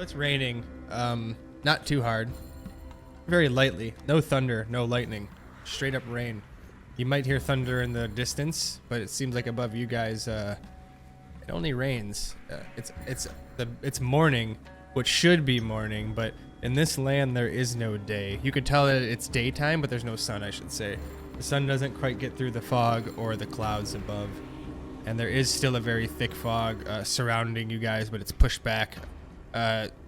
it's raining. Not too hard. Very lightly. No thunder, no lightning. Straight up rain. You might hear thunder in the distance, but it seems like above you guys, it only rains. It's morning, which should be morning, but in this land there is no day. You could tell that it's daytime, but there's no sun, I should say. The sun doesn't quite get through the fog or the clouds above. And there is still a very thick fog surrounding you guys, but it's pushed back.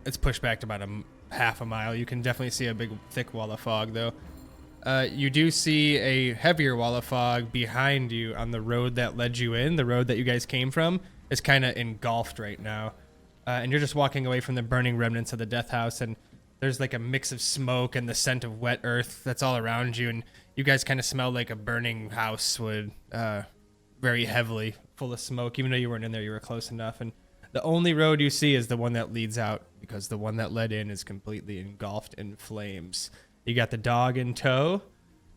It's pushed back to about half a mile. You can definitely see a big, thick wall of fog, though. You do see a heavier wall of fog behind you on the road that led you in. The road that you guys came from is kind of engulfed right now. And you're just walking away from the burning remnants of the death house, and there's like a mix of smoke and the scent of wet earth that's all around you, and you guys kind of smell like a burning house would, very heavily, full of smoke. Even though you weren't in there, you were close enough. And the only road you see is the one that leads out, because the one that led in is completely engulfed in flames. You got the dog in tow,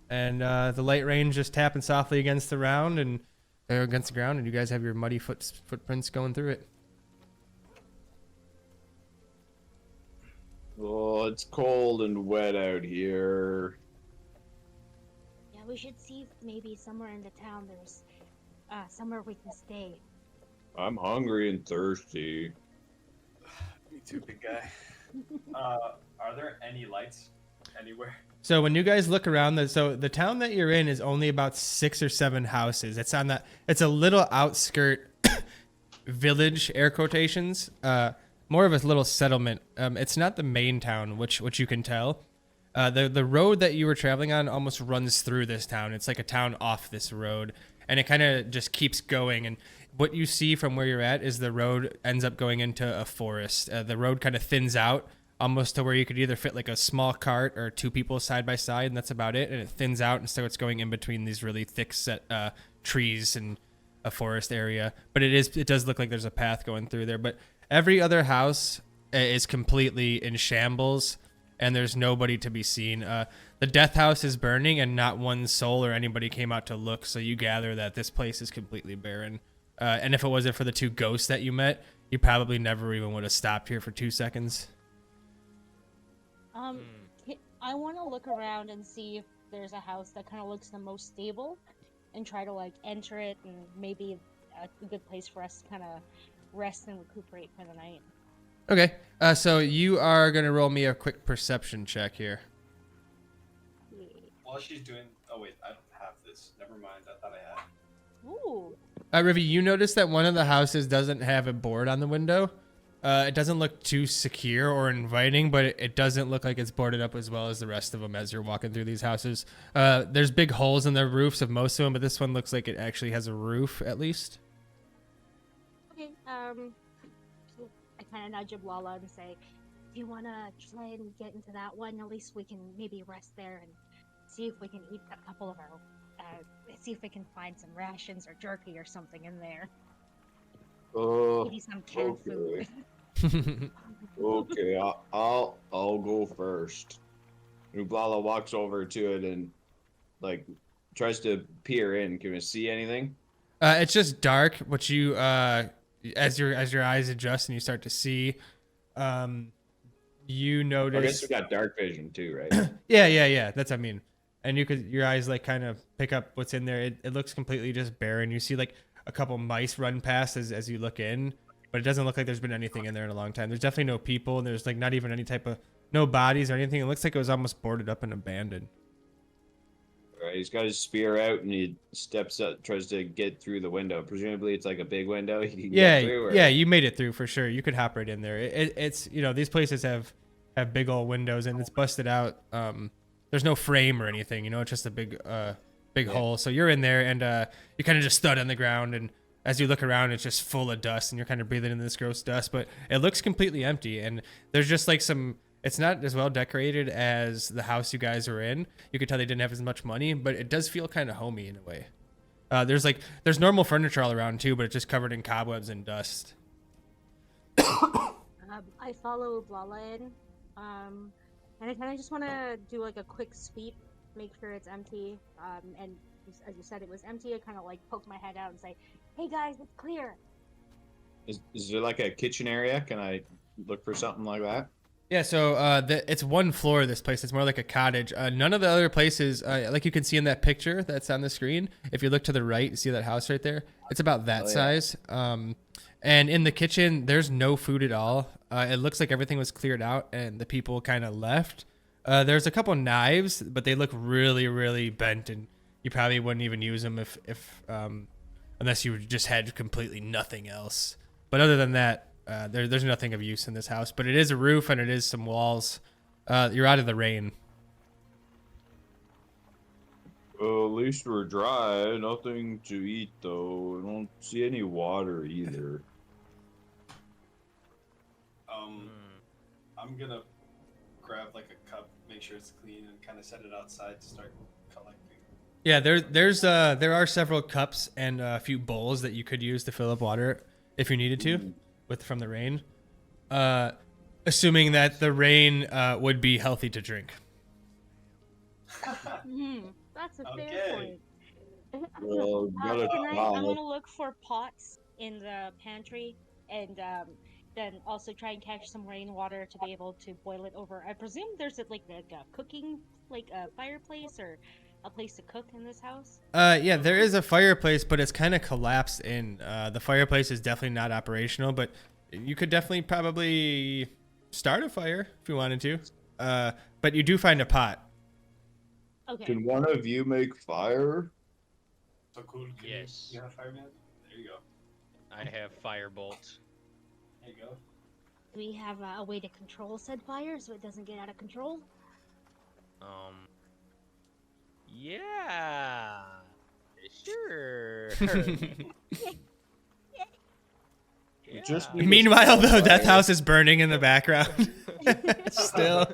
and the light rain just tapping softly against the ground, and you guys have your muddy footprints going through it. Oh, it's cold and wet out here. Yeah, we should see if maybe somewhere in the town there's somewhere we can stay. I'm hungry and thirsty. Me too, big guy. Are there any lights anywhere? So when you guys look around, the town that you're in is only about 6 or 7 houses. It's a little outskirt village, air quotations, more of a little settlement. It's not the main town, which you can tell. The road that you were traveling on almost runs through this town. It's like a town off this road, and it kind of just keeps going. And what you see from where you're at is the road ends up going into a forest. The road kind of thins out almost to where you could either fit like a small cart or 2 people side by side, and that's about it. And it thins out and starts going in between these really thick set trees and a forest area. But it does look like there's a path going through there. But every other house is completely in shambles, and there's nobody to be seen. The death house is burning, and not one soul or anybody came out to look. So you gather that this place is completely barren. And if it wasn't for the 2 ghosts that you met, you probably never even would have stopped here for 2 seconds. I want to look around and see if there's a house that kind of looks the most stable, and try to like enter it, and maybe a good place for us to kind of rest and recuperate for the night. Okay, so you are gonna roll me a quick perception check here. While she's doing... Oh, wait, I don't have this. Never mind. I thought I had. Ooh. Rivi, you notice that one of the houses doesn't have a board on the window. It doesn't look too secure or inviting, but it doesn't look like it's boarded up as well as the rest of them as you're walking through these houses. There's big holes in the roofs of most of them, but this one looks like it actually has a roof at least. Okay, I kind of nudge Ablala and say, do you want to try and get into that one? At least we can maybe rest there and see if we can eat a couple of our, see if we can find some rations or jerky or something in there. Maybe some canned food. Okay, I'll go first. Ublala walks over to it and like tries to peer in. Can we see anything? It's just dark, but you as your eyes adjust and you start to see, you notice. I guess we got dark vision too, right? Yeah. That's what I mean. And your eyes like kind of pick up what's in there. It looks completely just barren. You see like a couple mice run past as you look in, but it doesn't look like there's been anything in there in a long time. There's definitely no people, and there's like not even any type of no bodies or anything. It looks like it was almost boarded up and abandoned. All right, he's got his spear out and he steps up, tries to get through the window. Presumably, it's like a big window. He can get through, or... Yeah, you made it through for sure. You could hop right in there. It's these places have big old windows and it's busted out. There's no frame or anything. It's just a big hole. So you're in there and you kind of just stud on the ground, and as you look around, it's just full of dust and you're kind of breathing in this gross dust, but it looks completely empty. And there's just like it's not as well decorated as the house you guys were in. You could tell they didn't have as much money, but it does feel kind of homey in a way. There's normal furniture all around too, but it's just covered in cobwebs and dust. I follow Blala in, and I kind of just want to do like a quick sweep, make sure it's empty. And as you said, it was empty. I kind of like poke my head out and say, "Hey guys, it's clear." Is there like a kitchen area? Can I look for something like that? Yeah, so it's one floor, this place. It's more like a cottage. None of the other places, like you can see in that picture that's on the screen, if you look to the right, you see that house right there? It's about that size. And in the kitchen, there's no food at all. It looks like everything was cleared out and the people kind of left. There's a couple knives, but they look really, really bent, and you probably wouldn't even use them if unless you just had completely nothing else. But other than that, there's nothing of use in this house, but it is a roof and it is some walls. You're out of the rain. Well, at least we're dry. Nothing to eat, though. I don't see any water either. I'm gonna grab like a cup, make sure it's clean, and kind of set it outside to start collecting. Yeah, there are several cups and a few bowls that you could use to fill up water if you needed to, from the rain. Assuming that the rain would be healthy to drink. That's a fair Okay. point. Well, gotta I'm try. gonna look for pots in the pantry and then also try and catch some rainwater to be able to boil it over. I presume there's a cooking, like a fireplace or a place to cook in this house. Yeah, there is a fireplace, but it's kind of collapsed in. The fireplace is definitely not operational, but you could definitely probably start a fire if you wanted to. But you do find a pot. Okay. Can one of you make fire? So cool. Yes. You have fireman? There you go. I have firebolt. There you go. Do we have a way to control said fire so it doesn't get out of control? Yeah. Sure. Yeah. Just need- Meanwhile, though, Death House is burning in the background. Still,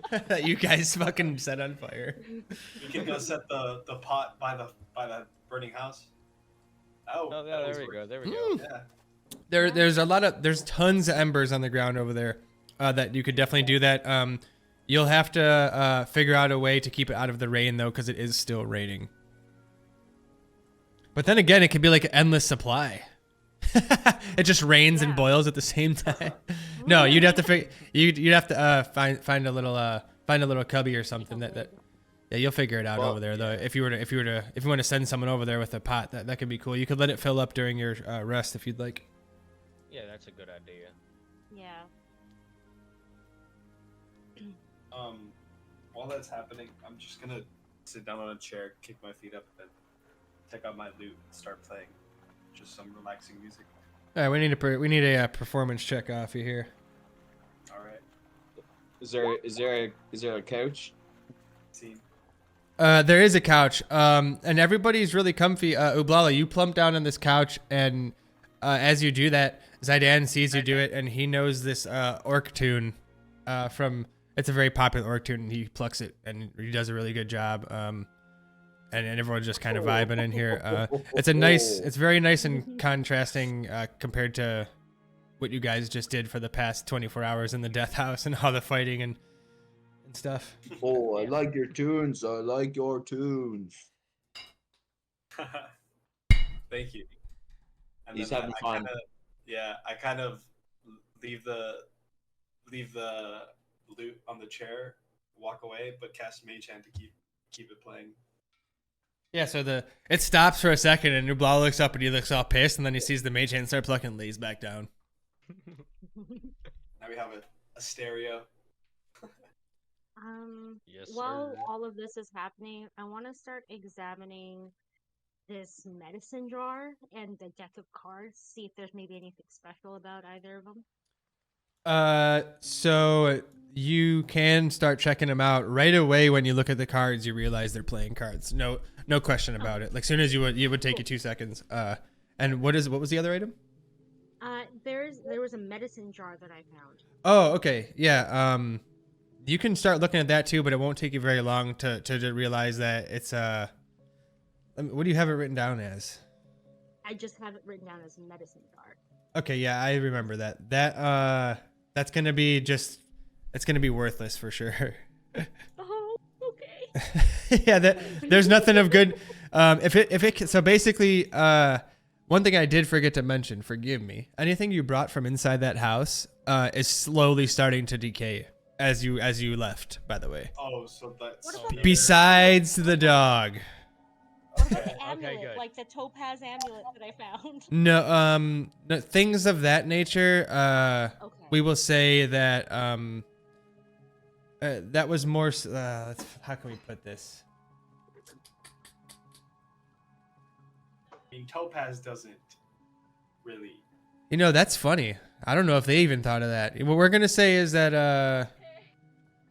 that you guys fucking set on fire. We can go set the pot by the burning house. Oh, Oh, that yeah, always there we go. works. There we go. Yeah. There's tons of embers on the ground over there that you could definitely do that. You'll have to figure out a way to keep it out of the rain, though, because it is still raining. But then again, it could be like an endless supply. It just rains and boils at the same time. No, you'd have to you'd have to find a little cubby or something that yeah, you'll figure it out over there though. If you want to send someone over there with a pot, that could be cool. You could let it fill up during your rest if you'd like. Yeah, that's a good idea. Yeah. While that's happening, I'm just gonna sit down on a chair, kick my feet up, and take out my lute and start playing just some relaxing music. All right, we need a performance check off you here. All right, Is there a couch? team. There is a couch, and everybody's really comfy. Ublala, you plump down on this couch, and as you do that, Zaidan sees you do it, and he knows this orc tune from. It's a very popular orc tune, and he plucks it, and he does a really good job. And everyone's just kind of vibing in here. It's very nice and contrasting compared to what you guys just did for the past 24 hours in the death house and all the fighting and stuff. Oh, I like your tunes. I like your tunes. Thank you. And He's then having I fun. I kind of leave the lute on the chair, walk away, but cast Mage Hand to keep it playing. Yeah, so it stops for a second, and Ublala looks up, and he looks all pissed, and then he sees the mage hand start plucking, and lays back down. Now we have a stereo. Yes, While sir. all of this is happening, I want to start examining this medicine jar and the deck of cards, see if there's maybe anything special about either of them. So you can start checking them out right away. When you look at the cards, you realize they're playing cards. No question about it. Like, soon as it would take you 2 seconds. And what was the other item? There was a medicine jar that I found. Oh, okay. Yeah. You can start looking at that too, but it won't take you very long to realize that it's what do you have it written down as? I just have it written down as medicine jar. Okay, yeah, I remember that. That's gonna be it's gonna be worthless for sure. Oh, okay. Yeah, there's nothing of good. So basically, one thing I did forget to mention, forgive me. Anything you brought from inside that house is slowly starting to decay as you left, by the way. Oh, so that's What about- Besides the dog. What about Okay, the amulet, good. like the topaz amulet that I found? No, things of that nature. Okay. We will say that that was more. How can we put this? I mean, Topaz doesn't really. You know, that's funny. I don't know if they even thought of that. What we're gonna say is that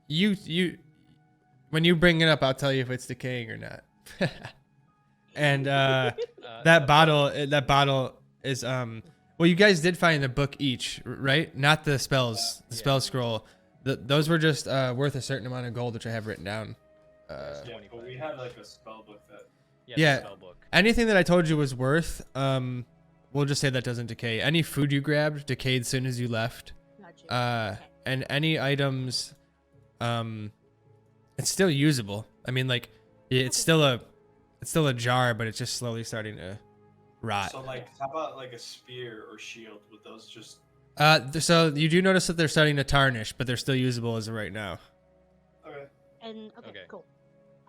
you when you bring it up, I'll tell you if it's decaying or not. And that bottle is well, you guys did find a book each, right? Not the spells, the spell scroll. Those were just worth a certain amount of gold, which I have written down. Yeah, but we had like a spell book that. Yeah. The spell book. Anything that I told you was worth, we'll just say that doesn't decay. Any food you grabbed decayed as soon as you left. Gotcha. Okay. And any items, it's still usable. I mean, like, it's still a jar, but it's just slowly starting to rot. So like, how about like a spear or shield? Would those just? So you do notice that they're starting to tarnish, but they're still usable as of right now. Okay. And okay, Okay. cool.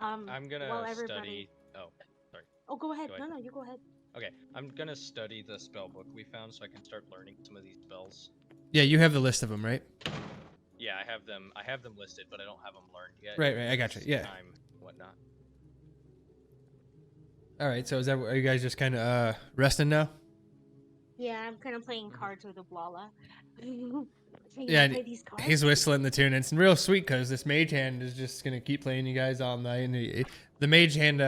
I'm gonna while everybody- study. Oh, sorry. Oh, go ahead. Go ahead. No, you go ahead. Okay, I'm gonna study the spell book we found so I can start learning some of these spells. Yeah, you have the list of them, right? Yeah, I have them. I have them listed, but I don't have them learned yet. Right, I gotcha, It's yeah. Time, and whatnot. All right. So are you guys just kind of resting now? Yeah, I'm kind of playing cards with Oblala. Yeah, play these cards. He's whistling the tune. It's real sweet because this mage hand is just gonna keep playing you guys all night. And the mage hand,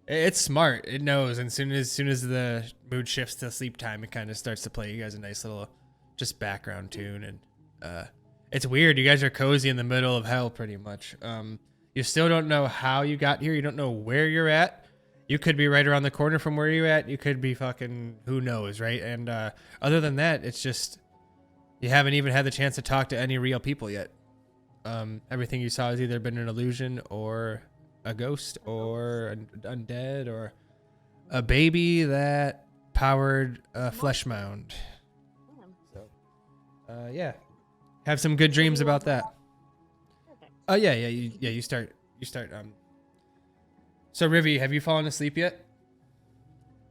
it's smart. It knows, and as soon as the mood shifts to sleep time, it kind of starts to play you guys a nice little, just background tune. And it's weird. You guys are cozy in the middle of hell, pretty much. You still don't know how you got here. You don't know where you're at. You could be right around the corner from where you're at. You could be fucking who knows, right? And other than that, it's just. You haven't even had the chance to talk to any real people yet. Everything you saw has either been an illusion or a ghost or an undead or a baby that powered a flesh mound. Damn. So, yeah. Have some good dreams about that. Perfect. Oh, yeah. You start. So, Rivi, have you fallen asleep yet?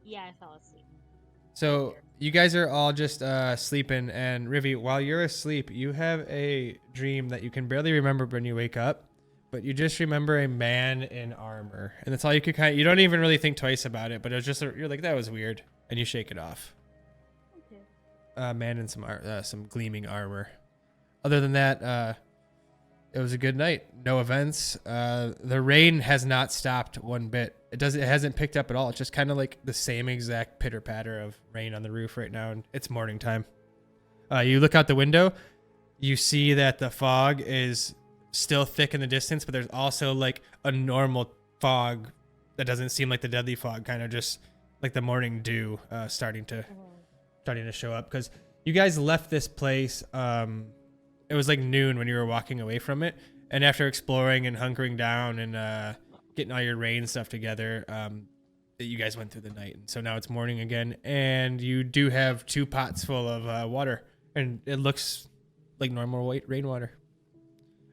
Yeah, I fell asleep. So you guys are all just sleeping, and Rivi, while you're asleep, you have a dream that you can barely remember when you wake up, but you just remember a man in armor, and that's all you could you don't even really think twice about it, but it was just you're like, that was weird, and you shake it off. Okay. Man in some gleaming armor. Other than that, it was a good night. No events. The rain has not stopped one bit. It hasn't picked up at all. It's just kind of like the same exact pitter patter of rain on the roof right now, and it's morning time. You look out the window, you see that the fog is still thick in the distance, but there's also like a normal fog that doesn't seem like the deadly fog, kind of just like the morning dew starting to show up. Because you guys left this place. It was like noon when you were walking away from it, and after exploring and hunkering down and getting all your rain stuff together, you guys went through the night, and so now it's morning again, and you do have 2 pots full of water, and it looks like normal white rainwater.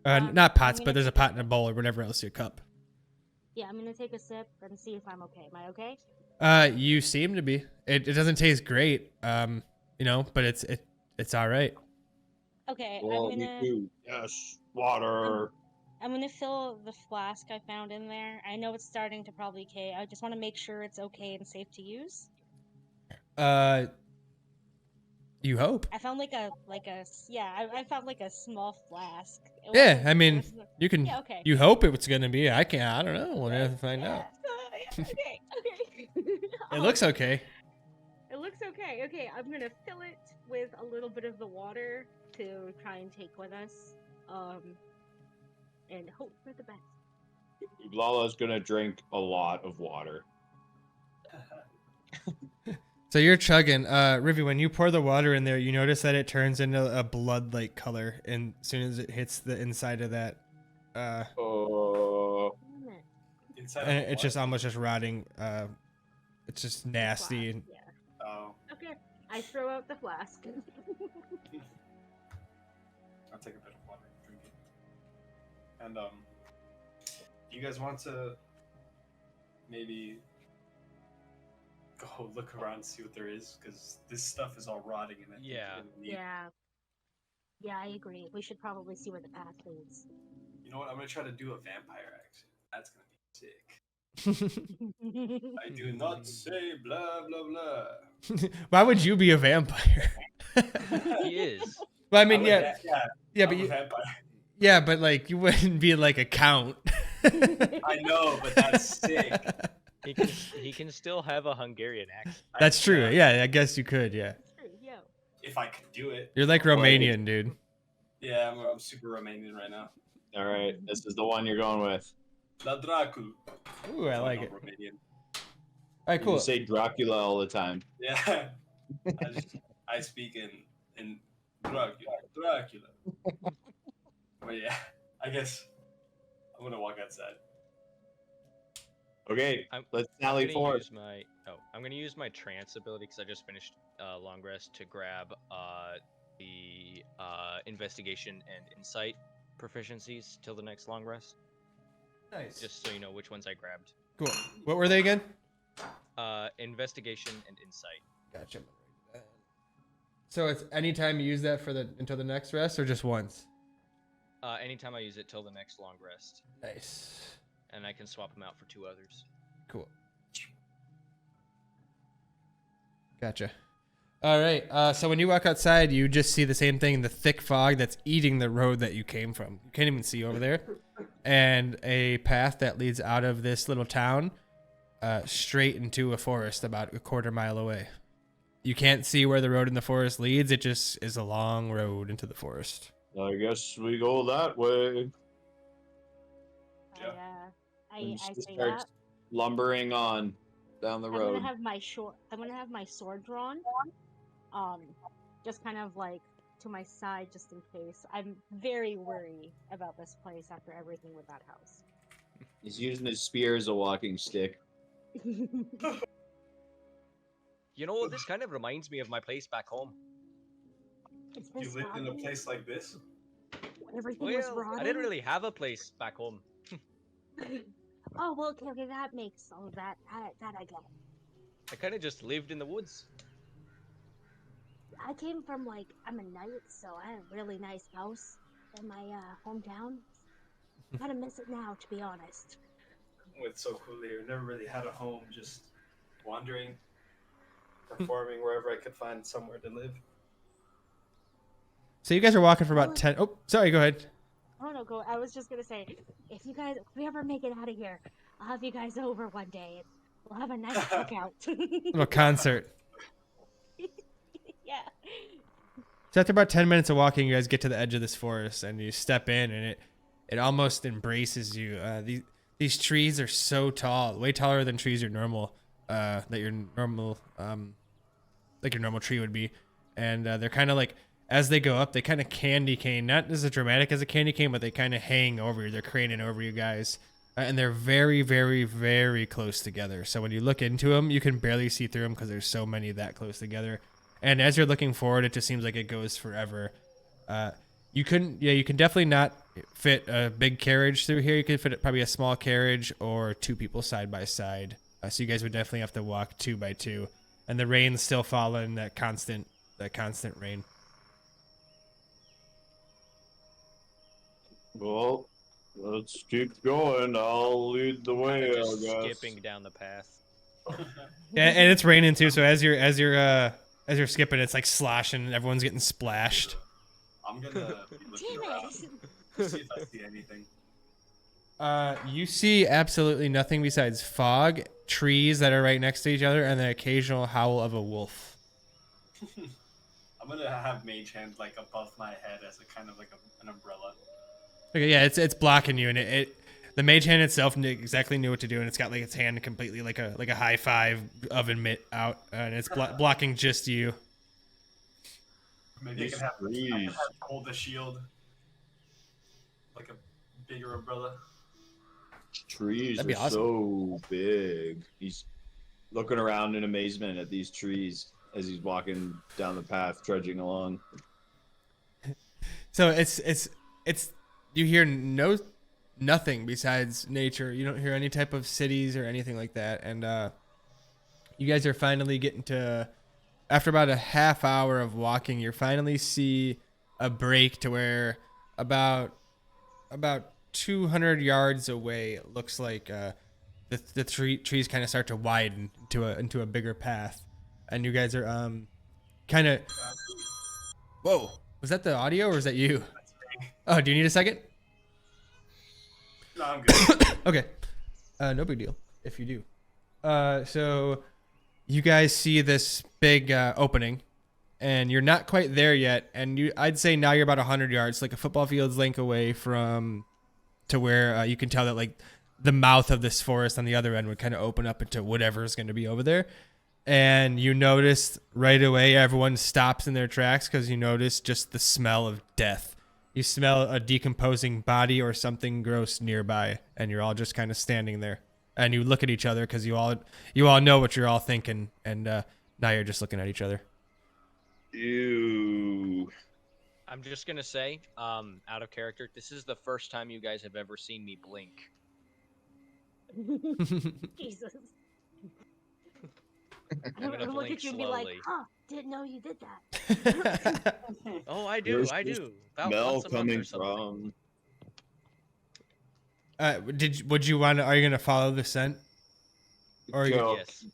Not pots, but there's a pot and a bowl or whatever else, your cup. Yeah, I'm gonna take a sip and see if I'm okay. Am I okay? You seem to be. It doesn't taste great, but it's all right. Okay, Well, I'm me gonna. too. Yes, water. I'm gonna fill the flask I found in there. I know it's starting to probably decay. I just want to make sure it's okay and safe to use. You hope. I found I found like a small flask. It Yeah, wasn't- I mean, it was- you can. Yeah, okay. You hope it was gonna be. I don't know. We'll have to find out. Yeah, okay, okay. It looks okay. It looks okay. Okay, I'm gonna fill it with a little bit of the water to try and take with us, and hope for the best. Lala's gonna drink a lot of water. So you're chugging. Rivi, when you pour the water in there, you notice that it turns into a blood-like color, and as soon as it hits the inside of that, Oh, Inside and of it's what? just almost just rotting. It's just nasty. And Yeah. I throw out the flask. I'll take a bit of water, drink it. And you guys want to maybe go look around and see what there is? Because this stuff is all rotting and I think Yeah. we're gonna need. Yeah. Yeah, I agree. We should probably see where the path leads. You know what? I'm gonna try to do a vampire accent. That's gonna be sick. I do not say blah blah blah. Why would you be a vampire? He is. Well, I mean, I'm a yeah, va- yeah, yeah, I'm but a you, vampire. yeah, but like you wouldn't be like a count. I know, but that's sick. He can still have a Hungarian accent. That's true. Yeah, I guess you could. Yeah, True, yo. If I could do it. you're like Romanian, dude. Yeah, I'm super Romanian right now. All right, this is the one you're going with. La Dracul. Ooh, I like I'm it. All Romanian. right, cool. You say Dracula all the time. Yeah. I speak in Dracula. But yeah, I guess I'm gonna walk outside. Okay, I'm- let's I'm sally gonna forth. use my I'm gonna use my trance ability because I just finished long rest to grab the investigation and insight proficiencies till the next long rest. Nice. Just so you know which ones I grabbed. Cool. What were they again? Investigation and insight. Gotcha. So it's anytime you use that for the until the next rest, or just once? Anytime I use it till the next long rest, Nice. and I can swap them out for 2 others. Cool. Gotcha. All right. So when you walk outside, you just see the same thing, the thick fog that's eating the road that you came from. You can't even see over there. And a path that leads out of this little town straight into a forest about a quarter mile away. You can't see where the road in the forest leads. It just is a long road into the forest. I guess we go that way. Yeah. I And she say starts that. lumbering on down the I'm road. gonna have my sword drawn. Just kind of like to my side just in case. I'm very worried about this place after everything with that house. He's using his spear as a walking stick. You know, this kind of reminds me of my place back home. Is You this lived in a foggy? place like this? Everything was Well, rotting. I didn't really have a place back home. Oh well, okay, that makes all of that. That I get. I kind of just lived in the woods. I came from like I'm a knight, so I had a really nice house in my hometown. Kind of miss it now, to be honest. It's so cool here. Never really had a home, just wandering, performing wherever I could find somewhere to live. So you guys are walking for about 10. Oh, sorry. Go ahead. Oh no, go. I was just gonna say, if we ever make it out of here, I'll have you guys over one day, and we'll have a nice cookout. Little concert. Yeah. So after about 10 minutes of walking, you guys get to the edge of this forest and you step in, and it almost embraces you. These trees are so tall, way taller than trees are normal, like your normal tree would be. And they're kind of like, as they go up, they kind of candy cane, not as dramatic as a candy cane, but they kind of hang over you. They're craning over you guys. And they're very, very, very close together. So when you look into them, you can barely see through them because there's so many that close together. And as you're looking forward, it just seems like it goes forever. You can definitely not fit a big carriage through here. You could fit probably a small carriage or 2 people side by side. So you guys would definitely have to walk 2 by 2. And the rain's still falling, that constant rain. Well, let's keep going. I'll lead the way, I Just guess. skipping down the path. And it's raining too. So as you're skipping, it's like sloshing, and everyone's getting splashed. I'm gonna be looking Damn around it! to see if I see anything. You see absolutely nothing besides fog, trees that are right next to each other, and the occasional howl of a wolf. I'm gonna have Mage Hand like above my head as a kind of like an umbrella. Okay, yeah, it's blocking you, and the mage hand itself exactly knew what to do, and it's got like its hand completely like a high five oven mitt out, and it's blocking just you. Maybe I can have hold the shield like a bigger umbrella. Trees That'd be are awesome. so big. He's looking around in amazement at these trees. as he's walking down the path, trudging along. So it's you hear nothing besides nature. You don't hear any type of cities or anything like that. And you guys are finally getting to, after about a half hour of walking, you finally see a break to where about 200 yards away, it looks like the trees kind of start to widen into a bigger path, and you guys are kind of. Whoa, was that the audio or is that you? Oh, do you need a second? No, I'm good. Okay, no big deal if you do. So you guys see this big opening, and you're not quite there yet, and I'd say now you're about 100 yards, like a football field's length away from to where you can tell that like the mouth of this forest on the other end would kind of open up into whatever is going to be over there. And you notice right away everyone stops in their tracks because you notice just the smell of death. You smell a decomposing body or something gross nearby, and you're all just kind of standing there. And you look at each other because you all know what you're all thinking, and now you're just looking at each other. Ew. I'm just gonna say, out of character, this is the first time you guys have ever seen me blink. Jesus. I'm gonna look blink at you and be like, slowly. huh, didn't know you did that. Oh, I do, Where's I this do. About Smell once a month coming or something. from. Would you want to, are you going to follow the scent? Or So, Yes.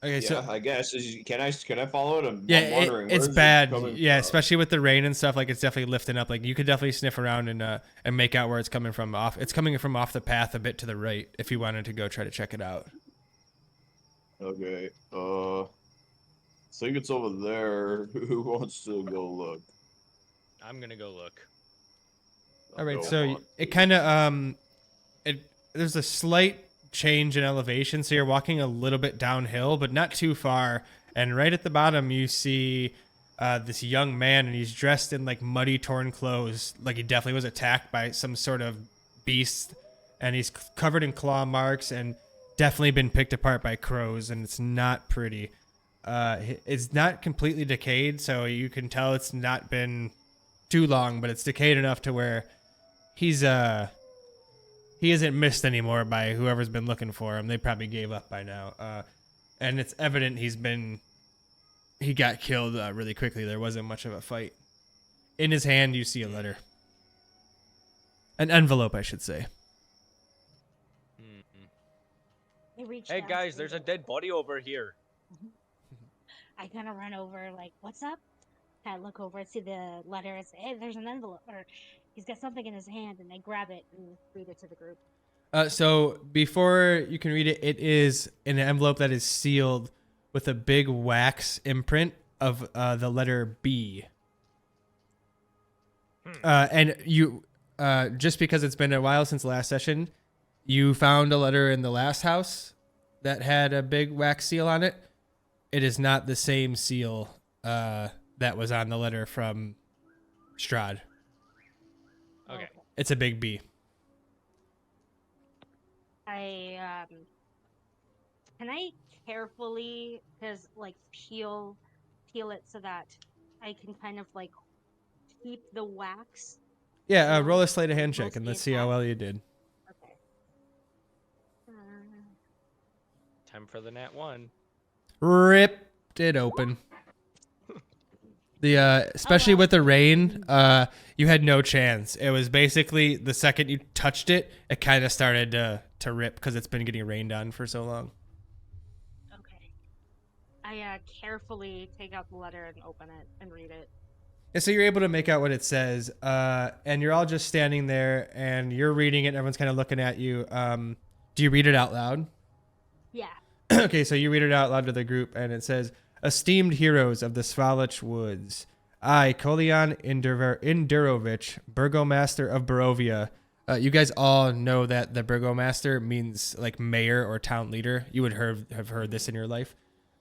okay, yeah, so I guess. Can I follow it? I'm yeah, wondering. it's where's it bad. coming Yeah, from? especially with the rain and stuff. Like it's definitely lifting up. Like you could definitely sniff around and make out where it's coming from. It's coming from off the path a bit to the right. If you wanted to go try to check it out. Okay. I think it's over there. Who wants to go look? I'm gonna go look. All right, Go so on. it kind of there's a slight change in elevation, so you're walking a little bit downhill, but not too far. And right at the bottom, you see this young man, and he's dressed in like muddy, torn clothes, like he definitely was attacked by some sort of beast, and he's covered in claw marks and definitely been picked apart by crows, and it's not pretty. It's not completely decayed, so you can tell it's not been too long, but it's decayed enough to where he isn't missed anymore by whoever's been looking for him. They probably gave up by now. And it's evident he got killed really quickly. There wasn't much of a fight. In his hand, you see a letter. An envelope, I should say. I reach Hey down guys, to there's the- a dead body over here. I kind of run over, like, what's up? I look over and see the letter and say, hey, there's an envelope. Or he's got something in his hand, and I grab it and read it to the group. So before you can read it, it is an envelope that is sealed with a big wax imprint of the letter B. And you, just because it's been a while since the last session, you found a letter in the last house that had a big wax seal on it. It is not the same seal that was on the letter from Strahd. Okay. It's a big B. Can I carefully, peel it so that I can kind of like keep the wax? Yeah, roll a sleight of hand check Mostly and let's see how attack. well you did. Okay. Time for the nat 1. Ripped it open. Especially with the rain, you had no chance. It was basically the second you touched it, it kind of started to rip because it's been getting rained on for so long. Okay. I carefully take out the letter and open it and read it. Yeah, so you're able to make out what it says, and you're all just standing there, and you're reading it, and everyone's kind of looking at you. Do you read it out loud? Yeah. Okay, so you read it out loud to the group, and it says, Esteemed heroes of the Svalich Woods, I, Kolian Indurovich, Burgomaster of Barovia. You guys all know that the Burgomaster means like mayor or town leader. You would have heard this in your life.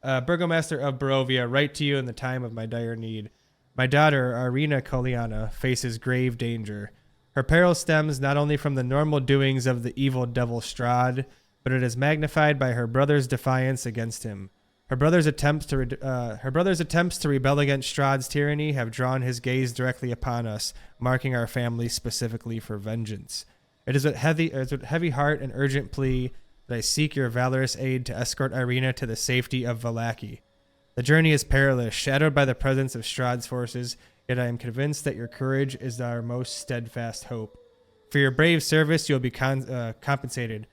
Burgomaster of Barovia, write to you in the time of my dire need. My daughter, Arina Koliana, faces grave danger. Her peril stems not only from the normal doings of the evil devil Strahd, but it is magnified by her brother's defiance against him. Her brother's attempts to rebel against Strahd's tyranny have drawn his gaze directly upon us, marking our family specifically for vengeance. It is with heavy heart and urgent plea that I seek your valorous aid to escort Irina to the safety of Vallaki. The journey is perilous, shadowed by the presence of Strahd's forces, yet I am convinced that your courage is our most steadfast hope. For your brave service, you will be compensated.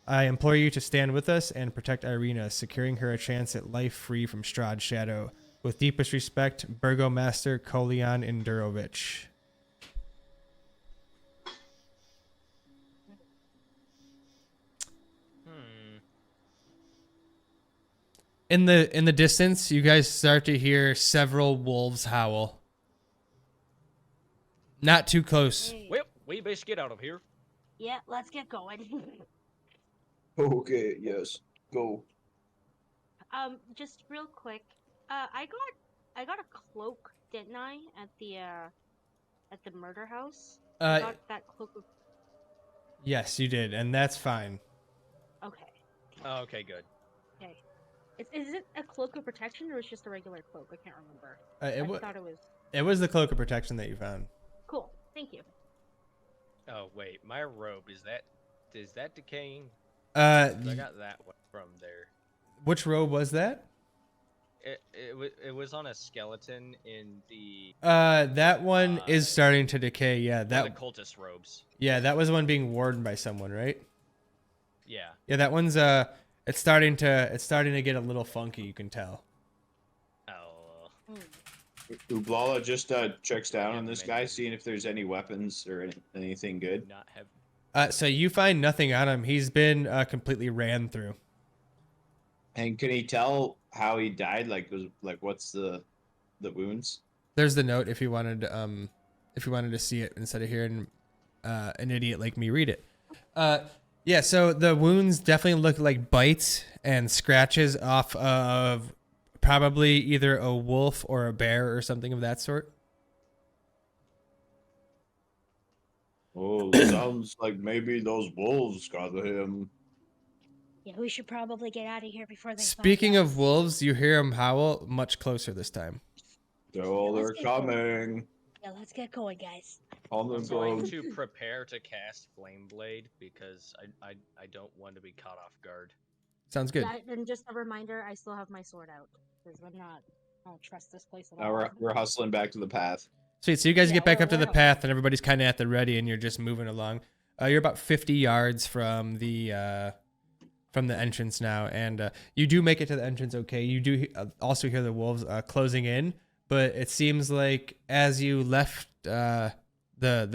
I implore you to stand with us and protect Irina, securing her a chance at life free from Strahd's shadow. With deepest respect, Burgomaster Kolian Indurovich. In the distance, you guys start to hear several wolves howl. Not too close. Well, we best get out of here. Yeah, let's get going. Okay, yes, go. Just real quick, I got a cloak, didn't I, at the murder house? I got that cloak. Yes, you did, and that's fine. Okay. Oh, okay, good. Okay. Is it a cloak of protection or is it just a regular cloak? I can't remember. I thought it was. It was the cloak of protection that you found. Cool. Thank you. Oh wait, my robe is that decaying? 'Cause I got that one from there. Which robe was that? It was on a skeleton in the. That one is starting to decay. Yeah, the cultist robes. Yeah, that was the one being worn by someone, right? Yeah. Yeah, that one's it's starting to get a little funky. You can tell. Oh. Ublala just checks down on this guy, seeing if there's any weapons or anything good. Not have. So you find nothing on him. He's been completely ran through. And can he tell how he died? What's the wounds? There's the note if you wanted to see it instead of hearing an idiot like me read it. Yeah, so the wounds definitely look like bites and scratches off of probably either a wolf or a bear or something of that sort. Oh, sounds like maybe those wolves got him. Yeah, we should probably get out of here before they. Speaking find of us. wolves, you hear them howl much closer this time. They're coming. Yeah, let's get going, guys. On the I'm going go. to prepare to cast Flame Blade because I don't want to be caught off guard. Sounds good. Yeah, and just a reminder, I still have my sword out because I don't trust this place at Now all. we're hustling back to the path. Sweet. So you guys Yeah, get back we're- up to the we're- path, and everybody's kind of at the ready, and you're just moving along. You're about 50 yards from the entrance now, and you do make it to the entrance. Okay. You do also hear the wolves closing in, but it seems like as you left the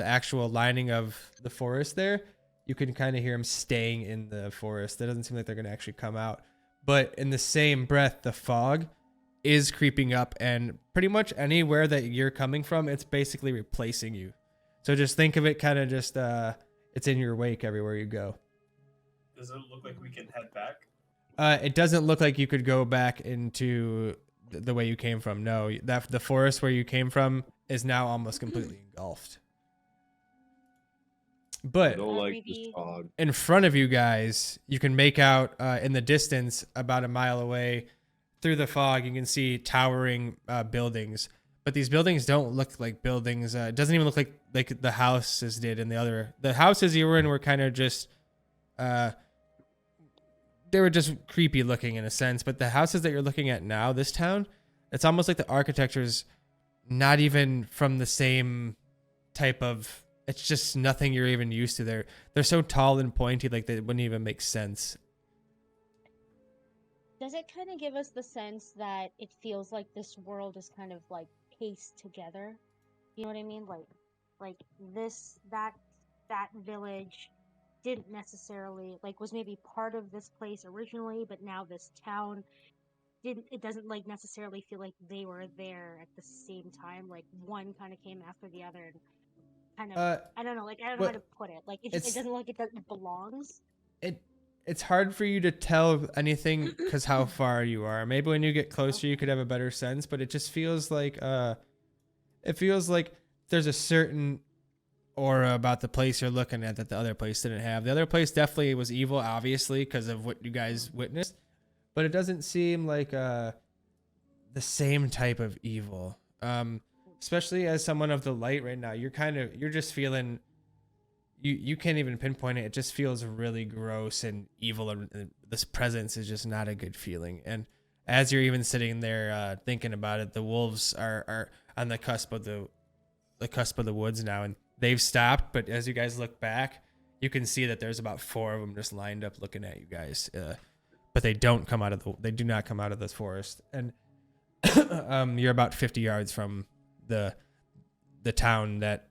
actual lining of the forest there, you can kind of hear them staying in the forest. That doesn't seem like they're going to actually come out. But in the same breath, the fog is creeping up, and pretty much anywhere that you're coming from, it's basically replacing you. So just think of it kind of just it's in your wake everywhere you go. Does it look like we can head back? It doesn't look like you could go back into the way you came from. No, that the forest where you came from is now almost completely engulfed. But I don't like this fog. in front of you guys, you can make out in the distance, about a mile away, through the fog, you can see towering buildings. But these buildings don't look like buildings. It doesn't even look like the houses did in the other. The houses you were in were kind of just, they were just creepy looking in a sense. But the houses that you're looking at now, this town, it's almost like the architecture's not even from the same type of. It's just nothing you're even used to. They're so tall and pointy, like they wouldn't even make sense. Does it kind of give us the sense that it feels like this world is kind of like paced together? You know what I mean? Like that village didn't necessarily was maybe part of this place originally, but now this town doesn't like necessarily feel like they were there at the same time. Like one kind of came after the other and kind of I don't know, I don't know how to put it. Like it doesn't look like it belongs. It's hard for you to tell anything because how far you are. Maybe when you get closer, you could have a better sense. But it just feels like there's a certain aura about the place you're looking at that the other place didn't have. The other place definitely was evil, obviously, because of what you guys witnessed. but it doesn't seem like the same type of evil. Especially as someone of the light right now, you're just feeling, you can't even pinpoint it. It just feels really gross and evil, and this presence is just not a good feeling. And as you're even sitting there thinking about it, the wolves are on the cusp of the woods now, and they've stopped. But as you guys look back, you can see that there's about 4 of them just lined up looking at you guys. But they do not come out of this forest. And you're about 50 yards from the town that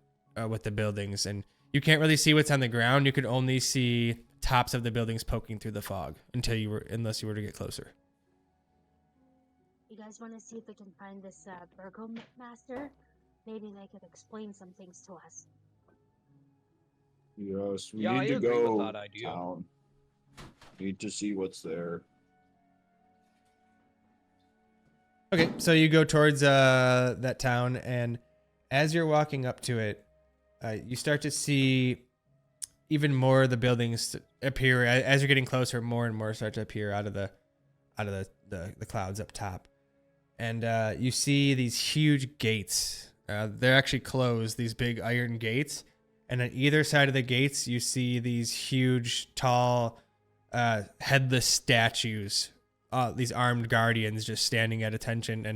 with the buildings, and you can't really see what's on the ground. You could only see tops of the buildings poking through the fog unless you were to get closer. You guys want to see if we can find this burgomaster? Maybe they could explain some things to us. Yes, we Yeah, I need to agree with go that idea. town. Need to see what's there. Okay, so you go towards that town, and as you're walking up to it, you start to see even more of the buildings appear. As you're getting closer, more and more start to appear out of the clouds up top. And you see these huge gates. They're actually closed, these big iron gates. And on either side of the gates, you see these huge, tall, headless statues. These armed guardians just standing at attention.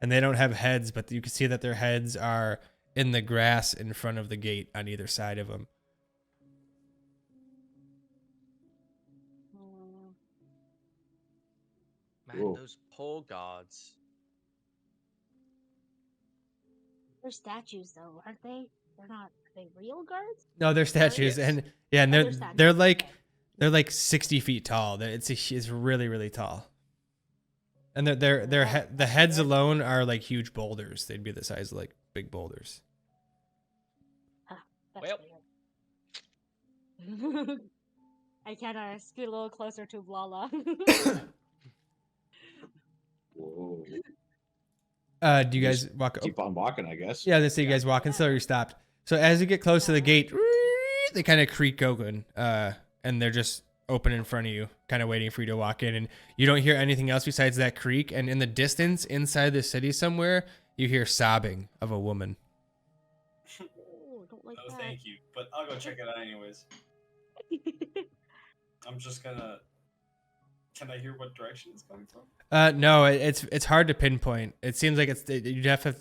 And they don't have heads, but you can see that their heads are in the grass in front of the gate on either side of them. Man, Whoa. those pole gods. They're statues, though, aren't they? They're not. Are they real guards? No, they're statues, Yes. and yeah, and Oh, they're statues. they're like Okay. they're like 60 feet tall. It's really really tall. And the heads alone are like huge boulders. They'd be the size of like big boulders. That's Well. weird. I kind of scoot a little closer to Blala. Whoa. Do you guys walk? Keep on walking, I guess. Yeah, they say you guys walking, so you stopped. So as you get close to the gate, they kind of creak open, and they're just open in front of you, kind of waiting for you to walk in. And you don't hear anything else besides that creak. And in the distance, inside the city somewhere, you hear sobbing of a woman. Oh, don't like No, that. thank you. But I'll go check it out anyways. I'm just gonna. Can I hear what direction it's coming from? No, it's hard to pinpoint. It seems like you'd have to.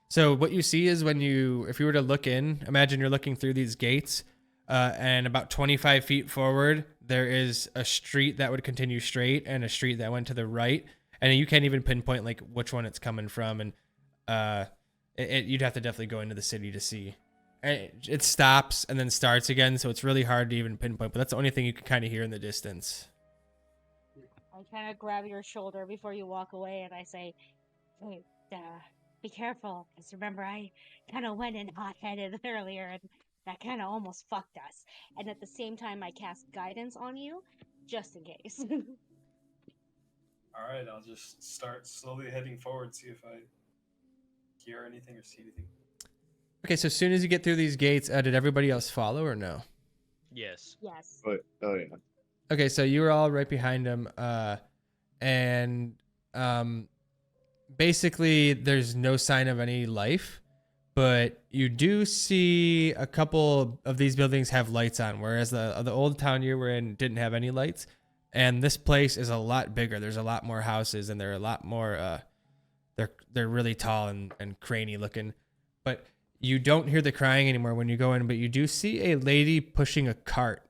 So what you see is if you were to look in, imagine you're looking through these gates, and about 25 feet forward, there is a street that would continue straight and a street that went to the right, and you can't even pinpoint like which one it's coming from, and you'd have to definitely go into the city to see. And it stops and then starts again, so it's really hard to even pinpoint. But that's the only thing you can kind of hear in the distance. I kind of grab your shoulder before you walk away, and I say, "Hey, be careful, because remember I kind of went in hot-headed earlier, and that kind of almost fucked us." And at the same time, I cast guidance on you, just in case. All right, I'll just start slowly heading forward, see if I hear anything or see anything. Okay, so as soon as you get through these gates, did everybody else follow or no? Yes. Yes. But oh yeah. Okay, so you were all right behind him, and basically there's no sign of any life, but you do see a couple of these buildings have lights on, whereas the old town you were in didn't have any lights, and this place is a lot bigger. There's a lot more houses, and they're a lot more they're really tall and cranny looking, but you don't hear the crying anymore when you go in, but you do see a lady pushing a cart.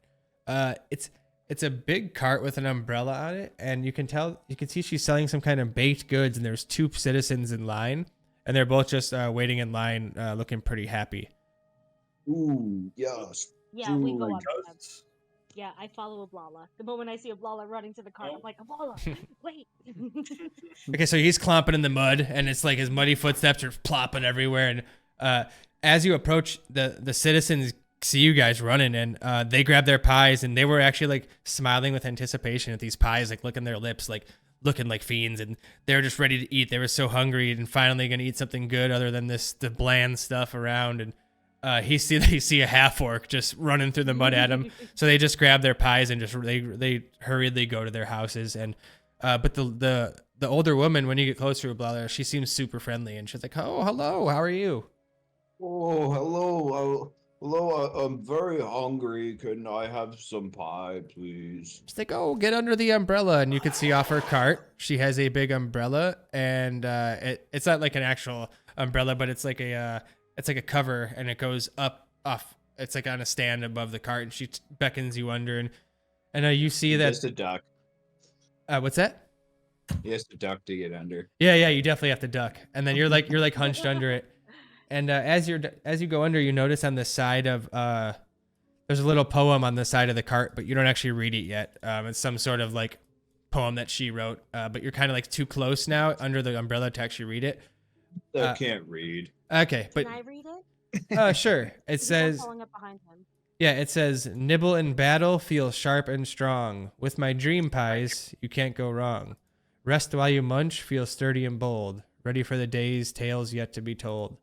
It's a big cart with an umbrella on it, and you can see she's selling some kind of baked goods, and there's 2 citizens in line, and they're both just waiting in line, looking pretty happy. Ooh, yes. Yeah, we go Ooh, up to them. Ghosts? Yeah, I follow Ablala. The moment I see Ablala running to the cart, I'm like, Ablala, wait. Okay, so he's clomping in the mud, and it's like his muddy footsteps are plopping everywhere, and as you approach, the citizens see you guys running, and they grab their pies, and they were actually like smiling with anticipation at these pies, like licking their lips, like looking like fiends, and they were just ready to eat. They were so hungry and finally gonna eat something good other than the bland stuff around. And they see a half orc just running through the mud at them, so they just grab their pies and just they hurriedly go to their houses. And But the older woman, when you get closer to Blala, she seems super friendly, and she's like, "Oh, hello, how are you?" Oh, hello. Hello, I'm very hungry. Can I have some pie, please? She's like, "Oh, get under the umbrella," and you can see off her cart, she has a big umbrella, and it's not like an actual umbrella, but it's like a cover, and it goes up off. It's like on a stand above the cart, and she beckons you under, and you see that. Just a duck. What's that? He has to duck to get under. Yeah, you definitely have to duck, and then you're like hunched under it, and as you go under, you notice on the side of there's a little poem on the side of the cart, but you don't actually read it yet. It's some sort of like poem that she wrote, but you're kind of like too close now under the umbrella to actually read it. I can't read. Okay, but Can I read it? sure. It Because I'm says, following up behind him. yeah, it says, "Nibble in battle, feel sharp and strong. With my dream pies, you can't go wrong. Rest while you munch, feel sturdy and bold. Ready for the day's tales yet to be told.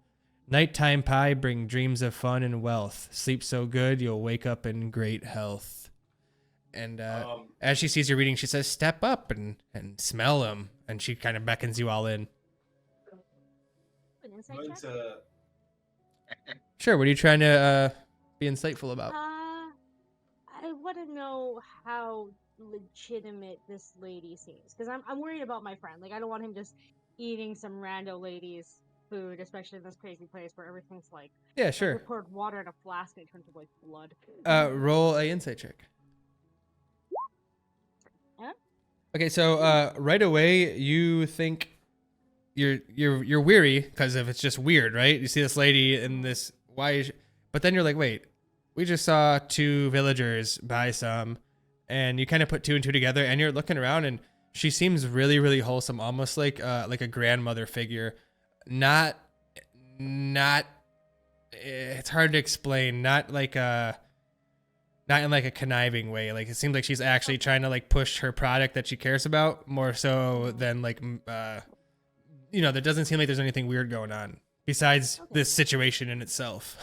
Nighttime pie bring dreams of fun and wealth. Sleep so good, you'll wake up in great health." And as she sees you reading, she says, "Step up and smell them." And she kind of beckons you all in. An I'm insight going check? to. Sure, what are you trying to be insightful about? I want to know how legitimate this lady seems, because I'm worried about my friend. Like, I don't want him just eating some rando lady's food, especially in this crazy place where everything's like, Yeah, you sure. poured water in a flask and it turns to like blood. Roll a insight check. Huh? Okay, so right away you think you're weary because of it's just weird, right? You see this lady in this but then you're like, wait, we just saw two villagers buy some, and you kind of put two and two together, and you're looking around, and she seems really, really wholesome, almost like a grandmother figure. Not, it's hard to explain. Not in like a conniving way. Like it seems like she's actually trying to like push her product that she cares about more so than like there doesn't seem like there's anything weird going on besides this situation in itself.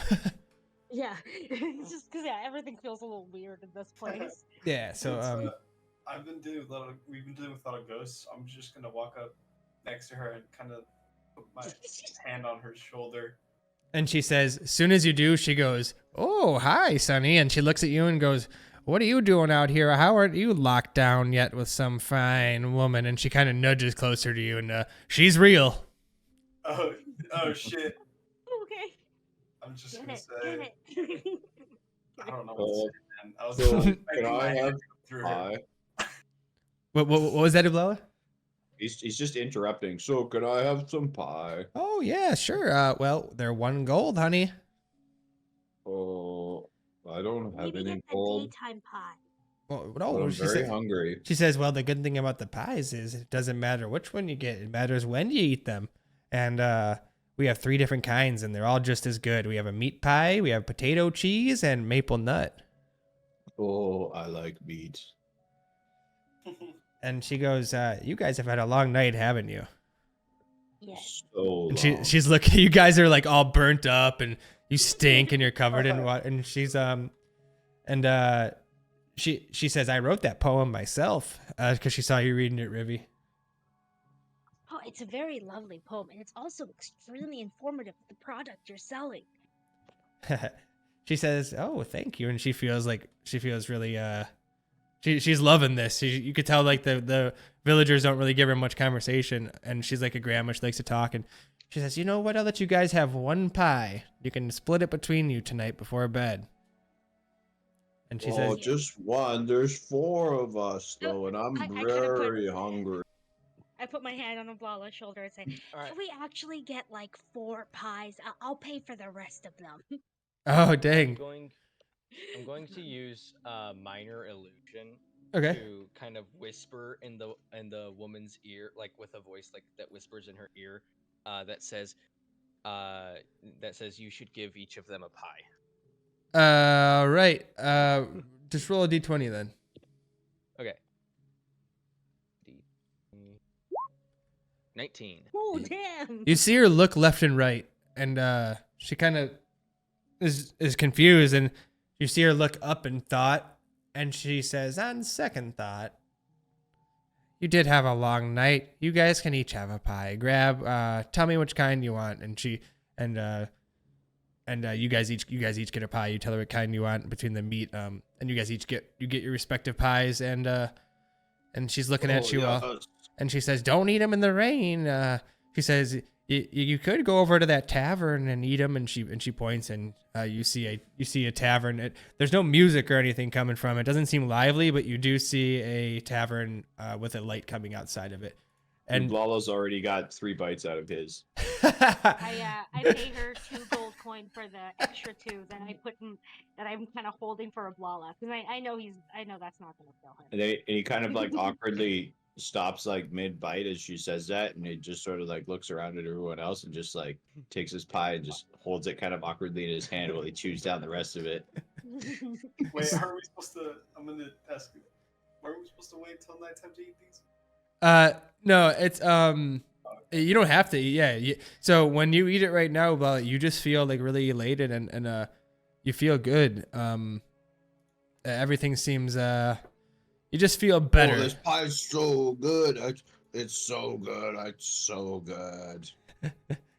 Yeah, it's just because everything feels a little weird in this place. Yeah, so We've been dealing with a lot of ghosts. I'm just gonna walk up next to her and kind of put my hand on her shoulder. and she says, as soon as you do, she goes, "Oh, hi, Sonny," and she looks at you and goes, "What are you doing out here? How aren't you locked down yet with some fine woman?" And she kind of nudges closer to you, and she's real. Oh shit! Okay. I'm just Get gonna it. say Get it. I don't know what to say, man. I was So, expecting can my I hand have to go through her. pie? What was that, Ublala? He's just interrupting. So, can I have some pie? Oh, yeah, sure. Well, they're 1 gold, honey. Oh, I don't have Maybe any get the gold. daytime pie. Well, But no, I'm she very said, hungry. she says, well, the good thing about the pies is it doesn't matter which one you get. It matters when you eat them. And we have 3 different kinds, and they're all just as good. We have a meat pie, we have potato cheese, and maple nut. Oh, I like meat. And she goes, you guys have had a long night, haven't you? Yes. So And long. she's looking, you guys are like all burnt up and you stink and you're covered in water. And she's, she says, I wrote that poem myself, because she saw you reading it, Rivy. Oh, it's a very lovely poem, and it's also extremely informative of the product you're selling. She says, "Oh, thank you," and she feels really she's loving this. You could tell like the villagers don't really give her much conversation, and she's like a grandma. She likes to talk, and she says, "You know what? I'll let you guys have 1 pie. You can split it between you tonight before bed." And she says, just one. There's 4 of us Oh, though, and I'm I kinda very hungry. I put my hand on Oblala's shoulder and say, All right. "Can we actually get like 4 pies? I'll pay for the rest of them." "Oh, I'm dang. going to use minor illusion Okay. to kind of whisper in the woman's ear, like with a voice like that whispers in her ear, that says you should give each of them a pie. Right. Just roll a d20 then." Okay. 19. Oh, damn! You see her look left and right, and she kind of is confused, and you see her look up in thought, and she says, "On second thought, you did have a long night. You guys can each have a pie. Tell me which kind you want. And you guys each get a pie. You tell her what kind you want between the meat. And you guys each get your respective pies. And she's looking at you all. And she says, "Don't eat them in the rain." She says, "You could go over to that tavern and eat them." And she points, and you see a tavern. There's no music or anything coming from it. Doesn't seem lively, but you do see a tavern with a light coming outside of it. And Lala's already got 3 bites out of his. I pay her 2 gold coin for the extra 2 that I'm kind of holding for Oblala, because I know that's not gonna kill him. And he kind of like awkwardly stops like mid bite as she says that, and he just sort of like looks around at everyone else and just like takes his pie and just holds it kind of awkwardly in his hand while he chews down the rest of it. Wait, are we supposed to? I'm gonna ask you. Are we supposed to wait till nighttime to eat these? No, it's you don't have to. Yeah. So when you eat it right now, well, you just feel like really elated and you feel good. Everything seems you just feel better. Oh, this pie's so good. It's so good. It's so good.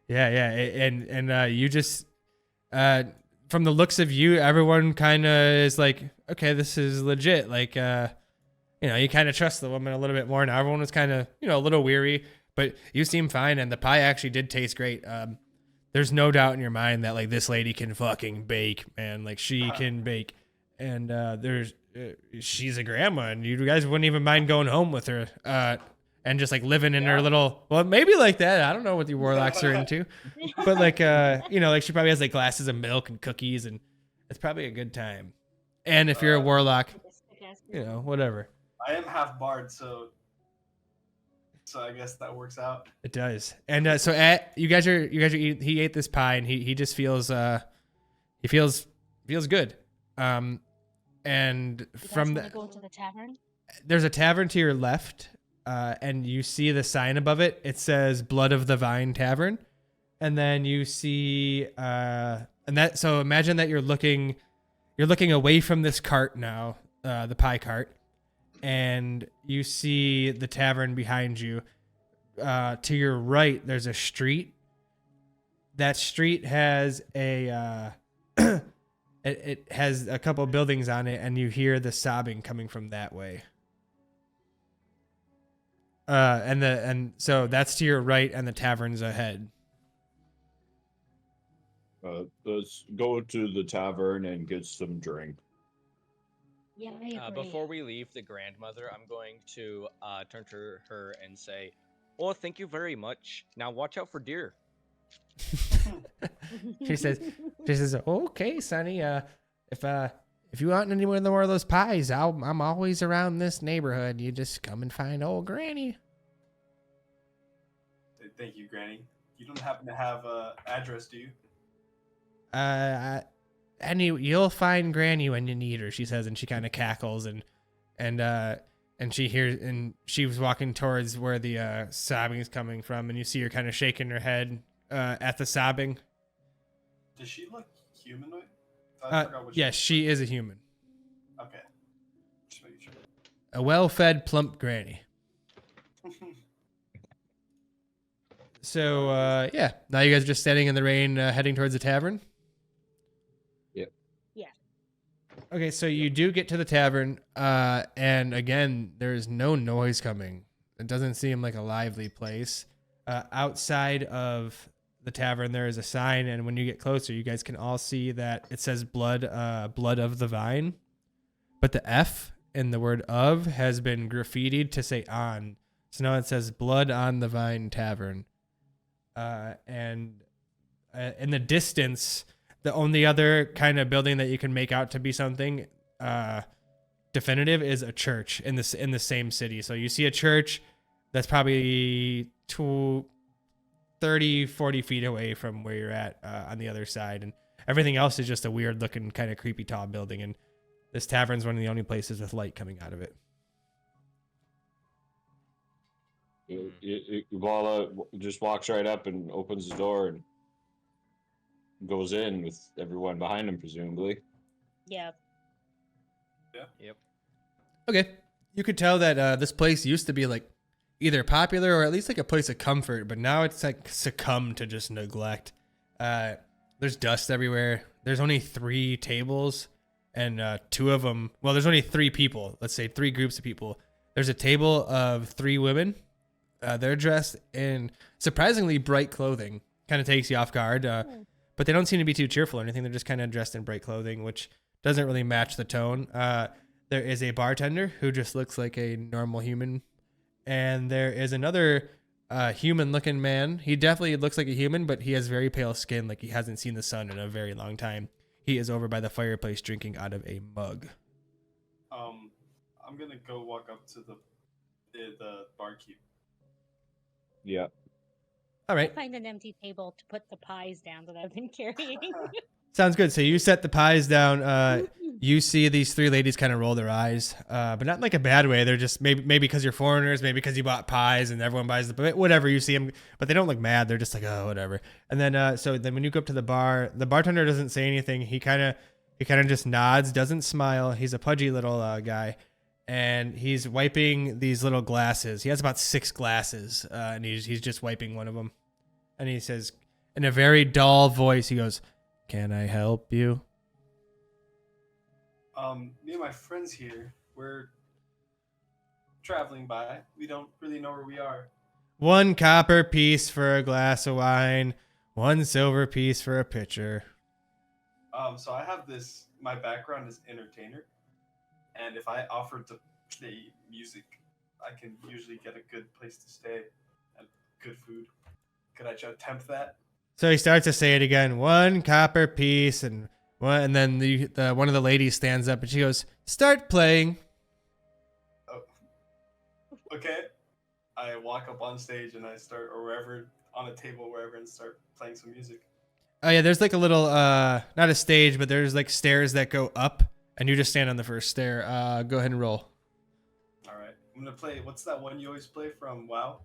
Yeah. And you just from the looks of you, everyone kind of is like, okay, this is legit. Like you kind of trust the woman a little bit more. Now everyone was kind of, a little weary, but you seem fine. And the pie actually did taste great. There's no doubt in your mind that like this lady can fucking bake, man. Like she can bake. And she's a grandma, and you guys wouldn't even mind going home with her and just like living in her little, well, maybe like that. I don't know what you warlocks are into, but like, like she probably has like glasses of milk and cookies, and it's probably a good time. And if you're a warlock, whatever. I am half bard, so I guess that works out. It does. And so you guys are eating, he ate this pie, and he just feels feels good. And from go to the tavern. There's a tavern to your left, and you see the sign above it. It says "Blood of the Vine Tavern," and then you see so imagine that you're looking away from this cart now, the pie cart, and you see the tavern behind you. To your right, there's a street. That street has a it has a couple buildings on it, and you hear the sobbing coming from that way. So that's to your right, and the tavern's ahead. Let's go to the tavern and get some drink. Yeah, I agree. Before we leave the grandmother, I'm going to turn to her and say, "Oh, thank you very much. Now watch out for deer." She says, "Okay, Sonny. If you want any more of those pies, I'm always around this neighborhood. You just come and find old Granny." Thank you, Granny. You don't happen to have an address, do you? You'll find Granny when you need her, she says, and she kind of cackles and she hears, and she was walking towards where the sobbing is coming from, and you see her kind of shaking her head at the sobbing. Does she look humanoid? Yes, she is a human. Okay. Just making sure. A well-fed, plump Granny. So, now you guys are just standing in the rain, heading towards the tavern? Yep. Yeah. Okay, so you do get to the tavern, and again, there's no noise coming. It doesn't seem like a lively place. Outside of the tavern, there is a sign, and when you get closer, you guys can all see that it says blood of the vine, but the F in the word of has been graffitied to say on. So now it says Blood on the Vine Tavern. And in the distance, the only other kind of building that you can make out to be something definitive is a church in the same city. So you see a church that's probably 30, 40 feet away from where you're at on the other side. And everything else is just a weird looking kind of creepy tall building. And this tavern's one of the only places with light coming out of it. Vala just walks right up and opens the door and goes in with everyone behind him, presumably. Yeah. Yep. Okay. You could tell that this place used to be like either popular or at least like a place of comfort, but now it's like succumbed to just neglect. There's dust everywhere. There's only 3 tables, and 2 of them. Well, there's only 3 people. Let's say 3 groups of people. There's a table of 3 women. They're dressed in surprisingly bright clothing. Kind of takes you off guard, but they don't seem to be too cheerful or anything. They're just kind of dressed in bright clothing, which doesn't really match the tone. There is a bartender who just looks like a normal human. And there is another human-looking man. He definitely looks like a human, but he has very pale skin, like he hasn't seen the sun in a very long time. He is over by the fireplace drinking out of a mug. I'm gonna go walk up to the barkeep. Yeah. All right. Find an empty table to put the pies down that I've been carrying. Sounds good. So you set the pies down. You see these 3 ladies kind of roll their eyes, but not in like a bad way. They're just maybe because you're foreigners, maybe because you bought pies and everyone buys whatever. You see them, but they don't look mad. They're just like, oh, whatever. And then so then when you go up to the bar, the bartender doesn't say anything. He kind of just nods, doesn't smile. He's a pudgy little guy, and he's wiping these little glasses. He has about 6 glasses, and he's just wiping one of them. And he says in a very dull voice, he goes, "Can I help you?" Me and my friends here, we're traveling by. We don't really know where we are. 1 copper piece for a glass of wine, 1 silver piece for a pitcher. So I have this. My background is entertainer, and if I offer to play music, I can usually get a good place to stay and good food. Could I try to tempt that? So he starts to say it again, 1 copper piece, and then the one of the ladies stands up and she goes, "Start playing." Oh. Okay. I walk up on stage and I start, or wherever, on a table, wherever, and start playing some music. Oh yeah, there's like a little not a stage, but there's like stairs that go up, and you just stand on the first stair. Go ahead and roll. All right. I'm gonna play. What's that one you always play from WoW?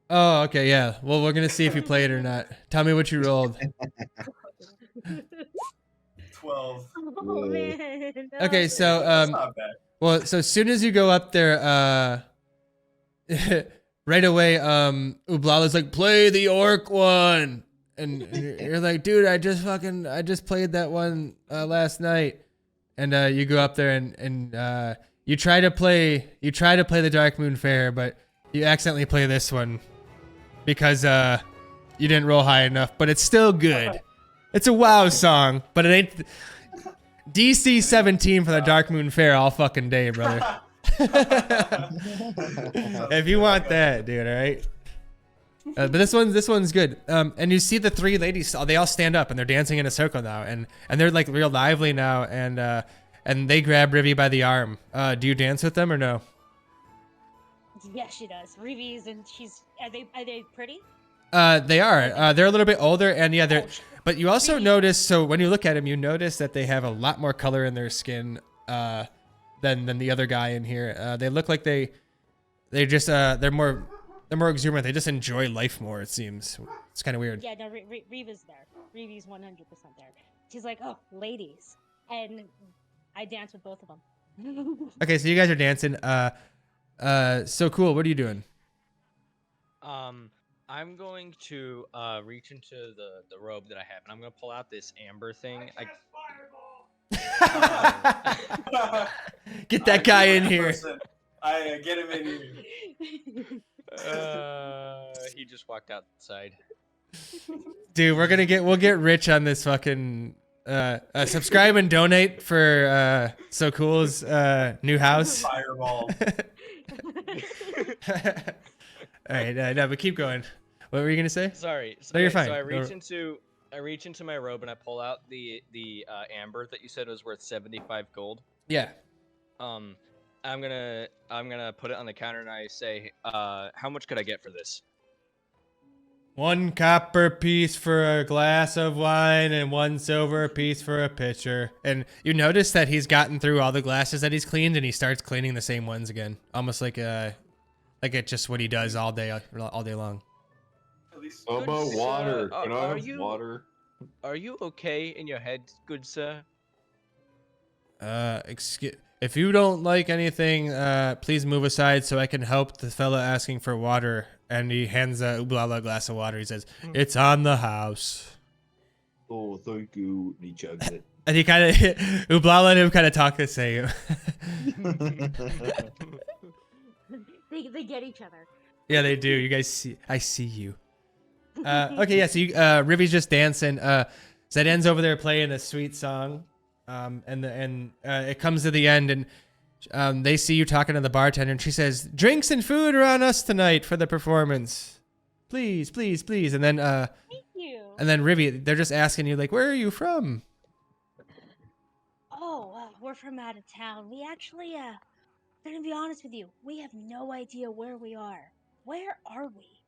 Oh, okay, yeah. Well, we're gonna see if you play it or not. Tell me what you rolled. 12. Oh man. Okay, so That's not bad. well, so as soon as you go up there, right away, Ublala's like, "Play the orc one," and you're like, "Dude, I just played that one last night," and you go up there and you try to play the Dark Moon Fair, but you accidentally play this one because you didn't roll high enough, but it's still good. It's a WoW song, but it ain't DC 17 for the Dark Moon Fair all fucking day, brother. If you want that, dude, all right. But this one's good. And you see the 3 ladies, they all stand up and they're dancing in a circle now, and they're like real lively now, and they grab Rivy by the arm. Do you dance with them or no? Yeah, she does. Reeves, and she's. Are they pretty? They are. They're a little bit older, and yeah, they're. But you also notice, so when you look at them, you notice that they have a lot more color in their skin than the other guy in here. They look like they're more exuberant. They just enjoy life more. It seems. It's kind of weird. Yeah, no, Reeve is there. Reeve's 100% there. She's like, "Oh, ladies," and I dance with both of them. Okay, so you guys are dancing. So cool. What are you doing? I'm going to reach into the robe that I have, and I'm going to pull out this amber thing. Get that guy in here. I get him in here. He just walked outside. Dude, we'll get rich on this fucking subscribe and donate for So Cool's new house. Fireball. All right, no, but keep going. What were you gonna say? Sorry. No, you're fine. So I reach into my robe and I pull out the amber that you said was worth 75 gold. Yeah. I'm gonna put it on the counter and I say, how much could I get for this? 1 copper piece for a glass of wine and 1 silver piece for a pitcher. And you notice that he's gotten through all the glasses that he's cleaned, and he starts cleaning the same ones again, almost like it's just what he does all day long. At least How about water? Can I have you- water? Are you okay in your head, good sir? if you don't like anything, please move aside so I can help the fella asking for water. And he hands Ublala a glass of water. He says, "It's on the house." Oh, thank you. And he chugs it. And he kind of, Ublala and him kind of talk the same. They get each other. Yeah, they do. You guys see, I see you. Okay, yeah, so Rivy's just dancing. Zaidan's over there playing a sweet song. And it comes to the end, and they see you talking to the bartender, and she says, "Drinks and food are on us tonight for the performance. Please, please, please." And then Thank you. and then Rivy, they're just asking you like, "Where are you from?" Oh, we're from out of town. We actually, gonna be honest with you, we have no idea where we are. Where are we?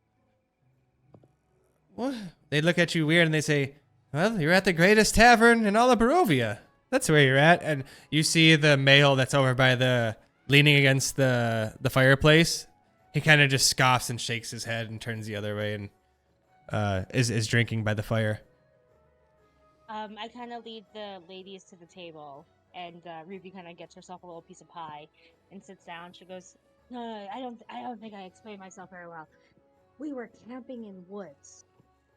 What? They look at you weird and they say, "Well, you're at the greatest tavern in all of Barovia. That's where you're at." And you see the male that's over by the leaning against the fireplace. He kind of just scoffs and shakes his head and turns the other way and is drinking by the fire. I kind of lead the ladies to the table, and Ruby kind of gets herself a little piece of pie and sits down. She goes, "No, I don't think I explained myself very well. We were camping in woods,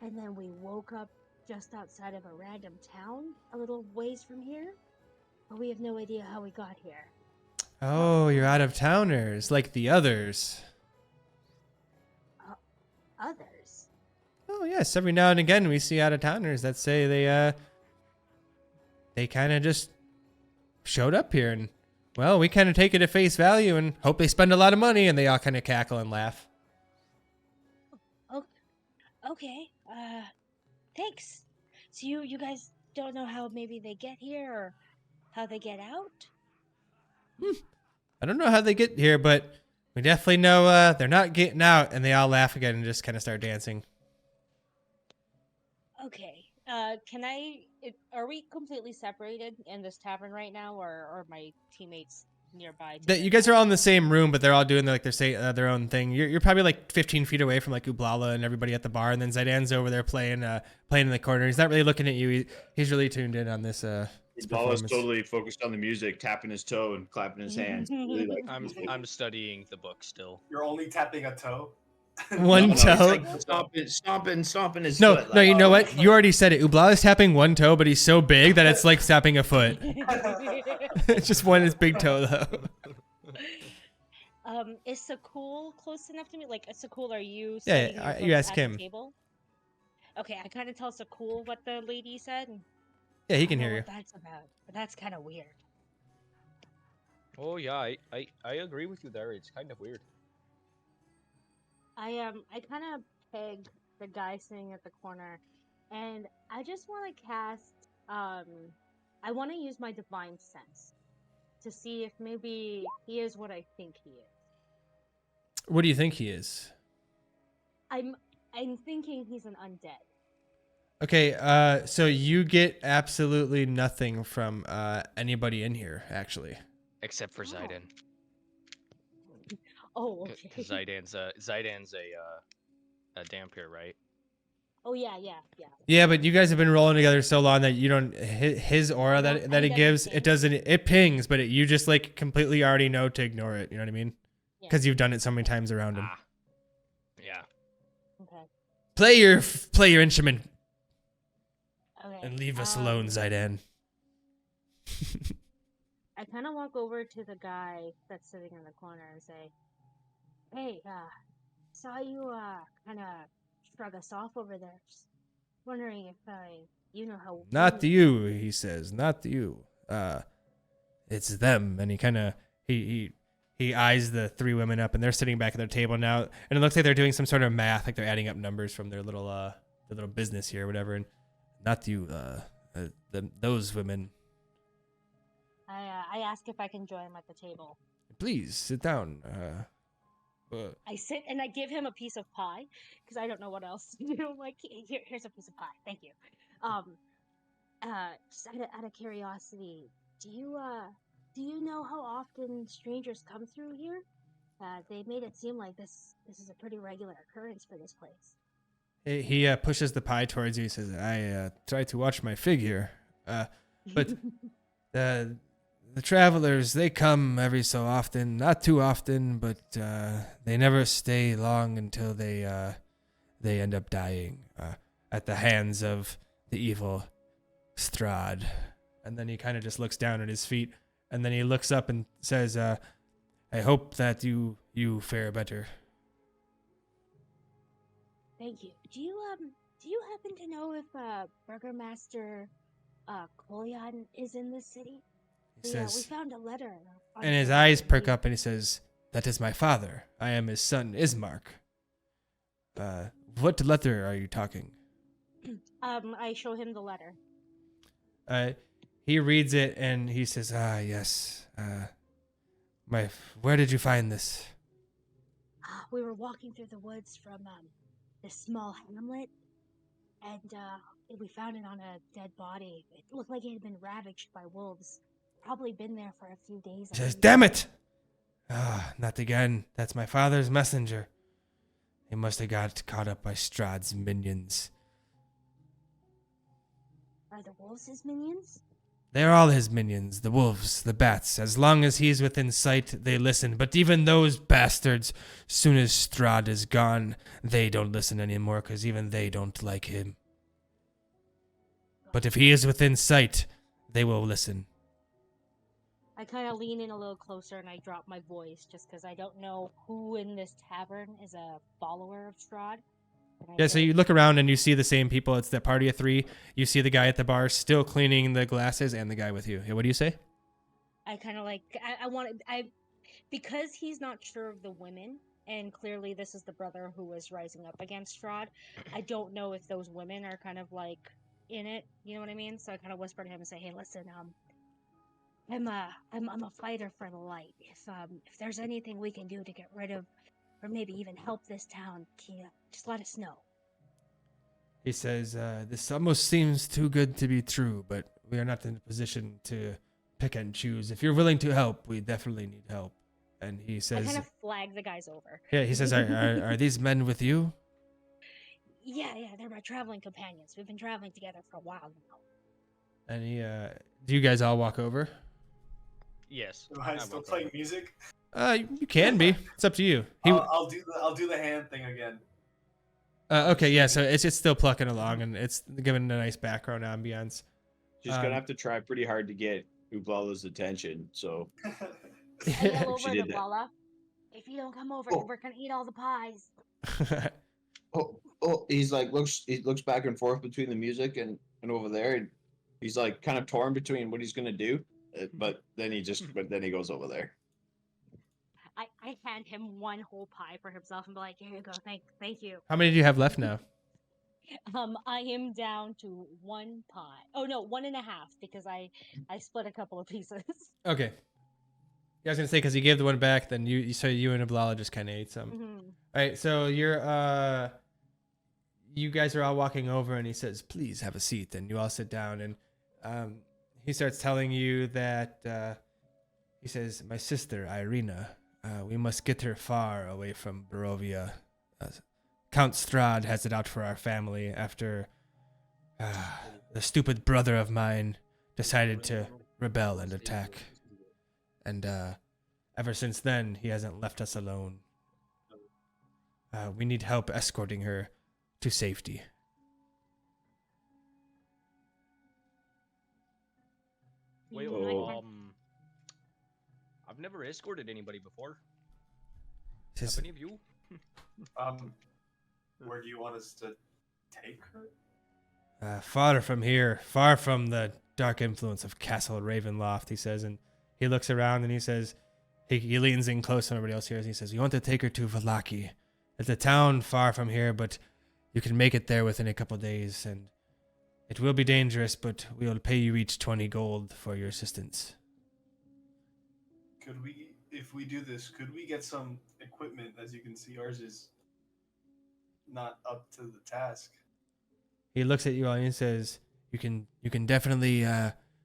and then we woke up just outside of a random town, a little ways from here. But we have no idea how we got here." Oh, you're out of towners like the others. Others? Oh yes, every now and again we see out of towners that say they kind of just showed up here, and well, we kind of take it at face value and hope they spend a lot of money, and they all kind of cackle and laugh. Okay, thanks. So you guys don't know how maybe they get here or how they get out? I don't know how they get here, but we definitely know they're not getting out. And they all laugh again and just kind of start dancing. Okay. Are we completely separated in this tavern right now, or are my teammates nearby? You guys are all in the same room, but they're all doing their own thing. You're probably like 15 feet away from like Ublala and everybody at the bar, and then Zaidan's over there playing in the corner. He's not really looking at you. He's really tuned in on this. Ubala's totally focused on the music, tapping his toe and clapping his hands. Really like I'm studying the book still. You're only tapping a toe. One No, toe. he's like stomping his No, foot. no, like, you know what? You already said it. Ublala's tapping one toe, but he's so big that it's like tapping a foot. It's just one his big toe though. Is Sakul close enough to me? Like, Sakul, are you? Yeah, sitting here you close ask at the him. table? Okay, I kind of tell Sakul what the lady said. Yeah, he I can know hear you. what that's about, but that's kind of weird. Oh yeah, I agree with you there. It's kind of weird. I kind of peg the guy sitting at the corner, and I just want to cast. I want to use my divine sense to see if maybe he is what I think he is. What do you think he is? I'm thinking he's an undead. Okay, so you get absolutely nothing from anybody in here, actually. Except for Oh. Zaidan. Oh, okay. Because Zaidan's a Dampier, right? Oh yeah. Yeah, but you guys have been rolling together so long that you don't his aura I that don't he get gives anything. it pings, but you just like completely already know to ignore it. You know what I mean? Yeah. Because you've done it so many times around him. Ah. Yeah. Okay. Play your instrument Okay. and leave us alone, Zaidan. I kind of walk over to the guy that's sitting in the corner and say, "Hey, saw you kind of shrug us off over there. Just wondering if you know how." Not you, he says. Not you. It's them. And he kind of he eyes the three women up, and they're sitting back at their table now, and it looks like they're doing some sort of math, like they're adding up numbers from their little business here, or whatever. And not you, those women. I ask if I can join him at the table. Please sit down. I sit and I give him a piece of pie because I don't know what else to do. I'm like, here's a piece of pie. Thank you. Just out of curiosity, do you know how often strangers come through here? They made it seem like this is a pretty regular occurrence for this place. He pushes the pie towards you. He says, "I try to watch my figure, but the travelers, they come every so often, not too often, but they never stay long until they end up dying at the hands of the evil Strahd. And then he kind of just looks down at his feet, and then he looks up and says, I hope that you fare better. Thank you. Do you happen to know if Burgermaster Kolyan is in this city? He We says, found a letter. on and his the- eyes perk up, and he says, that is my father. I am his son, Ismark. What letter are you talking? I show him the letter. He reads it, and he says, yes. Where did you find this? We were walking through the woods from this small hamlet, and we found it on a dead body. It looked like it had been ravaged by wolves. Probably been there for a few days. He says, damn it! Not again. That's my father's messenger. He must have got caught up by Strahd's minions. Are the wolves his minions? They're all his minions, the wolves, the bats. As long as he's within sight, they listen. But even those bastards, soon as Strahd is gone, they don't listen anymore, because even they don't like him. But if he is within sight, they will listen. I kind of lean in a little closer and I drop my voice just because I don't know who in this tavern is a follower of Strahd. Yeah, so you look around and you see the same people. It's the party of three. You see the guy at the bar still cleaning the glasses and the guy with you. What do you say? I kind of like, because he's not sure of the women, and clearly this is the brother who was rising up against Strahd, I don't know if those women are kind of like in it, you know what I mean? So I kind of whisper to him and say, hey, listen, I'm a fighter for the light. If there's anything we can do to get rid of, or maybe even help this town, just let us know. He says, this almost seems too good to be true, but we are not in a position to pick and choose. If you're willing to help, we definitely need help. And he says, I kind of flag the guys over. yeah, he says, are these men with you? Yeah, they're my traveling companions. We've been traveling together for a while now. And he, do you guys all walk over? Yes. Am I I still walk playing over. music? You can be. It's up to you. I'll do the hand thing again. Okay, yeah, so it's just still plucking along, and it's giving a nice background ambience. She's gonna have to try pretty hard to get Ublala's attention. So I yell She over did to that. Bala. If you don't come over, Oh. we're gonna eat all the pies. he looks back and forth between the music and over there, and he's like kind of torn between what he's gonna do, but then he goes over there. I hand him one whole pie for himself and be like, here you go, thank you. How many do you have left now? I am down to one pie. Oh no, 1.5 because I split a couple of pieces. Okay. Yeah, I was gonna say because you gave the one back, then you and Ablala just kind of ate some. Mhm. All right, so you guys are all walking over, and he says, "Please have a seat." And you all sit down, and he starts telling you that he says, "My sister Irina, we must get her far away from Barovia. Count Strahd has it out for our family after the stupid brother of mine decided to rebel and attack. And ever since then, he hasn't left us alone. We need help escorting her to safety." Wait, Oh. I've never escorted anybody before. He says, Have any of you? Where do you want us to take her? far from here, far from the dark influence of Castle Ravenloft, he says, and he looks around and he says, he leans in close so nobody else hears, and he says, "We want to take her to Valaki. It's a town far from here, but you can make it there within a couple days, and it will be dangerous, but we will pay you each 20 gold for your assistance." If we do this, could we get some equipment? As you can see, ours is not up to the task. He looks at you all and he says, you can definitely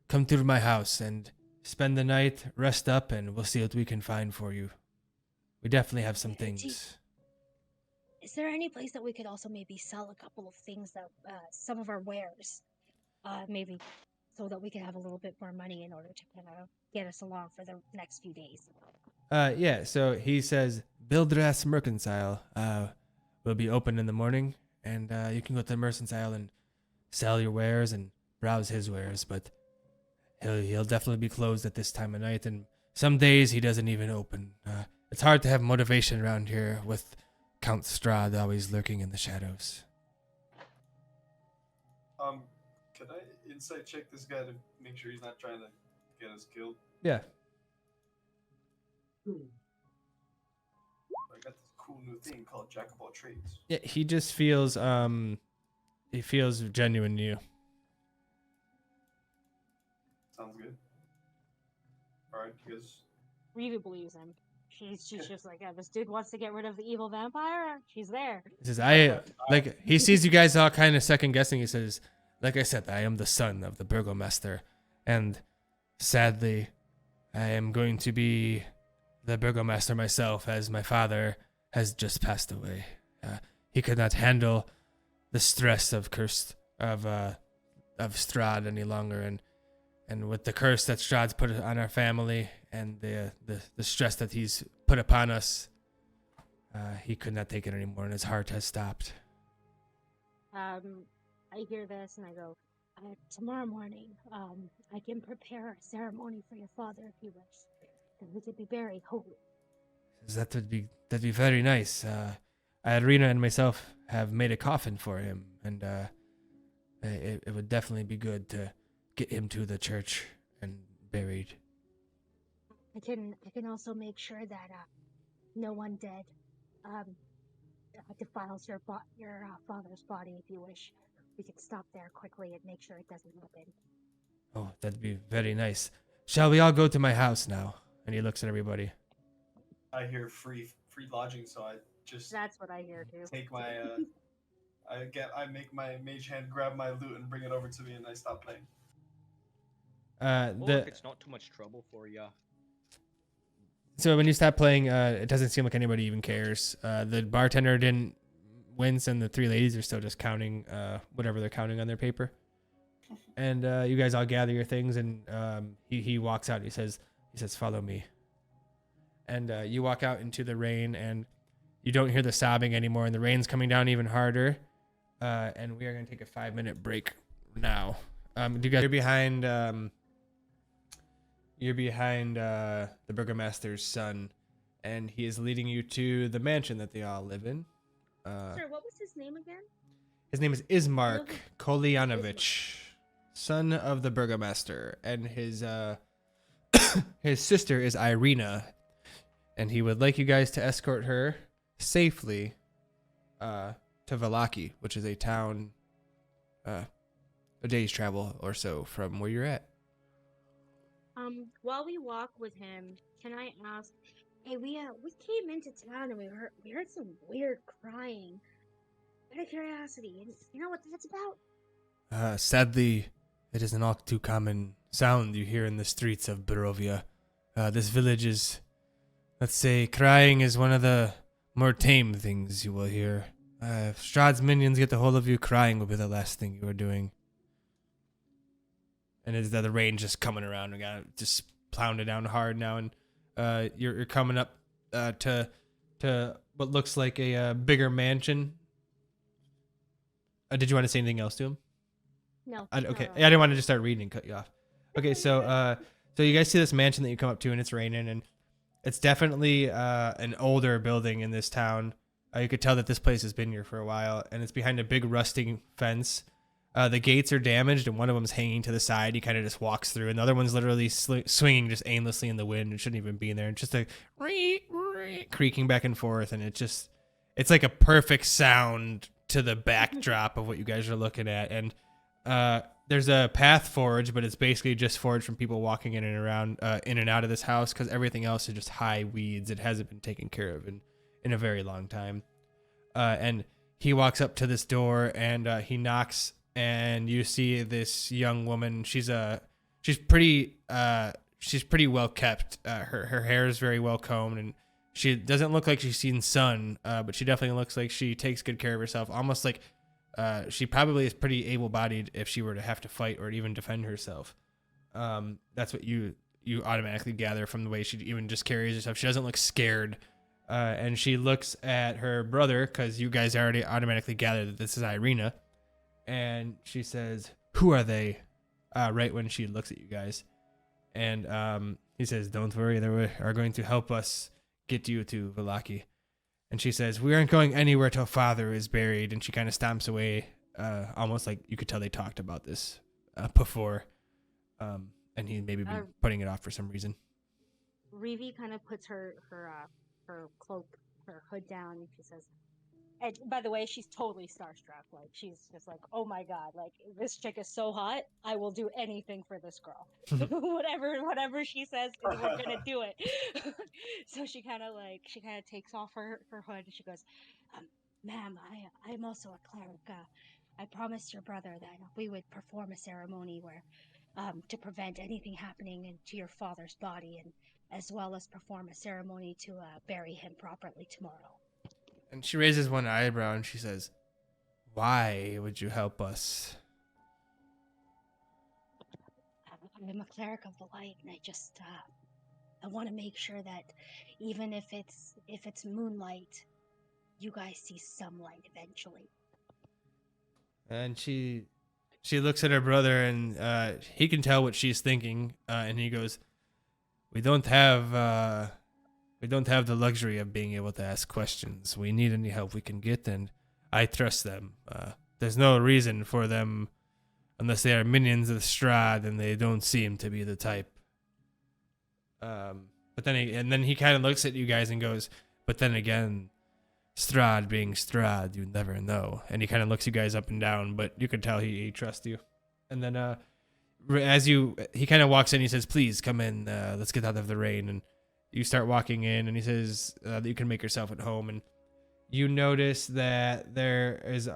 come through my house and spend the night, rest up, and we'll see what we can find for you. We definitely have some things." Is there any place that we could also maybe sell a couple of things that some of our wares? Maybe so that we can have a little bit more money in order to kind of get us along for the next few days. Yeah, so he says, Bildras Mercantile will be open in the morning, and you can go to the mercantile and sell your wares and browse his wares, but he'll definitely be closed at this time of night, and some days he doesn't even open. It's hard to have motivation around here with Count Strahd always lurking in the shadows. Can I insight check this guy to make sure he's not trying to get us killed? Yeah. I got this cool new thing called Jack of all trades. Yeah, he just feels genuine to you. Sounds good. Alright, you guys. Really believes him. She's just like, yeah, this dude wants to get rid of the evil vampire. She's there. He says, he sees you guys all kind of second guessing. He says, like I said, I am the son of the burgomaster, and sadly, I am going to be the burgomaster myself, as my father has just passed away. He could not handle the stress of Strahd any longer, and with the curse that Strahd's put on our family and the stress that he's put upon us, he could not take it anymore, and his heart has stopped. I hear this and I go, tomorrow morning, I can prepare a ceremony for your father if you wish. And we could be very holy. That'd be very nice. Irina and myself have made a coffin for him, and it would definitely be good to get him to the church and buried. I can also make sure that no one dead defiles your father's body if you wish. We could stop there quickly and make sure it doesn't happen. Oh, that'd be very nice. Shall we all go to my house now? And he looks at everybody. I hear free lodging, so I just That's what I hear too. take my I make my mage hand grab my loot and bring it over to me, and I stop playing. Well, if it's not too much trouble for ya. So when you stop playing, it doesn't seem like anybody even cares. The bartender didn't wince, and the three ladies are still just counting whatever they're counting on their paper. And you guys all gather your things, and he walks out. He says, "Follow me." And you walk out into the rain, and you don't hear the sobbing anymore, and the rain's coming down even harder. And we are going to take a 5-minute break now. You're behind. You're behind the burgomaster's son, and he is leading you to the mansion that they all live in. Sir, what was his name again? His name is Ismark Kolyanovich, son of the burgomaster, and his his sister is Irina, and he would like you guys to escort her safely to Valaki, which is a town a day's travel or so from where you're at. While we walk with him, can I ask? Hey, we came into town and we heard some weird crying. Out of curiosity, and you know what that's about? Sadly, it is an all too common sound you hear in the streets of Barovia. This village is, let's say, crying is one of the more tame things you will hear. If Strahd's minions get a hold of you, crying will be the last thing you are doing. And it's the rain just coming around and got just plowing it down hard now, and you're coming up to what looks like a bigger mansion. Did you want to say anything else to him? No. Okay. I didn't want to just start reading and cut you off. Okay, so you guys see this mansion that you come up to, and it's raining, and it's definitely an older building in this town. You could tell that this place has been here for a while, and it's behind a big rusting fence. The gates are damaged, and one of them's hanging to the side. He kind of just walks through, and the other one's literally swinging just aimlessly in the wind. It shouldn't even be in there. It's just a creaking back and forth, and it's like a perfect sound to the backdrop of what you guys are looking at. And there's a path forged, but it's basically just forged from people walking in and around, in and out of this house, because everything else is just high weeds. It hasn't been taken care of in a very long time. And he walks up to this door, and he knocks. And you see this young woman. She's pretty well kept. Her hair is very well combed, and she doesn't look like she's seen sun. But she definitely looks like she takes good care of herself. Almost like She probably is pretty able-bodied if she were to have to fight or even defend herself. That's what you automatically gather from the way she even just carries herself. She doesn't look scared. And she looks at her brother, because you guys already automatically gathered that this is Irina. And she says, "Who are they?" Right when she looks at you guys. And he says, "Don't worry, they are going to help us get you to Vallaki." And she says, "We aren't going anywhere till father is buried." And she kind of stomps away, almost like you could tell they talked about this before. And he maybe been putting it off for some reason. Revi kind of puts her cloak, her hood down, and she says, and by the way, she's totally starstruck. Like, she's just like, "Oh my god, like, this chick is so hot. I will do anything for this girl." whatever she says, we're gonna do it. So she kind of takes off her hood, and she goes, "Ma'am, I'm also a cleric. I promised your brother that we would perform a ceremony where to prevent anything happening into your father's body, and as well as perform a ceremony to bury him properly tomorrow." And she raises one eyebrow and she says, "Why would you help us?" I'm a cleric of the light, and I want to make sure that even if it's moonlight, you guys see some light eventually. And she looks at her brother, and he can tell what she's thinking. And he goes, We don't have the luxury of being able to ask questions. We need any help we can get, and I trust them. There's no reason for them, unless they are minions of Strahd, and they don't seem to be the type. But then he kind of looks at you guys and goes, "But then again, Strahd being Strahd, you never know." And he kind of looks you guys up and down, but you can tell he trusts you. And then he kind of walks in, he says, "Please come in. Let's get out of the rain." And you start walking in, and he says that you can make yourself at home. And you notice that there is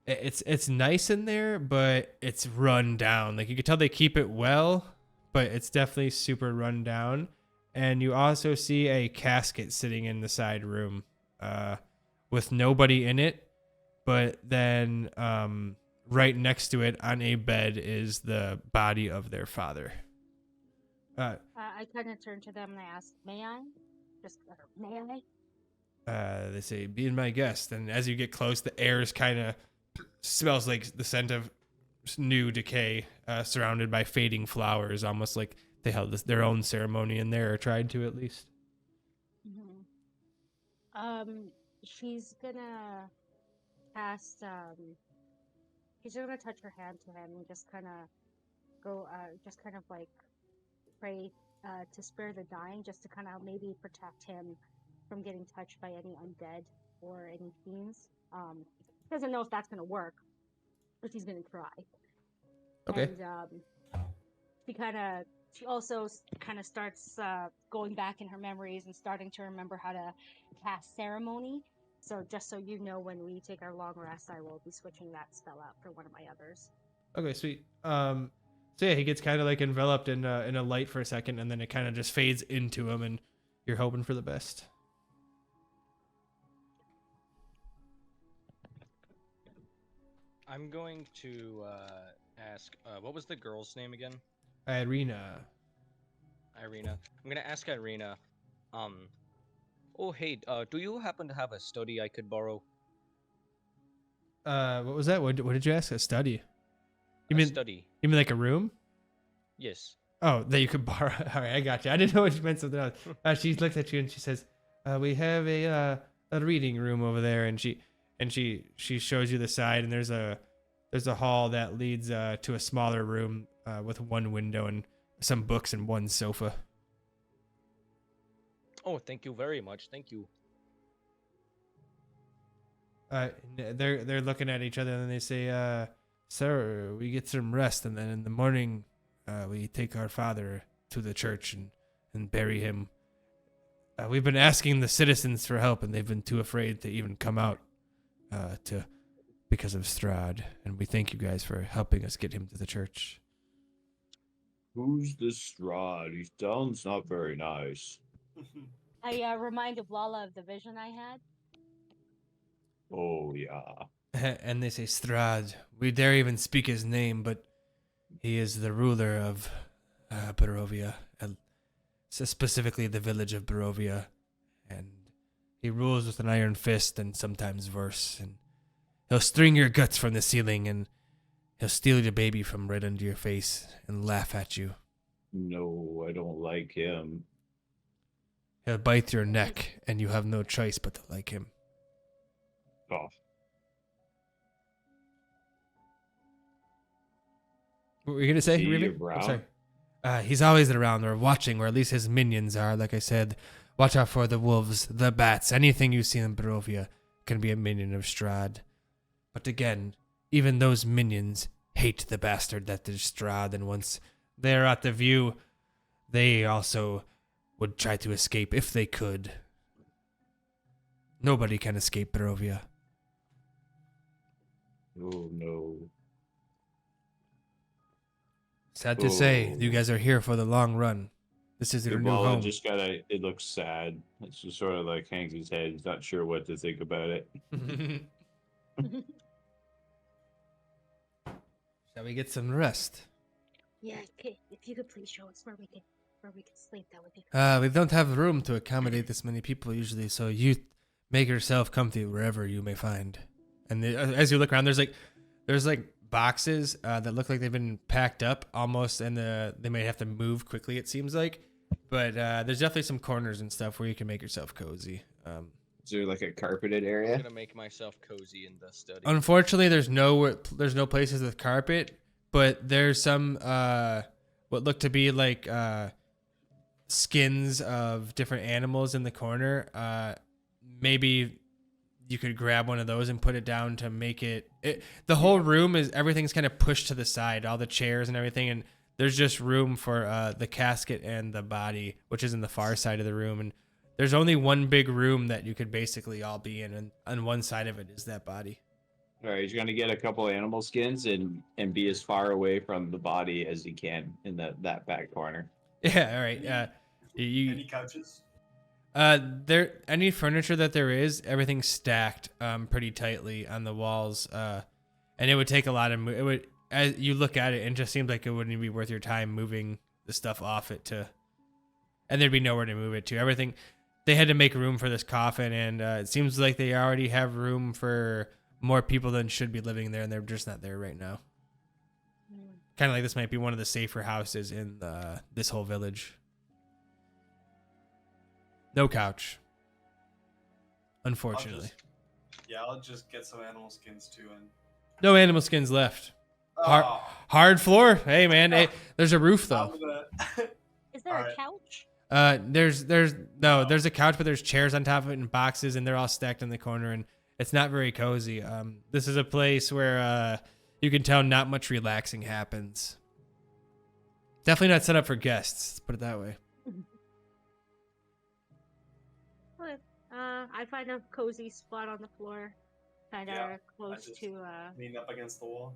it's nice in there, but it's run down. Like, you could tell they keep it well, but it's definitely super run down. And you also see a casket sitting in the side room, with nobody in it, but then right next to it on a bed is the body of their father. I kind of turn to them and I ask, "May I? May I?" They say, "Be my guest." And as you get close, the air is kind of smells like the scent of new decay, surrounded by fading flowers, almost like they held their own ceremony in there, or tried to at least. Mm-hmm. She's gonna cast. She's gonna touch her hand to him and just kind of go, just kind of like pray to spare the dying, just to kind of maybe protect him from getting touched by any undead or any fiends. Doesn't know if that's gonna work, but she's gonna try. Okay. And she also kind of starts going back in her memories and starting to remember how to cast ceremony. So just so you know, when we take our long rest, I will be switching that spell out for one of my others. Okay, sweet. So yeah, he gets kind of like enveloped in a light for a second, and then it kind of just fades into him, and you're hoping for the best. I'm going to ask, what was the girl's name again? Irina. Irina. I'm gonna ask Irina, oh hey, do you happen to have a study I could borrow? What was that? What did you ask? A study? Study. You mean like a room? Yes. Oh, that you could borrow. All right, I got you. I didn't know what you meant something else. She looks at you and she says, "We have a reading room over there." And she shows you the side, and there's a hall that leads to a smaller room with one window and some books and one sofa. Oh, thank you very much. Thank you. They're looking at each other, and then they say, "Sir, we get some rest, and then in the morning, we take our father to the church and bury him. We've been asking the citizens for help, and they've been too afraid to even come out because of Strahd. And we thank you guys for helping us get him to the church." Who's this Strahd? He sounds not very nice. I reminded Lala of the vision I had. Oh, yeah. And they say, Strahd. We dare even speak his name, but he is the ruler of Barovia, specifically the village of Barovia. And he rules with an iron fist and sometimes worse. And he'll string your guts from the ceiling and he'll steal your baby from right under your face and laugh at you. No, I don't like him. He'll bite your neck and you have no choice but to like him. Oh, What were you going to say, Is he Ruby? around? He's always around or watching, or at least his minions are. Like I said, watch out for the wolves, the bats, anything you see in Barovia can be a minion of Strahd. But again, even those minions hate the bastard that is Strahd, and once they're at the view, they also would try to escape if they could. Nobody can escape Barovia. oh no. Sad to say, Oh. you guys are here for the long run. This is your new home. Just gotta, it looks sad. It's just sort of like hangs his head. He's not sure what to think about it. Shall we get some rest? Yeah, okay. If you could please show us where we can sleep, that would be great. We don't have room to accommodate this many people usually, so you make yourself comfy wherever you may find. And as you look around, there's boxes that look like they've been packed up almost, and they may have to move quickly. It seems like, but there's definitely some corners and stuff where you can make yourself cozy. Is there like a carpeted I'm area? gonna make myself cozy in the study. Unfortunately, there's no places with carpet, but there's some what look to be like skins of different animals in the corner. Maybe you could grab one of those and put it down to make it. The whole room everything's kind of pushed to the side, all the chairs and everything, and there's just room for the casket and the body, which is in the far side of the room. And there's only one big room that you could basically all be in, and on one side of it is that body. All right, he's gonna get a couple animal skins and be as far away from the body as he can in that back corner. Yeah, all right. Any couches? There any furniture that there is, everything's stacked pretty tightly on the walls, and it would take a lot of it would, as you look at it, it just seems like it wouldn't even be worth your time moving the stuff off it and there'd be nowhere to move it to. Everything, they had to make room for this coffin, and it seems like they already have room for more people than should be living there, and they're just not there right now. Kind of like this might be one of the safer houses in this whole village. No couch. Unfortunately. I'll just get some animal skins too. And No animal skins left. Hard floor. Hey man, hey, there's a roof though. Is there Alright. a couch? There's a couch, but there's chairs on top of it and boxes, and they're all stacked in the corner, and it's not very cozy. This is a place where you can tell not much relaxing happens. Definitely not set up for guests. Let's put it that way. Okay. I find a cozy spot on the floor, kind of Yeah, close just- to. lean up against the wall.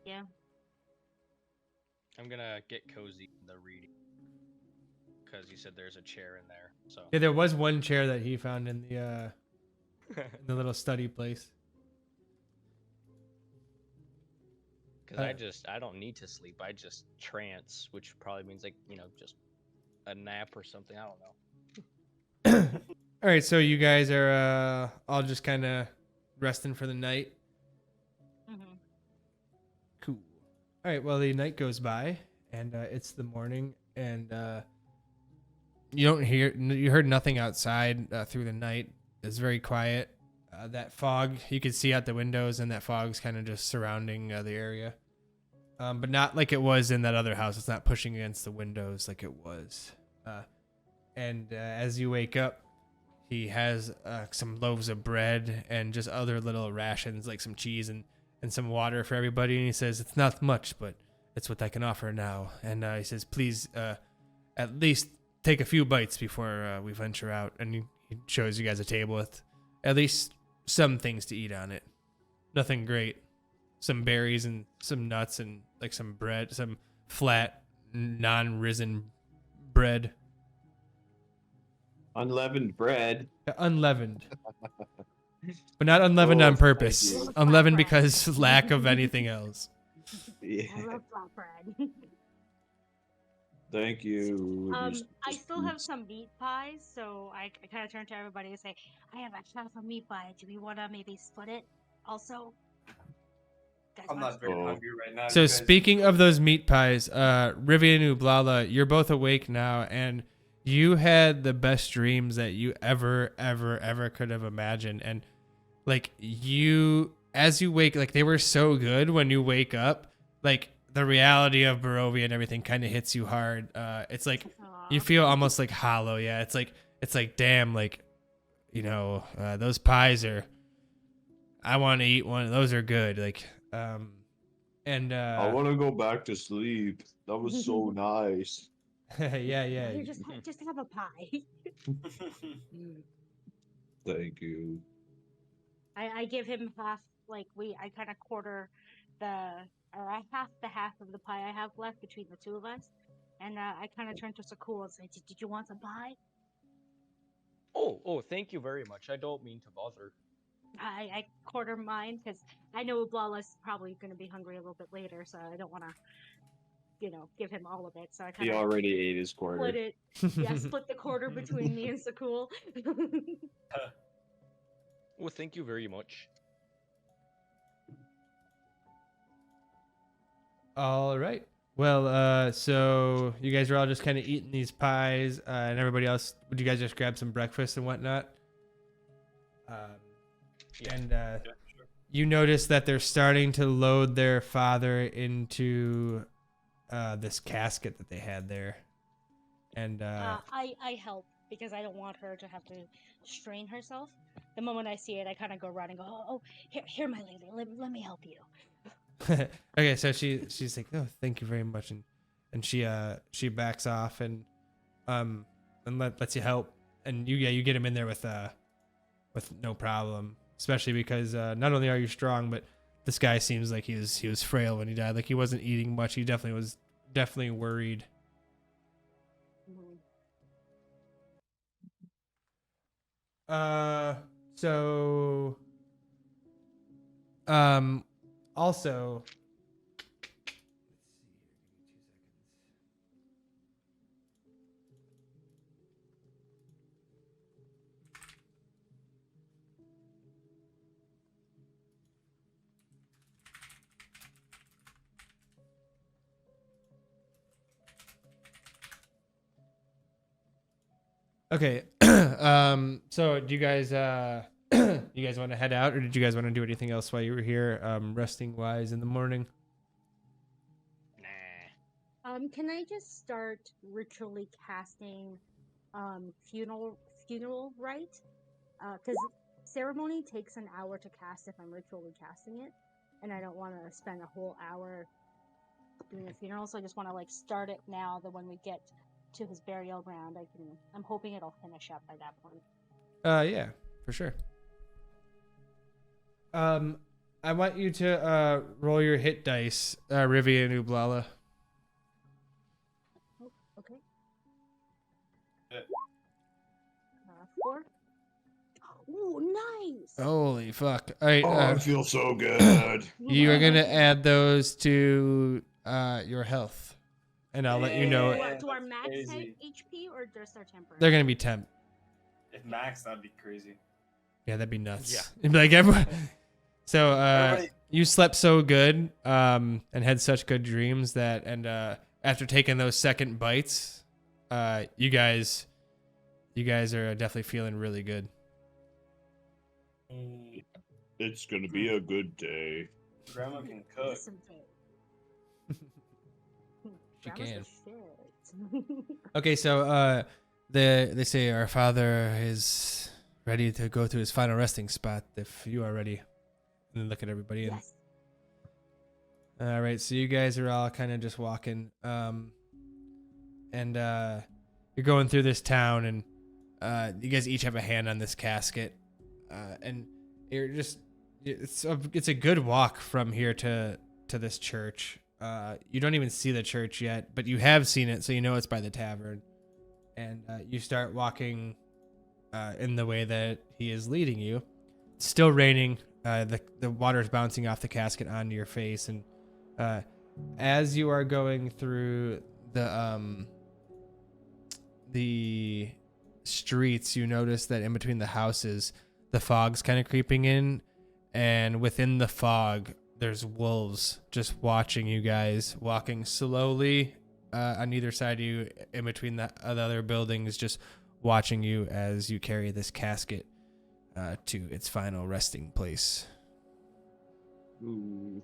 Yeah. I'm gonna get cozy in the reading because you said there's a chair in there. So Yeah, there was one chair that he found in the little study place. because I don't need to sleep. I just trance, which probably means like just a nap or something. I don't know. All right, so you guys are all just kind of resting for the night. Mm-hmm. Cool. All right, well, the night goes by, and it's the morning, and you heard nothing outside through the night. It's very quiet. That fog, you could see out the windows, and that fog's kind of just surrounding the area. But not like it was in that other house. It's not pushing against the windows like it was. And as you wake up, he has some loaves of bread and just other little rations, like some cheese and some water for everybody. And he says, it's not much, but it's what I can offer now. And he says, please at least take a few bites before we venture out. And he shows you guys a table with at least some things to eat on it. Nothing great. Some berries and some nuts and like some bread, some flat, non-risen bread. Unleavened bread. Unleavened. but not unleavened Oh, on purpose. thank you. Unleavened because lack of anything else. Yeah. I love flatbread. Thank you. I still have some meat pies, so I kind of turn to everybody and say, I have a half a meat pie. Do we want to maybe split it? Also, guys I'm wanna not very Oh. hungry right now. So you guys- speaking of those meat pies, Rivia and Ublala, you're both awake now, and you had the best dreams that you ever could have imagined. And like as you wake, like they were so good when you wake up, like the reality of Barovia and everything kind of hits you hard. It's like Aw. you feel almost like hollow. Yeah, it's like damn, like those pies are. I want to eat one. Those are good. Like and I want to go back to sleep. That was so nice. yeah. You just have a pie. Thank you. I give him half, like I kind of quarter I half of the pie I have left between the two of us, and I kind of turn to Sakul and say, "Did you want some pie?" Oh, thank you very much. I don't mean to bother. I quarter mine because I know Ublala's probably going to be hungry a little bit later, so I don't want to, give him all of it. So I kind He of already ate his split quarter. it. Yeah, split the quarter between me and Sakul. Well, thank you very much. All right. Well, so you guys are all just kind of eating these pies, and everybody else. Would you guys just grab some breakfast and whatnot? Yeah. And Yeah, sure. you notice that they're starting to load their father into this casket that they had there, and I help because I don't want her to have to strain herself. The moment I see it, I kind of go around and go, "Oh, here, my lady, let me help you." okay, so she's like, oh, thank you very much, and she backs off and lets you help, and you get him in there with no problem, especially because not only are you strong, but this guy seems like he was frail when he died. Like he wasn't eating much. He definitely was worried. Mhm. So also. Okay. So do you guys you guys want to head out, or did you guys want to do anything else while you were here, resting wise in the morning? Nah. Can I just start ritually casting, funeral rite? Because ceremony takes an hour to cast if I'm ritually casting it, and I don't want to spend a whole hour doing a funeral. So I just want to start it now. That when we get to his burial ground, I'm hoping it'll finish up by that point. Yeah, for sure. I want you to roll your hit dice, Rivia and Ublala. Oh, okay. Yeah. 4. Ooh, nice. Holy fuck! All right, Oh, I feel so good. you are gonna add those to your health, and I'll let you know. Yeah. Do our that's max crazy. HP or just our temporary? They're gonna be temp. If max, that'd be crazy. Yeah, that'd be nuts. Yeah. It'd be like everyone. So Everybody- you slept so good and had such good dreams that, and after taking those second bites, you guys are definitely feeling really good. It's gonna be a good day. Grandma can cook. Listen to it. She Grandma's can. the shit. Okay, so they say our father is ready to go to his final resting spot if you are ready. And then look at everybody. And, Yes. all right, so you guys are all kind of just walking, and you're going through this town, and you guys each have a hand on this casket, and you're just it's a good walk from here to this church. You don't even see the church yet, but you have seen it, so you know it's by the tavern, and you start walking in the way that he is leading you, still raining. The water is bouncing off the casket onto your face, and as you are going through the streets, you notice that in between the houses, the fog's kind of creeping in, and within the fog, there's wolves just watching you guys, walking slowly on either side of you, in between the other buildings, just watching you as you carry this casket to its final resting place. Ooh.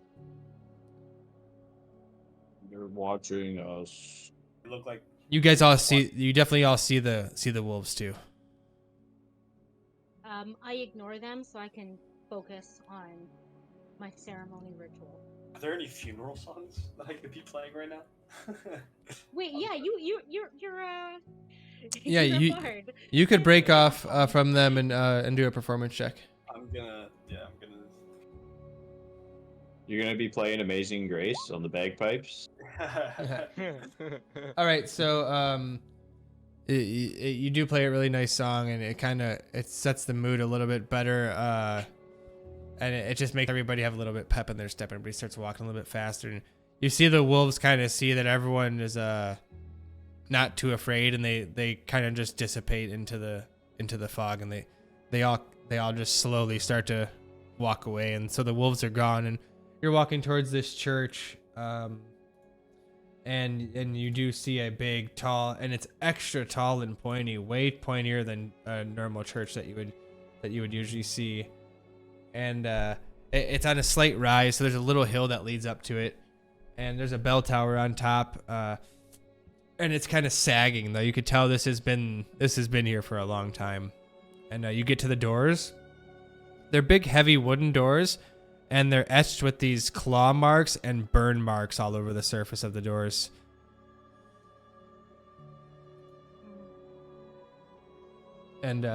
They're watching us. It looked like You guys all see. You definitely all see the wolves too. I ignore them so I can focus on my ceremony ritual. Are there any funeral songs that I could be playing right now? Wait, yeah, you're Yeah, you're a you bard. you could break off from them and do a performance check. I'm gonna. You're gonna be playing Amazing Grace on the bagpipes. All right, so you do play a really nice song, and it sets the mood a little bit better, and it just makes everybody have a little bit pep in their step. Everybody starts walking a little bit faster, and you see the wolves kind of see that everyone is not too afraid, and they kind of just dissipate into the fog, and they all just slowly start to walk away, and so the wolves are gone, and you're walking towards this church. And you do see a big, tall, and it's extra tall and pointy, way pointier than a normal church that you would usually see. And it's on a slight rise, so there's a little hill that leads up to it, and there's a bell tower on top. And it's kind of sagging, though. You could tell this has been here for a long time. And you get to the doors. They're big, heavy wooden doors. And they're etched with these claw marks and burn marks all over the surface of the doors. And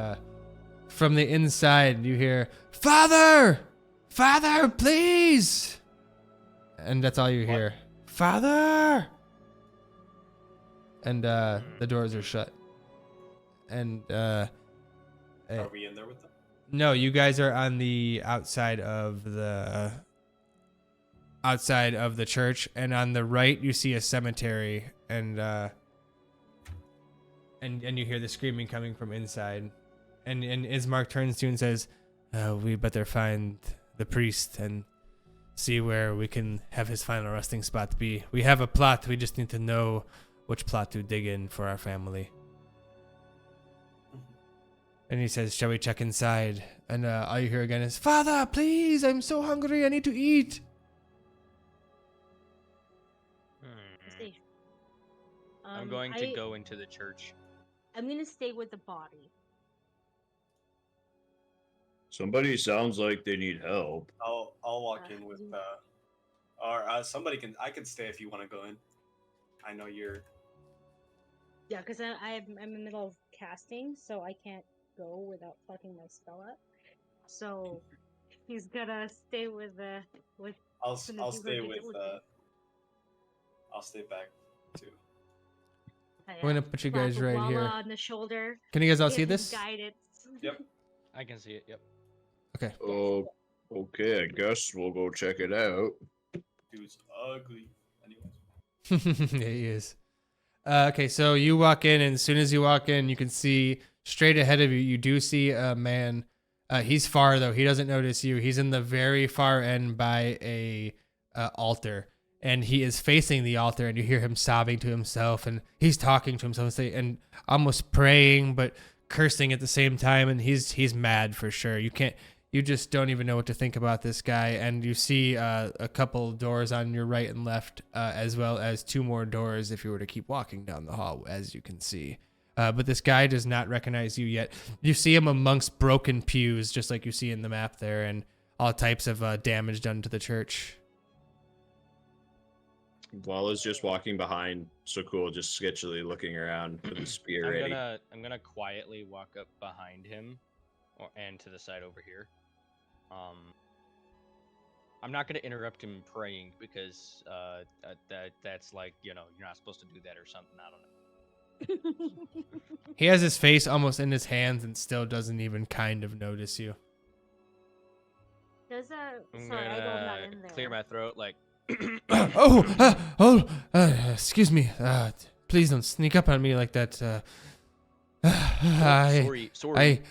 from the inside, you hear, "Father! Father, please!" And that's all you hear. "Father!" And the doors are shut. And Are we in there with them? no, you guys are on the outside of the church, and on the right you see a cemetery, and you hear the screaming coming from inside, and Ismark turns to you and says, "We better find the priest and see where we can have his final resting spot be. We have a plot. We just need to know which plot to dig in for our family." And he says, "Shall we check inside?" And all you hear again is, "Father, please, I'm so hungry. I need to eat." See. I'm going to go into the church. I'm gonna stay with the body. Somebody sounds like they need help. I'll walk in with or somebody can. I can stay if you want to go in. I know you're. Yeah, because I'm in the middle of casting, so I can't go without fucking my spell up. So he's gonna stay with. I'll gonna do stay her with. diligence. I'll stay back too. I'm going to put you guys right Walla here. on the shoulder. Can you guys all give see him this? Guidance. Yep. I can see it. Yep. Okay. Oh, okay. I guess we'll go check it out. Dude's ugly. Anyways. Yeah, he is. Okay, so you walk in, and as soon as you walk in, you can see straight ahead of you, you do see a man. He's far, though. He doesn't notice you. He's in the very far end by a altar, and he is facing the altar, and you hear him sobbing to himself, and he's talking to himself and almost praying, but cursing at the same time, and he's mad for sure. You just don't even know what to think about this guy, and you see a couple doors on your right and left, as well as two more doors if you were to keep walking down the hall, as you can see. But this guy does not recognize you yet. You see him amongst broken pews, just like you see in the map there, and all types of damage done to the church. Walla's just walking behind, so cool, just sketchily looking around with the spear ready. I'm gonna quietly walk up behind him, and to the side over here. I'm not gonna interrupt him praying because that's like, you're not supposed to do that or something. I don't know. He has his face almost in his hands and still doesn't even kind of notice you. Does I'm sorry, I go not gonna in there. clear my throat like. Excuse me. Please don't sneak up on me like that. Sorry.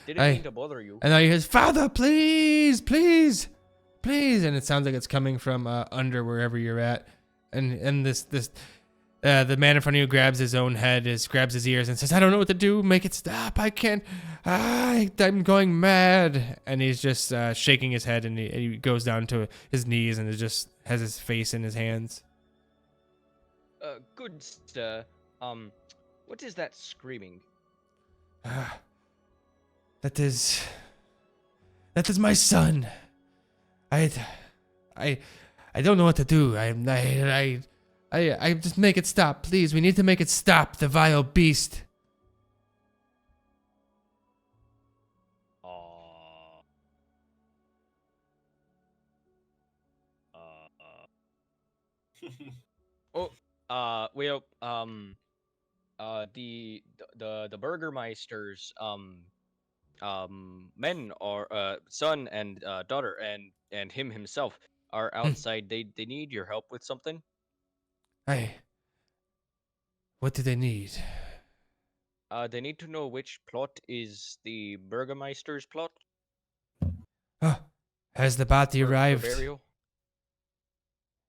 Didn't I- mean to bother you. And now he hears, Father, please, please, please. And it sounds like it's coming from under wherever you're at. And the man in front of you grabs his own head, grabs his ears and says, I don't know what to do. Make it stop. I can't. I'm going mad. And he's just shaking his head, and he goes down to his knees and just has his face in his hands. Good sir. What is that screaming? That is my son. I don't know what to do. I just make it stop, please. We need to make it stop, the vile beast. Well, the Burgermeisters, men are, son and daughter and him himself are outside. They need your help with something. What do they need? They need to know which plot is the Burgermeister's plot. Has the body for arrived? burial.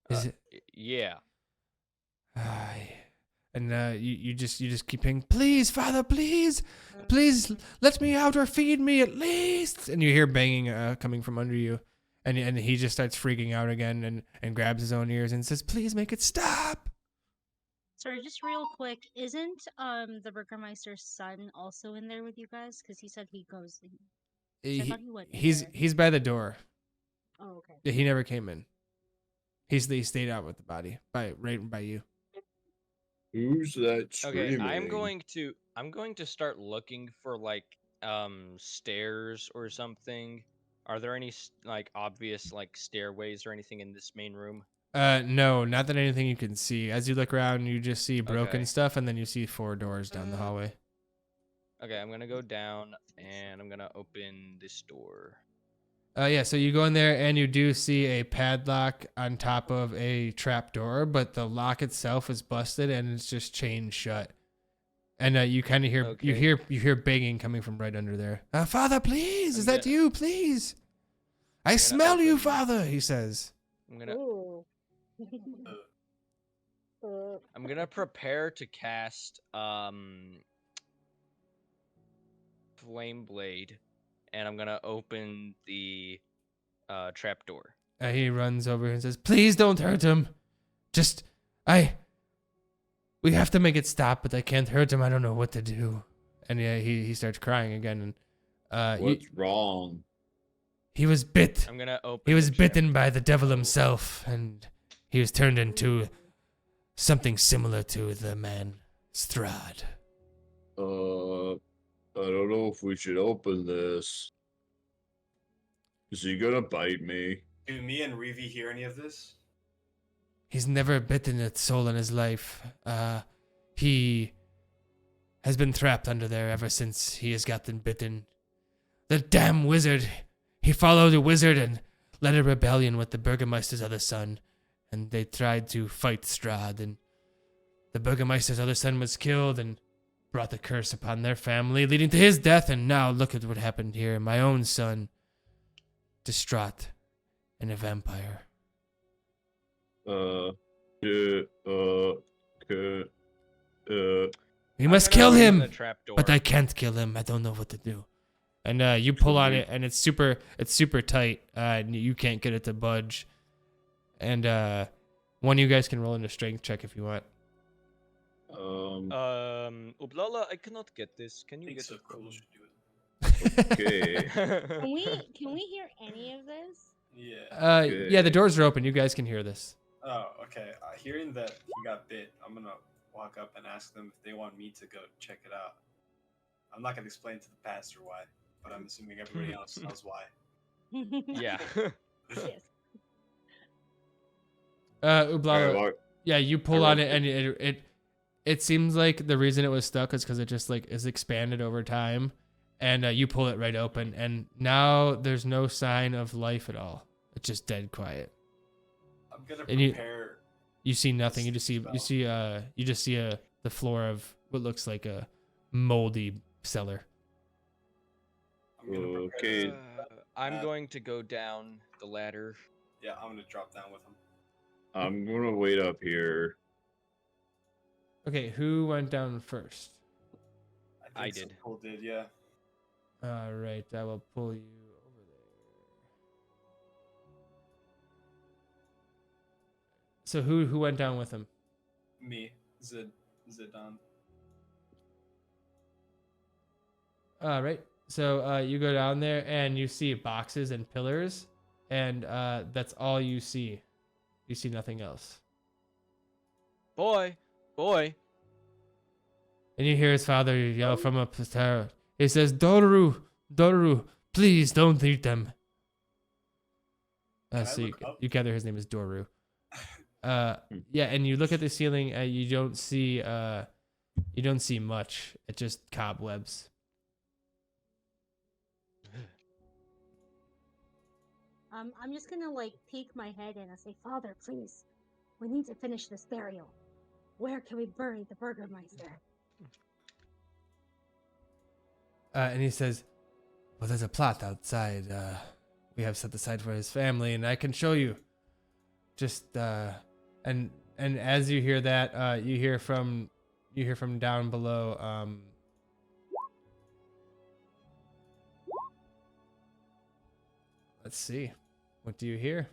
Is it? Yeah. And you just keep saying, please, Father, please, let me out or feed me at least. And you hear banging coming from under you, and he just starts freaking out again and grabs his own ears and says, please make it stop. Sorry, just real quick, isn't the Burgermeister's son also in there with you guys? Because he said he goes. I thought he went in there. He's by the door. Oh, okay. He never came in. He stayed out with the body right by you. Who's that screaming? Okay, I'm going to start looking for like stairs or something. Are there any like obvious like stairways or anything in this main room? No, not that anything you can see. As you look around, you just see broken Okay. stuff, and then you see 4 doors down the hallway. Okay, I'm gonna go down and I'm gonna open this door. Yeah, so you go in there and you do see a padlock on top of a trap door, but the lock itself is busted and it's just chained shut. And you kind of hear you hear banging coming from right under there. Father, please, is that you? Please, I smell you, Father. He says. I'm gonna Ooh. I'm gonna prepare to cast Flame Blade, and I'm gonna open the trap door. He runs over and says, "Please don't hurt him. Just, we have to make it stop, but I can't hurt him. I don't know what to do." And yeah, he starts crying again. And what's wrong? He was bit. I'm gonna open. He was the trap bitten by the devil door. himself, and he was turned into something similar to the man Strahd. I don't know if we should open this. Is he gonna bite me? Do me and Revi hear any of this? He's never bitten a soul in his life. He has been trapped under there ever since he has gotten bitten. The damn wizard. He followed a wizard and led a rebellion with the Burgermeister's other son. And they tried to fight Strahd. And the Burgermeister's other son was killed and brought the curse upon their family, leading to his death. And now look at what happened here. My own son, distraught and a vampire. We must kill open him, the trap door. but I can't kill him. I don't know what to do. And you pull on it, and it's super tight. And you can't get it to budge. And one of you guys can roll in a strength check if you want. Ublala, I cannot get this. Can you Think get so it? cool should do it. Okay. Can we hear any of this? Yeah. Yeah, the doors are open. You guys can hear this. Oh, okay. Hearing that he got bit, I'm gonna walk up and ask them if they want me to go check it out. I'm not gonna explain to the pastor why, but I'm assuming everybody else knows why. Yeah. Yes. Ublala, Alright, yeah, you pull on it, and it seems like the reason it was stuck is because it just like is expanded over time, and you pull it right open, and now there's no sign of life at all. It's just dead quiet. I'm gonna And prepare. You see nothing. You just see the floor of what looks like a moldy cellar. I'm gonna prepare. Okay. I'm going to go down the ladder. Yeah, I'm gonna drop down with him. I'm gonna wait up here. Okay, who went down first? I think did. Cole did, yeah. All right, I will pull you over there. So who went down with him? Me, Zidane. All right. So you go down there and you see boxes and pillars, and that's all you see. You see nothing else. Boy. And you hear his father yell from up the tower. He says, Doru, please don't eat them. Can I So look up? you gather his name is Doru. Yeah, and you look at the ceiling and you don't see much. It's just cobwebs. I'm just gonna like peek my head in and say, Father, please, we need to finish this burial. Where can we bury the Burgermeister? And he says, well, there's a plot outside. We have set aside for his family, and I can show you. Just and as you hear that, you hear from down below. Let's see, what do you hear?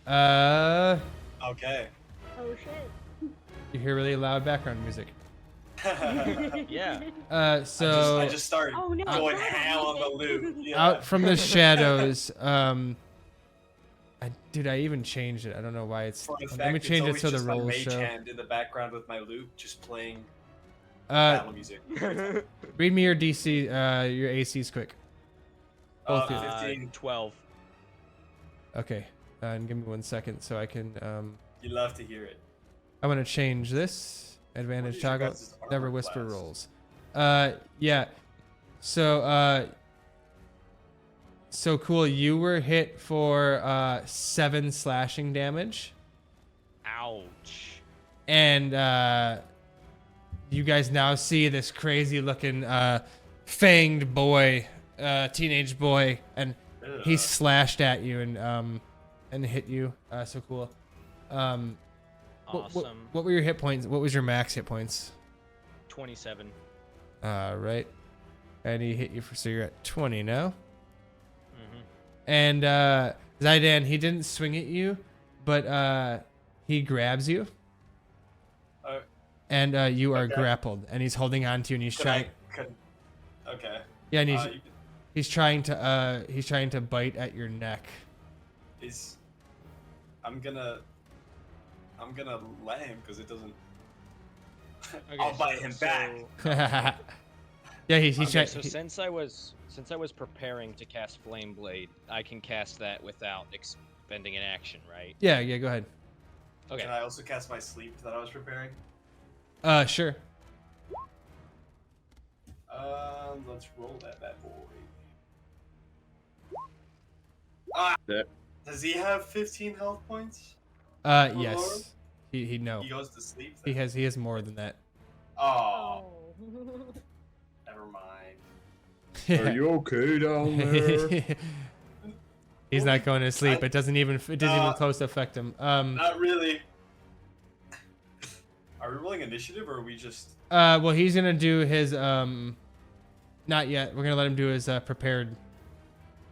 Okay. Oh shit. You hear really loud background music. Yeah. So I just started Oh no. going not ham on the music. loop. Yeah. out from the shadows, I even changed it. I don't know why it's. For the Let fact me it's change it always so the just my rolls mage show. hand in the background with my loop, just playing Uh, battle music. read me your DC, your ACs quick. Both of you. 15. 12. Okay, and give me 1 second so I can. You love to hear it. I want to change this What advantage is your toggle. guys' armor Never whisper class? rolls. Yeah. So cool. You were hit for 7 slashing damage, Ouch. and you guys now see this crazy looking fanged boy, teenage boy, and he slashed at you and hit you. So cool. Awesome. What were your hit points? What was your max hit points? 27. Right. And he hit you so you're at 20 now. Mm-hmm. And Zydan, he didn't swing at you, but he grabs you, and you are Okay. grappled, and he's holding on to you, and he's trying. Okay. Yeah, and You he's trying to bite at your neck. I'm gonna let him because it doesn't. Okay, I'll bite him back. Yeah, he's Okay, trying. so since I was preparing to cast Flame Blade, I can cast that without expending an action, right? Yeah, go ahead. Okay. Can I also cast my sleep that I was preparing? Sure. Let's roll that bad boy. Ah, That- does he have 15 health points? Yes. He no. He goes to sleep. He Then? has more than that. Oh, Oh. never mind. Are you okay down there? He's not going to sleep. It doesn't even Nah. close to affect him. Not really. Are we rolling initiative or are we just? Well, he's gonna do his not yet. We're gonna let him do his prepared.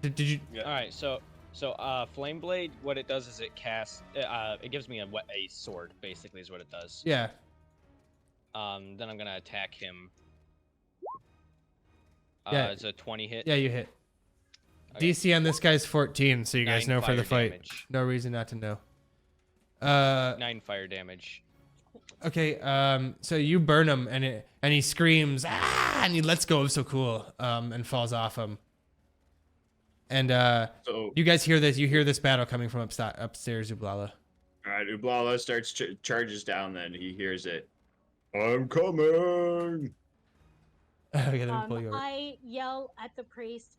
Did you? Yeah. All right. So Flame Blade, what it does is it casts. It gives me a sword, basically, is what it does. Yeah. Then I'm gonna attack him. Yeah. It's a 20 hit. Yeah, you hit. Okay. DC on this guy's 14, so you guys 9 know for the fire fight. damage. No reason not to know. 9 fire damage. Okay. So you burn him, and he screams, ah, and he lets go of so cool, and falls off him. And So, you guys hear this? You hear this battle coming from upstairs, Ublala. all right, Ublala starts charges down. Then he hears it. I'm coming. Okay, let me pull you over. I yell at the priest,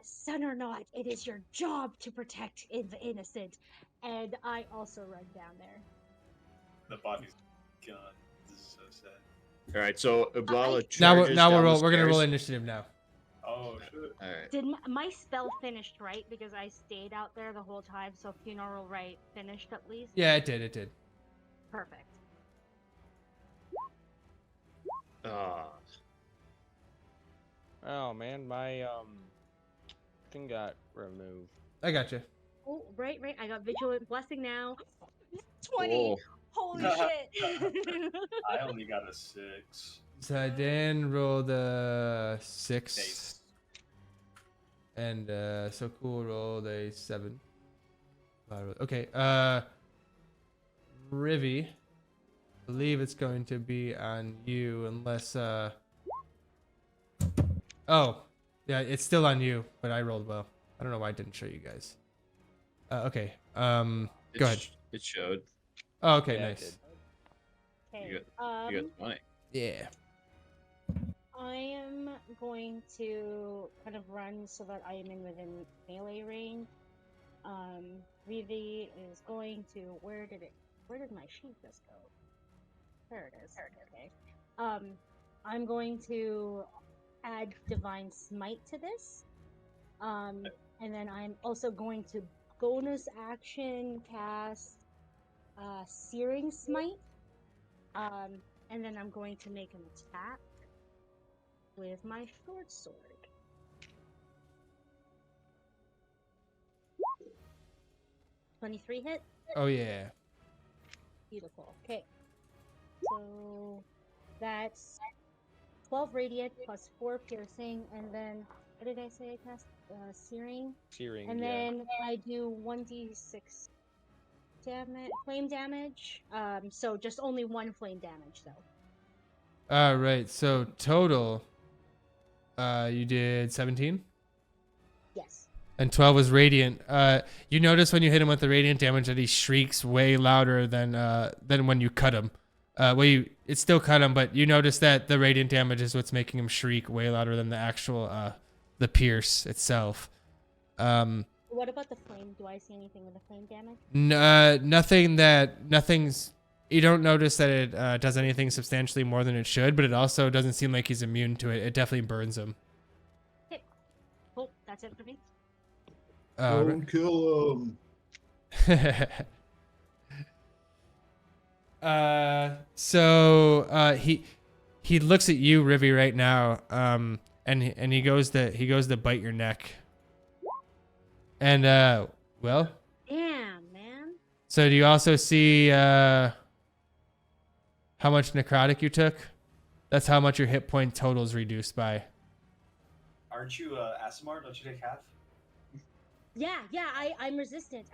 son or not, it is your job to protect the innocent. And I also run down there. The body's gone. This is so sad. All right, so Ublala Now charges we're down the we're gonna roll stairs. initiative now. Oh shit. All right. Did my spell finished right? Because I stayed out there the whole time, so funeral rite finished at least. Yeah, it did. Perfect. Oh man, my thing got removed. I got you. Oh, right. I got vigilant blessing now. 20. Oh. Holy shit. I only got a 6. So Dan rolled a 6. Nice. And so cool rolled a 7. Okay, Rivy, I believe it's going to be on you unless oh, yeah, it's still on you, but I rolled well. I don't know why I didn't show you guys. Okay, go ahead. It showed. Oh, okay, Yeah, it nice. did. Okay. You got 20. Yeah. I am going to kind of run so that I am in within melee range. Vivi is going to where did my sheet just go? There it is. Okay. I'm going to add divine smite to this. And then I'm also going to bonus action cast searing smite. And then I'm going to make an attack with my short sword. $23 hit. Oh yeah. Beautiful. Okay. So that's 12 radiant plus 4 piercing, and then what did I say I cast? Searing. Searing. And yeah. then I do 1d6 damage, flame damage. So just only 1 flame damage though. All right. So total, you did 17. Yes. And 12 was radiant. You notice when you hit him with the radiant damage that he shrieks way louder than when you cut him. It still cut him, but you notice that the radiant damage is what's making him shriek way louder than the actual the pierce itself. What about the flame? Do I see anything with the flame damage? Nothing's. You don't notice that it does anything substantially more than it should, but it also doesn't seem like he's immune to it. It definitely burns him. Okay. Cool. That's it for me. Don't kill him. So he looks at you, Rivy, right now, and he goes to bite your neck. And well. Damn, man. So do you also see how much necrotic you took? That's how much your hit point total is reduced by. Aren't you Asimar? Don't you take half? Yeah, I'm resistant.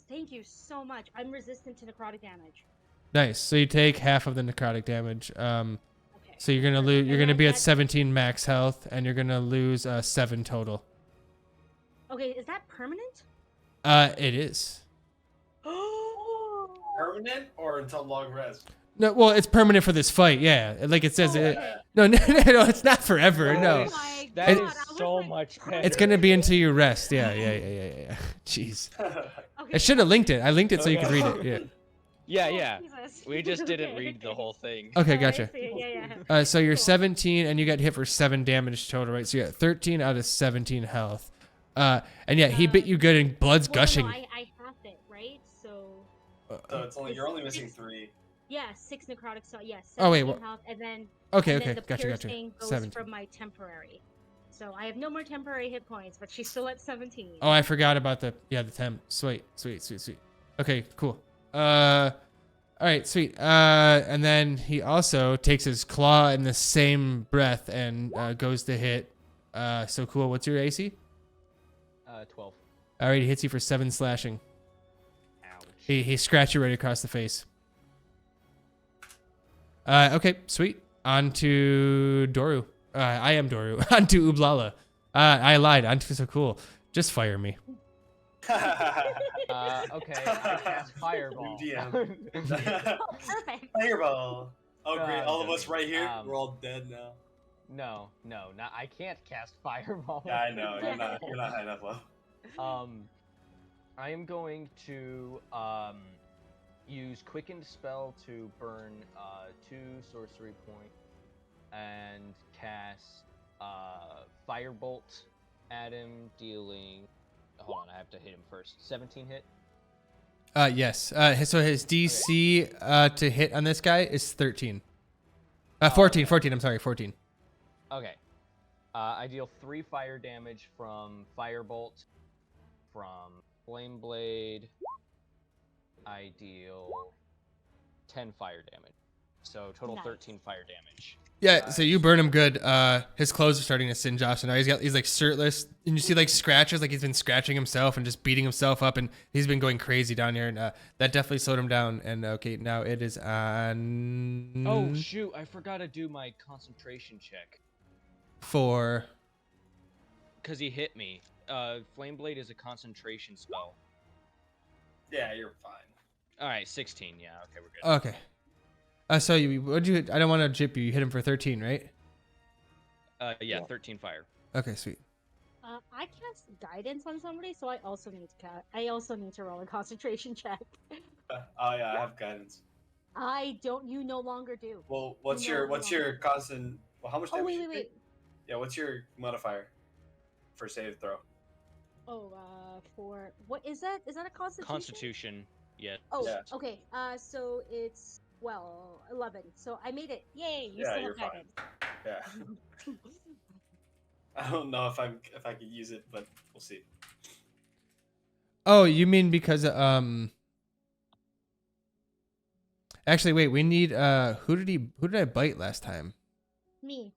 Thank you so much. I'm resistant to necrotic damage. Nice. So you take half of the necrotic damage. Okay. So you're gonna lose. You're gonna be at that's- 17 max health, and you're gonna lose 7 total. Okay, is that permanent? It is. Permanent or until long rest? No, well, it's permanent for this fight. Yeah, like it says. Oh, It, okay. no, it's not forever. No, Oh my That God, is I was so like- much better. it's gonna be until you rest. Yeah. Jeez, Okay. I should have linked it. I linked it so you could read it. Yeah. Yeah. Jesus. We just didn't Okay. read the whole thing. Okay, Oh, I gotcha. see. Yeah. So you're Cool. 17, and you got hit for 7 damage total, right? So you got 13 out of 17 health. And yeah, he bit you good, and blood's Well, gushing. No, I half it, right? So So it's only you're only missing 3. yeah, 6 necrotic. So yeah, 17 Oh, wait, what- health, and then Okay, and then okay, the gotcha. piercing goes 17. from my temporary. So I have no more temporary hit points, but she's still at 17. Oh, I forgot about the temp. Sweet. Okay, cool. All right, sweet. And then he also takes his claw in the same breath and goes to hit. So cool. What's your AC? 12. All right, he hits you for 7 slashing. Ouch. He scratched you right across the face. Okay, sweet. On to Doru. I am Doru. On to Ublala. I lied. On to so cool. Just fire me. Okay, I cast Fireball. New DM. Perfect. Fireball. Oh great! All of us right here, Um, we're all dead now. No, not. I can't cast fireball. Yeah, I know. You're not high enough level. I am going to use Quickened Spell to burn 2 sorcery points and cast Firebolt at him, dealing. Hold on, I have to hit him first. 17 hit. Yes. So his DC to hit on this guy is 13. 14. 14. I'm sorry, 14. Okay. I deal 3 fire damage from Firebolt, from Flame Blade. I deal 10 fire damage. So total Nice. 13 fire damage. Yeah. So you burn him good. His clothes are starting to singe off. So now he's like shirtless, and you see like scratches, like he's been scratching himself and just beating himself up, and he's been going crazy down here. And that definitely slowed him down. And okay, now it is on. Oh shoot! I forgot to do my concentration check. For. Cause he hit me. Flame Blade is a concentration spell. Yeah, you're fine. All right, 16. Yeah, okay, we're good. Okay. So I don't want to jip you. You hit him for 13, right? Yeah, 13 fire. Okay, sweet. I cast guidance on somebody, so I also need to roll a concentration check. Oh yeah, I have guidance. I don't. You no longer do. Well, what's No, your no. constant? Well, how much Oh damage? wait. you take? Yeah, what's your modifier for save throw? Oh, for what is that? Is that a constitution? Constitution. Yeah. Oh, Yeah. okay. So it's 11. So I made it. Yay! You Yeah, still you're have fine. guidance. Yeah. I don't know if I could use it, but we'll see. Oh, you mean because Actually, wait. We need who did I bite last time? Me.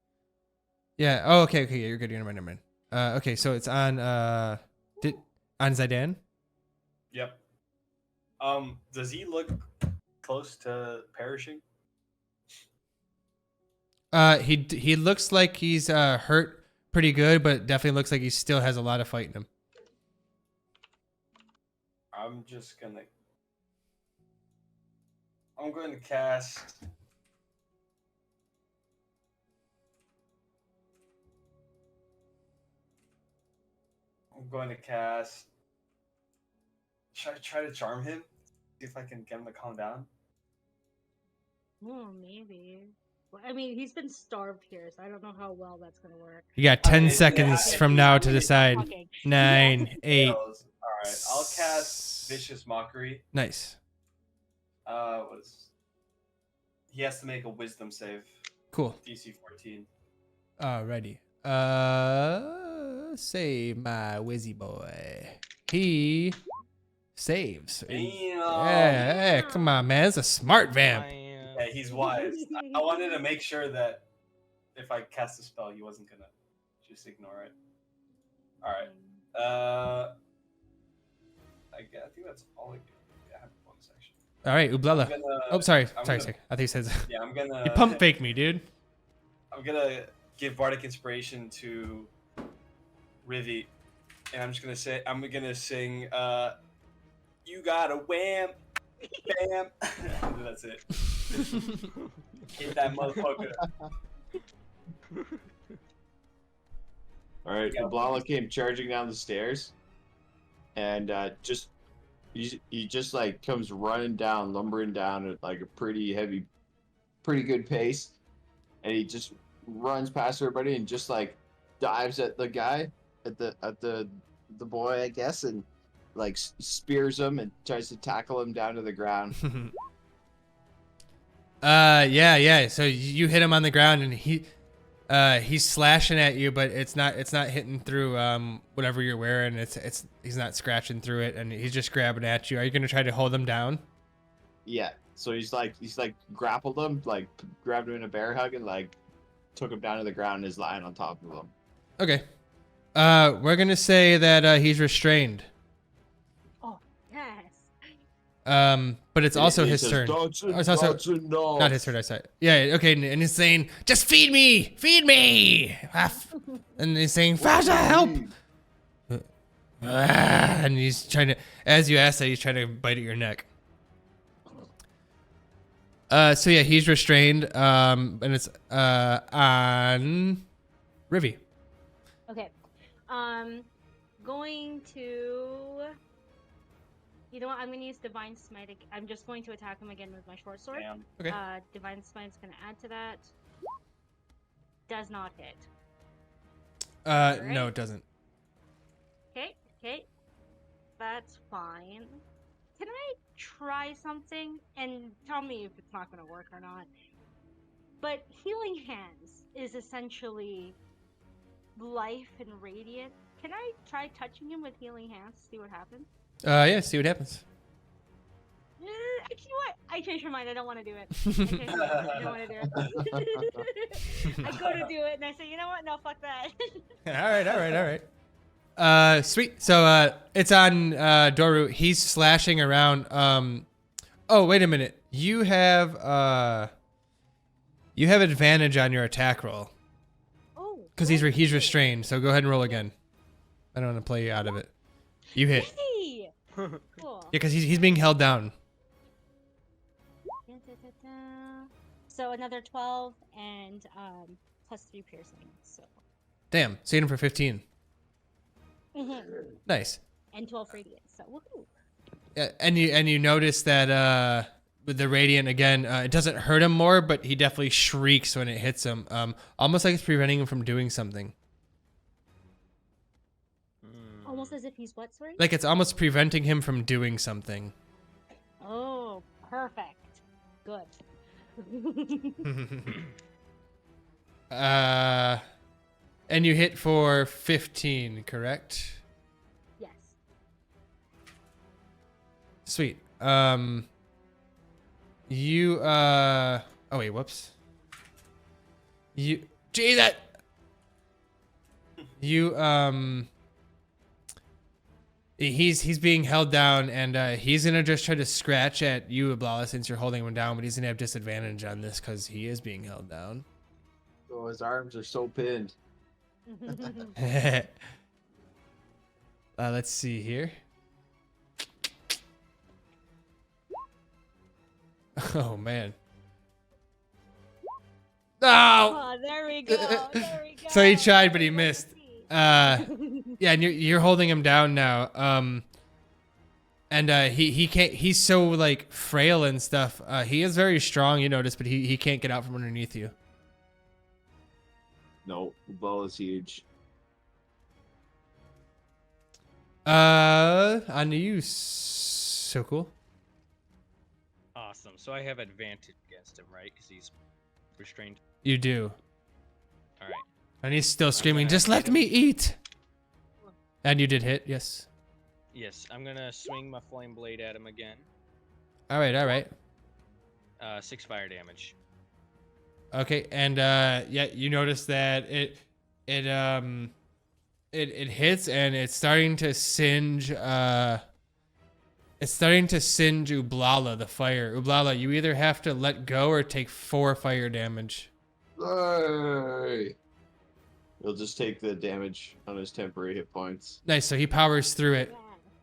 Yeah. Oh, okay. Yeah, you're good. Never mind. Okay, so it's on on Zidane. Yep. Does he look close to perishing? He looks like he's hurt pretty good, but definitely looks like he still has a lot of fight in him. I'm going to cast. Should I try to charm him? See if I can get him to calm down. Oh, maybe. Well, I mean, he's been starved here, so I don't know how well that's gonna work. You got 10 seconds from now to decide. Fucking- 9, 8. All right, I'll cast Vicious Mockery. Nice. He has to make a Wisdom save. Cool. DC 14. Alrighty. Save my Wizzy boy. He saves. Damn. Yeah, come on, man. It's a smart vamp. Yeah, he's wise. I wanted to make sure that if I cast a spell, he wasn't gonna just ignore it. All right. I think that's all I get. Yeah, I have a bonus action. All right, Ublala. Oh, sorry. I'm Sorry. gonna- I think he says. Yeah, I'm gonna. You pump fake me, dude. I'm gonna give Bardic Inspiration to Rivi, and I'm gonna sing. You got a wham, bam. And that's it. Hit that motherfucker. All right, Blala came charging down the stairs, and he just like comes running down, lumbering down at like a pretty good pace, and he just runs past everybody and just like dives at the guy, at the boy, I guess, and like spears him and tries to tackle him down to the ground. Yeah. So you hit him on the ground, and he's slashing at you, but it's not hitting through whatever you're wearing. He's not scratching through it, and he's just grabbing at you. Are you gonna try to hold him down? Yeah. So he's like grappled him, like grabbed him in a bear hug, and like took him down to the ground and is lying on top of him. Okay. We're gonna say that he's restrained. Oh, yes. But it's also He his says, turn. "That's Oh, it's also not his turn. I said. Yeah. Okay. And he's saying, "Just feed me, and he's saying, "Fasha, help!" And he's trying to, as you ask that, he's trying to bite at your neck. So yeah, he's restrained. And it's on Rivy. Okay. Going to. You know what? I'm gonna use Divine Smite. I'm just going to attack him again with my short sword. Damn. Okay. Divine Smite's gonna add to that. Does not hit. No, it doesn't. Okay. That's fine. Can I try something and tell me if it's not gonna work or not? But Healing Hands is essentially life and radiant. Can I try touching him with Healing Hands? See what happens. Yeah, see what happens. Actually, what? I changed my mind. I don't want to do it. I don't want to do it. I go to do it, and I say, you know what? No, fuck that. All right. Sweet. So it's on Doru. He's slashing around. Oh, wait a minute. You have advantage on your attack roll Oh. because he's restrained. So go ahead and roll again. I don't want to play you out of it. You hit. Yay! Cool. Yeah, because he's being held down. So another 12 and plus 3 piercing. So. Damn. So you hit him for 15. Nice. And 12 radiant. So woohoo. And you notice that with the radiant again, it doesn't hurt him more, but he definitely shrieks when it hits him. Almost like it's preventing him from doing something. Almost as if he's what, sorry? Like it's almost preventing him from doing something. Oh, perfect. Good. And you hit for 15, correct? Yes. Sweet. You oh wait, whoops. Jesus. He's being held down, and he's gonna just try to scratch at you, Ablala, since you're holding him down, but he's gonna have disadvantage on this because he is being held down. Oh, his arms are so pinned. Let's see here. Oh man. No. Oh, there we go. There we go. So he tried, but he missed. Yeah, and you're holding him down now. And he can't. He's so like frail and stuff. He is very strong, you notice, but he can't get out from underneath you. No, the ball is huge. On you, so cool. Awesome. So I have advantage against him, right? Because he's restrained. You do. All right. And he's still screaming, "Just let me eat!" And you did hit, yes. Yes, I'm gonna swing my flame blade at him again. All right. 6 fire damage. Okay, and yeah, you notice that it hits and it's starting to singe. It's starting to singe Ublala, the fire. Ublala, you either have to let go or take 4 fire damage. Hey. He'll just take the damage on his temporary hit points. Nice, so he powers through it.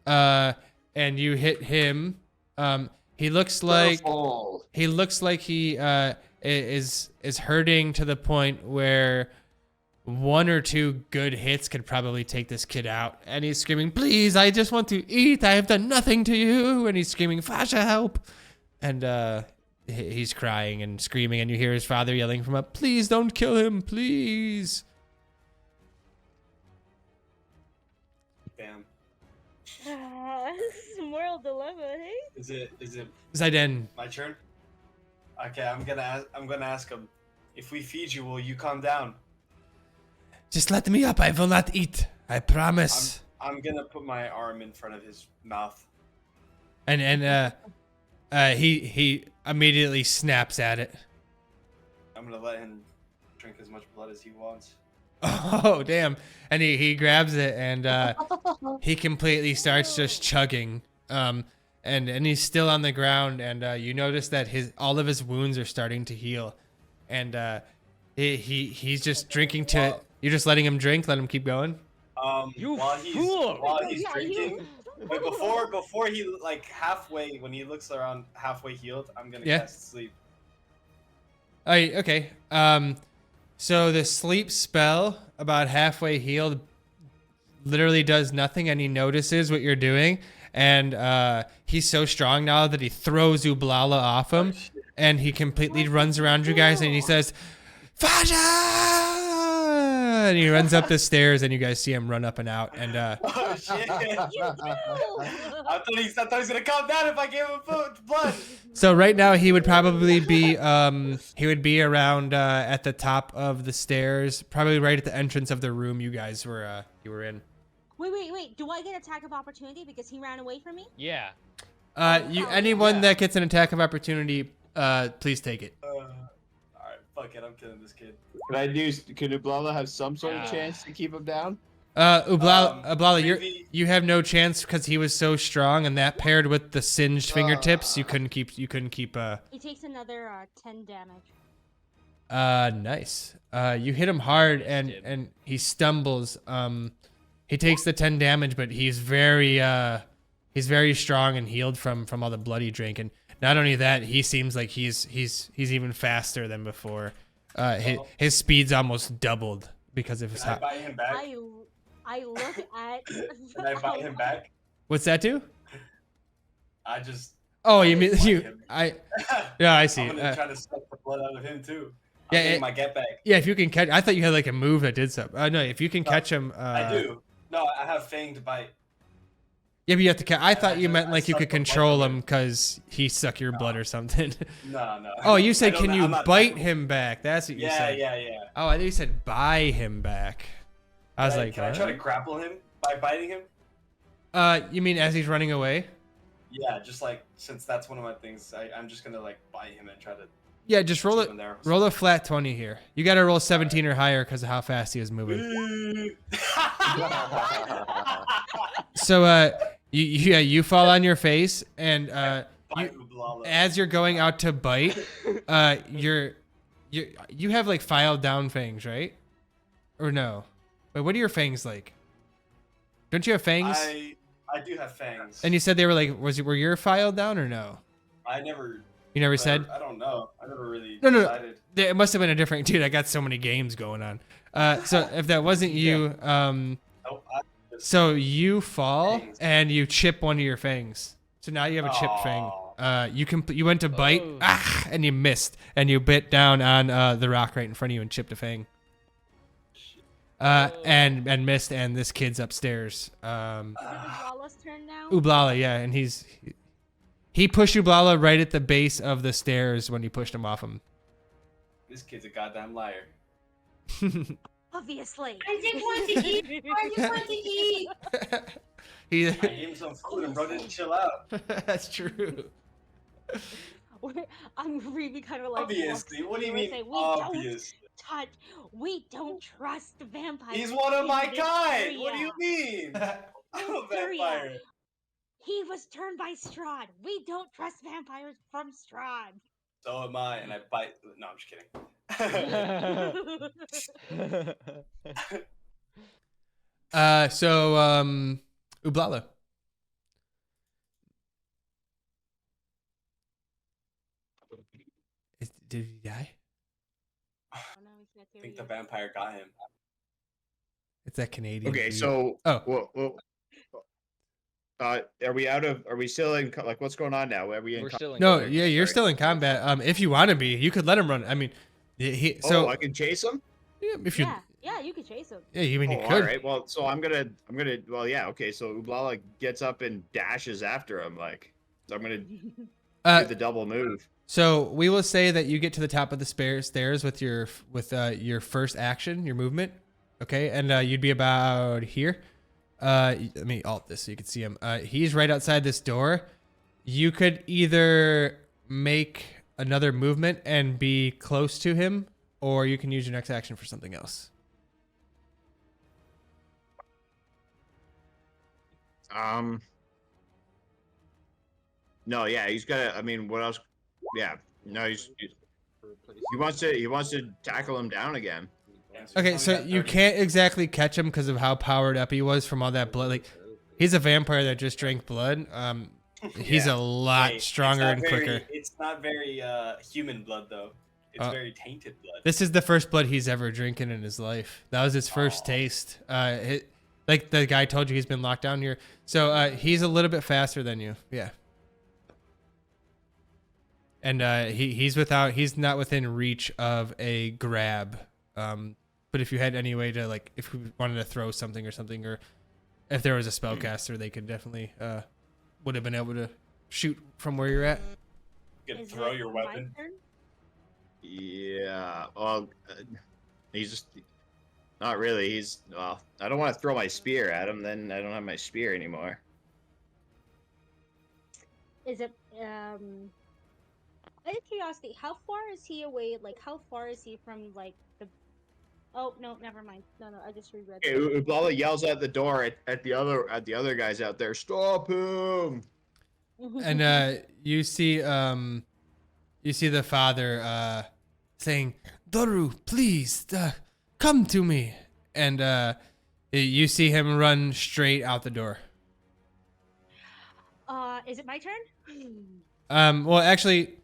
And you hit him. He looks like he is hurting to the point where 1 or 2 good hits could probably take this kid out. And he's screaming, "Please, I just want to eat. I have done nothing to you." And he's screaming, "Fasha, help!" And he's crying and screaming, and you hear his father yelling from up, "Please don't kill him, please." Damn. This is a moral dilemma, hey? Is it Zaiden. my turn? Okay, I'm gonna ask him. If we feed you, will you calm down? Just let me up. I will not eat. I promise. I'm gonna put my arm in front of his mouth. And he immediately snaps at it. I'm gonna let him drink as much blood as he wants. Oh, damn. And he grabs it and he completely starts just chugging. And he's still on the ground, and you notice that all of his wounds are starting to heal. And he's just drinking to you're just letting him drink, let him keep going? While he's drinking, but before he like halfway, when he looks around halfway healed, I'm gonna cast sleep. Oh, okay. So the sleep spell, about halfway healed, literally does nothing, and he notices what you're doing. And he's so strong now that he throws Ublala off him, and he completely runs around you guys, and he says, "Faja!" And he runs up the stairs, and you guys see him run up and out. And Oh shit! You do! I thought he was gonna calm down if I gave him blood. so right now he would probably be around at the top of the stairs, probably right at the entrance of the room you guys were in. Wait. Do I get attack of opportunity because he ran away from me? Yeah. Anyone that gets an attack of opportunity, please take it. Alright, fuck it, I'm killing this kid. Can Ublala have some sort of Yeah. chance to keep him down? Ublala, maybe- you have no chance because he was so strong, and that paired with the singed fingertips, you couldn't keep. He takes another 10 damage. Nice. You hit him hard, Nice, and he stumbles. He takes the 10 damage, but he's very strong and healed from all the blood he drank. And not only that, he seems like he's even faster than before. His speed's almost doubled because of his. Can I buy him back? I look at. Can I buy him back? What's that do? I just. Oh, you mean Buy you? him. Yeah, I see. I'm gonna try to suck the blood out of him too. Yeah, I'm getting my get back. Yeah, if you can catch, I thought you had like a move that did something. No, if you can catch him. I do. No, I have fanged bite. Yeah, but you have to catch. I thought you meant I like you suck could the blood control from him because he suck your blood or something. No. Oh, you said, I don't can know- you I'm not bite that- him back? That's what you Yeah. said. Oh, I think you said buy him back. I was like, Can I try to grapple him by biting him? You mean as he's running away? Yeah, just like since that's one of my things, I'm just gonna like bite him and try to. Yeah, just roll keep it. him there. Roll a flat 20 here. You got to roll 17 or higher because of how fast he is moving. So, you fall on your face, and Bite Ublala. as you're going out to bite, you have like filed down fangs, right? Or no? Wait, what are your fangs like? Don't you have fangs? I do have fangs. And you said they were like, were your filed down or no? I never. You never said? I don't know. I never really No. decided. It must have been a different dude. I got so many games going on. So if that wasn't you, Nope, so you fall Fangs. and you chip one of your fangs. So now you have a chipped fang. You went to bite, Oh. and you missed, and you bit down on the rock right in front of you and chipped a fang. And missed, and this kid's upstairs. Is it Ublala's turn now? Ublala, yeah, and he pushed Ublala right at the base of the stairs when you pushed him off him. This kid's a goddamn liar. Obviously. I just want to eat. I just want to eat. He, I gave him some food and bro didn't chill out. that's true. I'm really kind of like. Obviously, what do you mean Say, we obvious? We don't trust vampires. He's one of my in this kind. What do area. you mean? I'm a vampire. He was turned by Strahd. We don't trust vampires from Strahd. So am I, and I bite. No, I'm just kidding. Ublala. Did he die? Oh, no, he's not I there think the yet. vampire got him. It's that Canadian. Okay, dude. so Oh. are we out of? Are we still in? Like, what's going on now? Are we in? We're still in No, combat. yeah, you're Sorry. still in combat. If you want to be, you could let him run. I mean, So I can chase him. yeah, if you, Yeah, you could chase him. yeah, you mean you Oh, could. all right. Well, so I'm gonna. Well, yeah. Okay. So Ublala gets up and dashes after him. Like, so I'm gonna do the double move. So we will say that you get to the top of the stairs with your first action, your movement, okay, and you'd be about here. Let me alt this so you can see him. He's right outside this door. You could either make another movement and be close to him, or you can use your next action for something else. No, yeah, he's got. I mean, what else? Yeah, no, he wants to tackle him down again. Okay, so you can't exactly catch him because of how powered up he was from all that blood. Like, he's a vampire that just drank blood. He's a lot Hey, stronger and quicker. It's not very human blood though. It's very tainted blood. This is the first blood he's ever drinking in his life. That was his first taste. Like the guy told you, he's been locked down here. So he's a little bit faster than you. Yeah. And he's not within reach of a grab. But if you had any way to, like, if we wanted to throw something, or if there was a spellcaster, they could definitely would have been able to shoot from where you're at. You can Is throw it your my weapon. turn? Yeah. Well, he's just not really. Well, I don't want to throw my spear at him. Then I don't have my spear anymore. Is it out of curiosity, how far is he away? Like, how far is he from, like, the... Oh, no, never mind. No, I just reread Okay, that. Ublala yells at the door at the other guys out there. Stop him! And you see the father saying, "Doru, please come to me." And you see him run straight out the door. Is it my turn? Well, actually,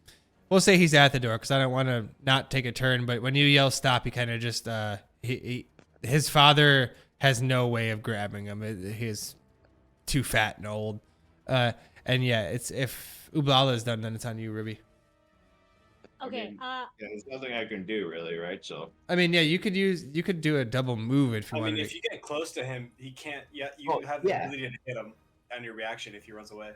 we'll say he's at the door because I don't want to not take a turn. But when you yell stop, he kind of just his father has no way of grabbing him. He's too fat and old. And yeah, it's if Ublala is done, then it's on you, Ruby. Okay, mean, Yeah, there's nothing I can do really, right? So I mean, yeah, you could do a double move if you I wanted mean, to. if you get close to him, he can't. Yeah, you have the ability to hit him and your reaction if he runs away.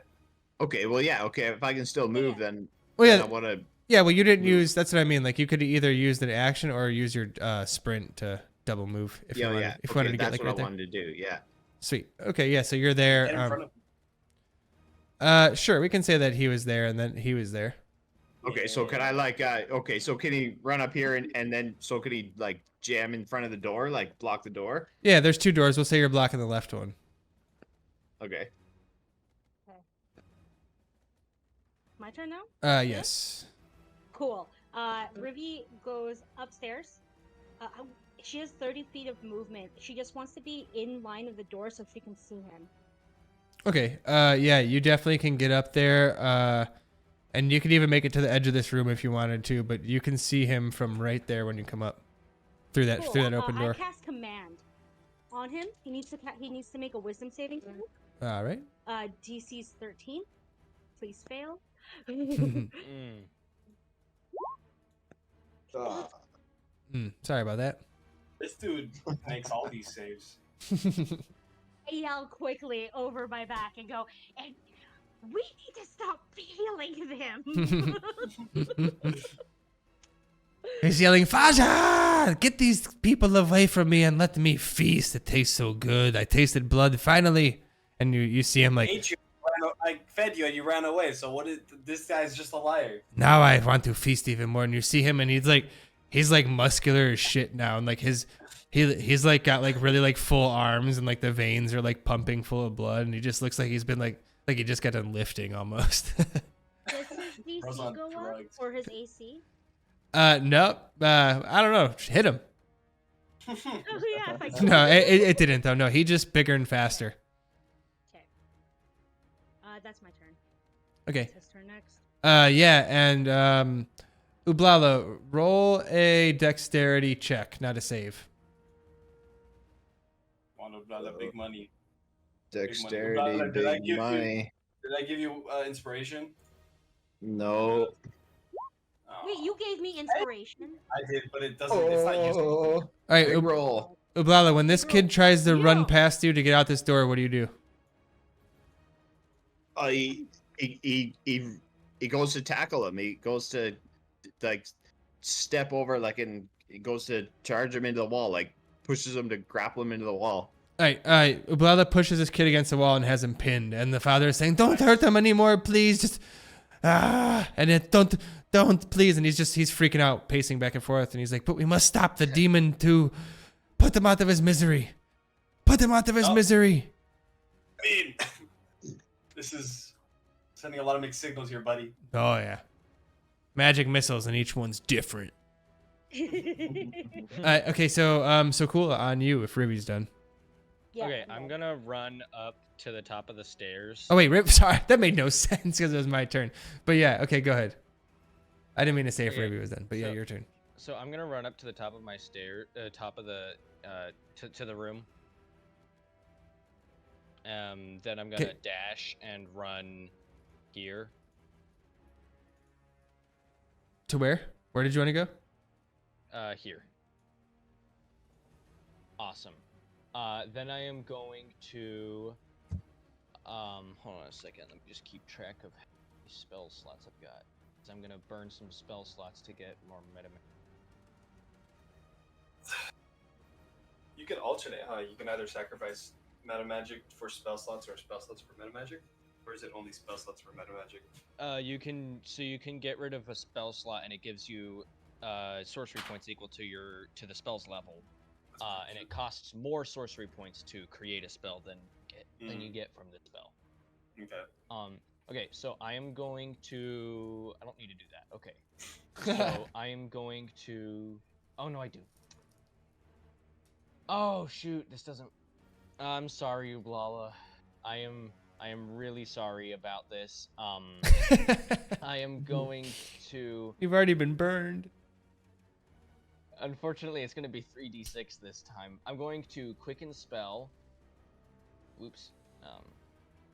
okay, well, yeah, okay. If I can still move, then Well, then yeah. I want to. Yeah, well, you didn't use. That's what I mean. Like, you could either use an action or use your sprint to double move if you wanted. Yeah, If you wanted to get that's like what right I there. wanted to do. Yeah. Sweet. Okay, yeah. So you're Get in there. front of Sure, we can say that he was there and then he was there. Okay, so can I like? Okay, so can he run up here and then so could he like jam in front of the door, like block the door? Yeah, there's two doors. We'll say you're blocking the left one. Okay. my turn now? Yes. Cool. Ruby goes upstairs. She has 30 feet of movement. She just wants to be in line of the door so she can see him. Okay. Yeah, you definitely can get up there. And you can even make it to the edge of this room if you wanted to, but you can see him from right there when you come up through that Cool. open door. I cast command on him. He needs to make a wisdom saving throw. All right. DC's 13. Please fail. Sorry about that. this dude makes all these saves. I yell quickly over my back and go, and we need to stop healing them. He's yelling, Faja! Get these people away from me and let me feast. It tastes so good. I tasted blood finally. And you see him like, Ate you, I fed you and you ran away. So what is this guy's just a liar? now I want to feast even more. And you see him and he's like muscular as shit now. And like he's like got like really like full arms and like the veins are like pumping full of blood. And he just looks like he's been like he just got done lifting almost. Does his Bro's DC on go up drugs. or his AC? Nope. I don't know. Hit him. Oh yeah, if I can. No, it didn't though. No, he just bigger and faster. Okay. That's my turn. Okay. It's his turn next. Yeah, and Ublala, roll a dexterity check, not a save. Want to blow the big money. Dexterity, Did I big give money. Did I give you inspiration? No. Oh, Wait, you gave me inspiration. I did, but it doesn't. It's not used. All right, Big roll. Ublala, when this kid tries to run Yo. past you to get out this door, what do you do? He goes to tackle him. He goes to like step over and he goes to charge him into the wall, like pushes him to grapple him into the wall. All right. Ublala pushes this kid against the wall and has him pinned, and the father is saying, "Don't hurt them anymore, please. Just and it don't please." And he's freaking out, pacing back and forth, and he's like, "But we must stop the demon to put him out of his misery. Put him out of his misery." I mean, this is sending a lot of mixed signals here, buddy. Oh yeah, magic missiles, and each one's different. Okay, so cool on you if Ruby's done. Yeah, Okay, no. I'm gonna run up to the top of the stairs. Oh wait, Rip. Sorry, that made no sense because it was my turn. But yeah, okay, go ahead. I didn't mean to say if Okay, Ravi was done, but yeah, so- your turn. So I'm gonna run up to the top of my top of the to the room. Then I'm gonna dash and run here. To where? Where did you want to go? Here. Awesome. Then I am going to hold on a second. Let me just keep track of how many spell slots I've got. 'Cause I'm gonna burn some spell slots to get more meta. You can alternate, huh? You can either sacrifice meta magic for spell slots or spell slots for meta magic, or is it only spell slots for meta magic? You can get rid of a spell slot and it gives you sorcery points equal to the spell's level. And it costs more sorcery points to create a spell than you get from the spell. Okay. Okay, so I am going to. I don't need to do that. Okay. So I am going to. Oh no, I do. Oh shoot, this doesn't. I'm sorry, Ublala. I am really sorry about this. I am going to. You've already been burned. Unfortunately, it's going to be 3d6 this time. I'm going to quicken spell. Whoops.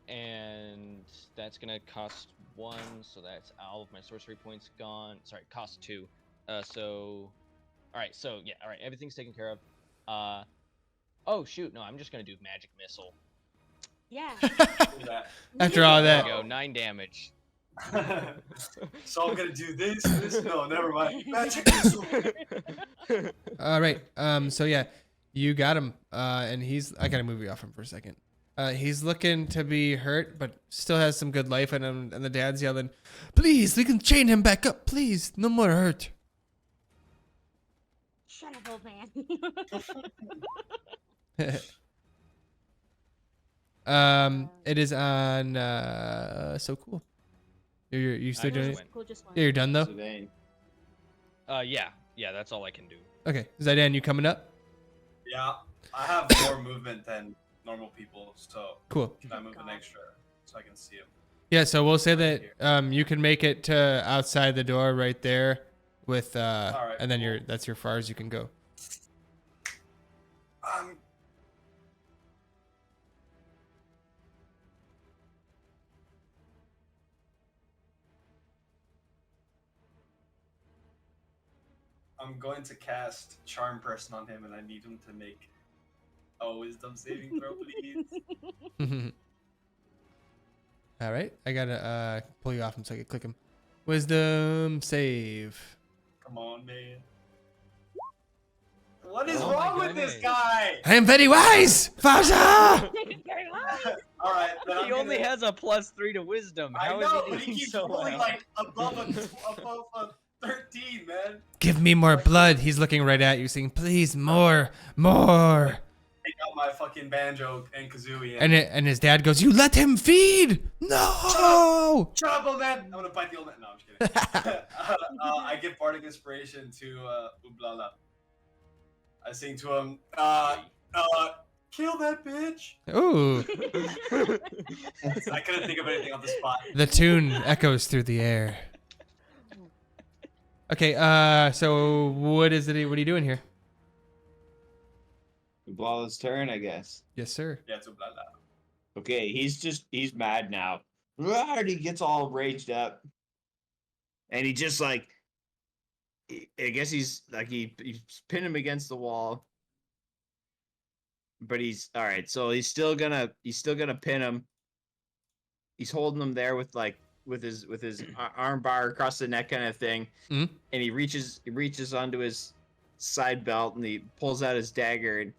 And that's going to cost 1, so that's all of my sorcery points gone. Sorry, cost 2. So, alright, so, yeah, alright, everything's taken care of. Oh, shoot, no, I'm just going to do magic missile. Yeah. After all There that. we go, 9 damage. So I'm gonna do this. No, never mind. Magic missile. All right. So yeah, you got him. And I gotta move you off him for a second. He's looking to be hurt, but still has some good life in him. And the dad's yelling, "Please, we can chain him back up. Please, no more hurt." Shut up, old man. It is on. So cool. You still I doing just it? went. Cool, just one. Yeah, you're done though. Zidane. Yeah, that's all I can do. Okay, Zidane, you coming up? Yeah, I have more movement than normal people, so Cool. can I move an extra so I can see him? Yeah, so we'll say that you can make it to outside the door right there with Alright, and then cool. that's your far as you can go. I'm going to cast Charm Person on him, and I need him to make a Wisdom saving throw, please. All right, I gotta pull you off him so I can click him. Wisdom save. Come on, man. What is Oh my wrong with this goodness. guy? I am very wise, Faja. All right, then He only has a +3 to wisdom. I How is know, he but he doing keeps so rolling well? like above a 13, man. Give me more blood. He's looking right at you, saying, "Please, more." Take out my fucking banjo and kazooie. And his dad goes, "You let him feed." No. Shut up, old man! I'm gonna bite the old man. No, I'm just kidding. I give bardic inspiration to Ublala. I sing to him, kill that bitch. Ooh. I couldn't think of anything on the spot. The tune echoes through the air. Okay, so what is it? What are you doing here? Ublala's turn, I guess. Yes, sir. Yeah, it's Ublala. Okay, he's mad now. And he gets all raged up. And he just like, I guess he's pinned him against the wall. But he's all right, so he's still gonna pin him. He's holding him there with his arm bar across the neck kind of thing. Mhm. And he reaches onto his side belt and he pulls out his dagger and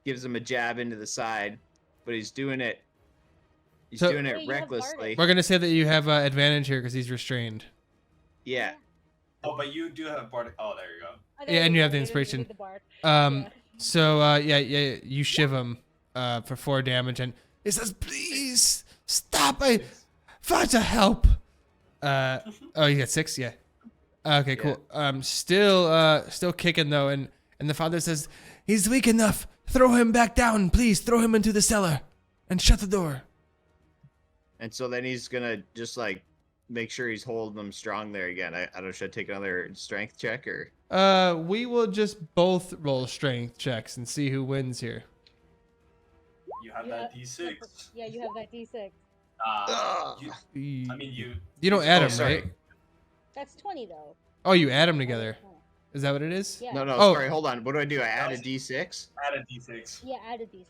gives him a jab into the side. But he's doing it So- doing Hey, it you have recklessly. We're gonna say that you have advantage here because he's restrained. Yeah. Oh, but you do have bardic. Oh, there you go. Yeah, and you have the inspiration. So you shiv him for 4 damage, and he says, "Please stop! Faja, help!" Oh, you got 6, yeah. Okay, cool. Still kicking though, and the father says, "He's weak enough. Throw him back down, please. Throw him into the cellar, and shut the door." And so then he's gonna just like make sure he's holding them strong there again. I don't know, should I take another strength check or? We will just both roll strength checks and see who wins here. You have You that have- D6. Yeah, you have that D6. I mean, You don't add Oh, them, sorry. right? That's 20 though. Oh, you add them together. Is that what it is? Yeah. No, Oh. sorry, hold on. What do I do? I add a D6? add a D6. Yeah, add a D6.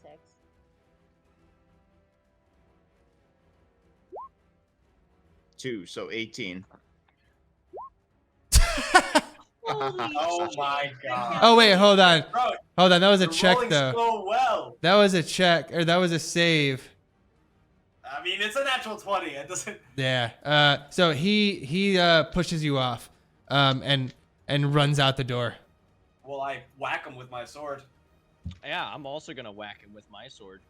2, so 18. Holy Oh my god. Oh wait, hold on. Bro, Hold on. That was a you're check rolling though. so well. That was a check, or that was a save. I mean, it's a natural 20. It doesn't. Yeah. So he pushes you off, and runs out the door. Well, I whack him with my sword. Yeah, I'm also gonna whack him with my sword.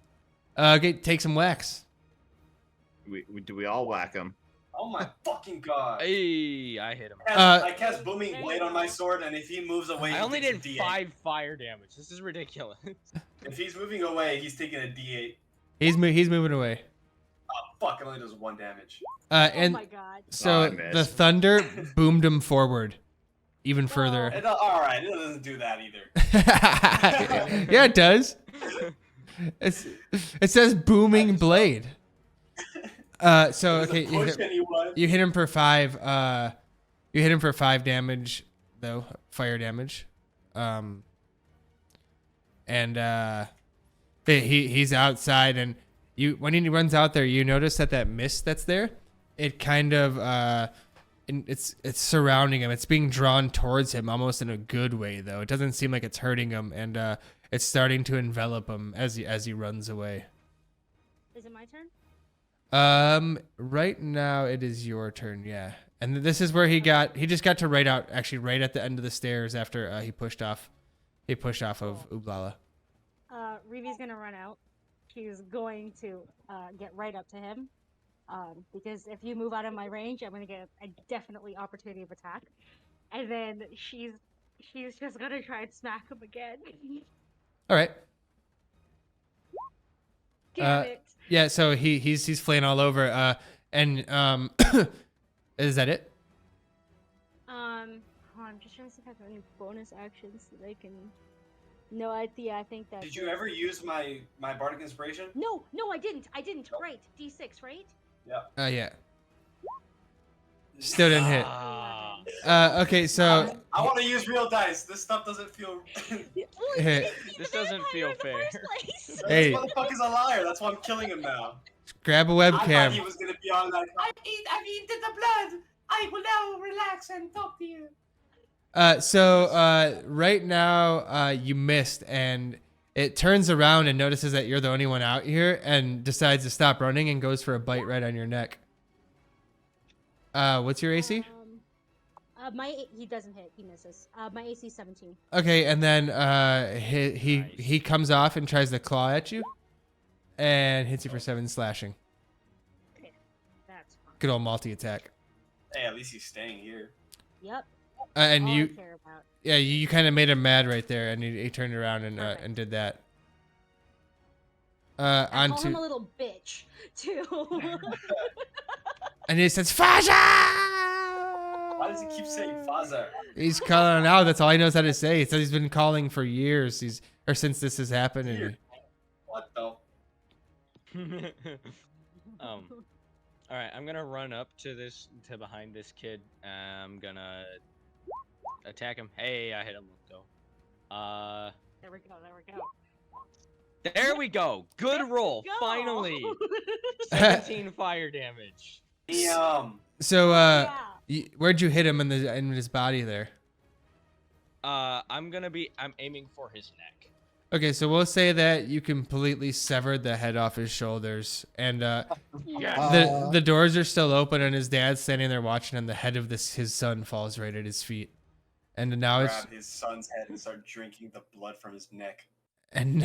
Okay, take some wax. Do we all whack him? Oh my fucking god. Hey, I hit him. I cast booming blade on my sword, and if he moves away, I he only takes did a D8. 5 fire damage. This is ridiculous. If he's moving away, he's taking a D8. He's moving away. Oh fuck! It only does 1 damage. And Oh my god. so I missed. the thunder boomed him forward, even further. All right, it doesn't do that either. Yeah, it does. It says booming blade. So okay, Push anyone. you hit him for 5. You hit him for 5 damage, though, fire damage. And he's outside, and when he runs out there, you notice that mist that's there, it kind of it's surrounding him. It's being drawn towards him, almost in a good way, though. It doesn't seem like it's hurting him, and it's starting to envelop him as he runs away. Is it my turn? Right now it is your turn, yeah. And this is where he just got to right at the end of the stairs after he pushed off of Ublala. Reevy's gonna run out. She's going to get right up to him. Because if you move out of my range, I'm gonna get a definitely opportunity of attack. And then she's just gonna try and smack him again. All right. Damn it. Yeah, so he's flaying all over. And is that it? I'm just trying to see if I have any bonus actions that I can. No, I think that. Did you ever use my bardic inspiration? No, I didn't. Right, D6, right? Yeah. Still didn't hit. Ah. Okay, so I want to use real dice. This stuff doesn't feel. This doesn't feel fair. Hey. This motherfucker's a liar. That's why I'm killing him now. grab a I thought he webcam. was gonna be on that. I've eaten the blood. I will now relax and talk to you. So right now you missed, and it turns around and notices that you're the only one out here, and decides to stop running and goes for a bite right on your neck. What's your AC? He doesn't hit. He misses. My AC 17. Okay, and then he comes off and tries to claw at you, and hits you for 7 slashing. Okay, that's fine. Good old multi attack. Hey, at least he's staying here. Yep. And all I you, care about. yeah, you kind of made him mad right there, and he turned around and Perfect. and did that. I call him Onto a little bitch too. and he says Faja. Why does he keep saying Faza? He's calling out. That's all he knows how to say. He says he's been calling for years. Since this has happened. And What the? All right, I'm gonna run up to behind this kid. I'm gonna attack him. Hey, I hit him though. There we go. There we go. Good roll. Go. Finally. 17 fire damage. Damn. So Yeah. where'd you hit him in his body there? I'm aiming for his neck. Okay, so we'll say that you completely severed the head off his shoulders, and the doors are still open, and his dad's standing there watching, and the head of his son falls right at his feet, and now it's Grab his son's head and start drinking the blood from his neck. and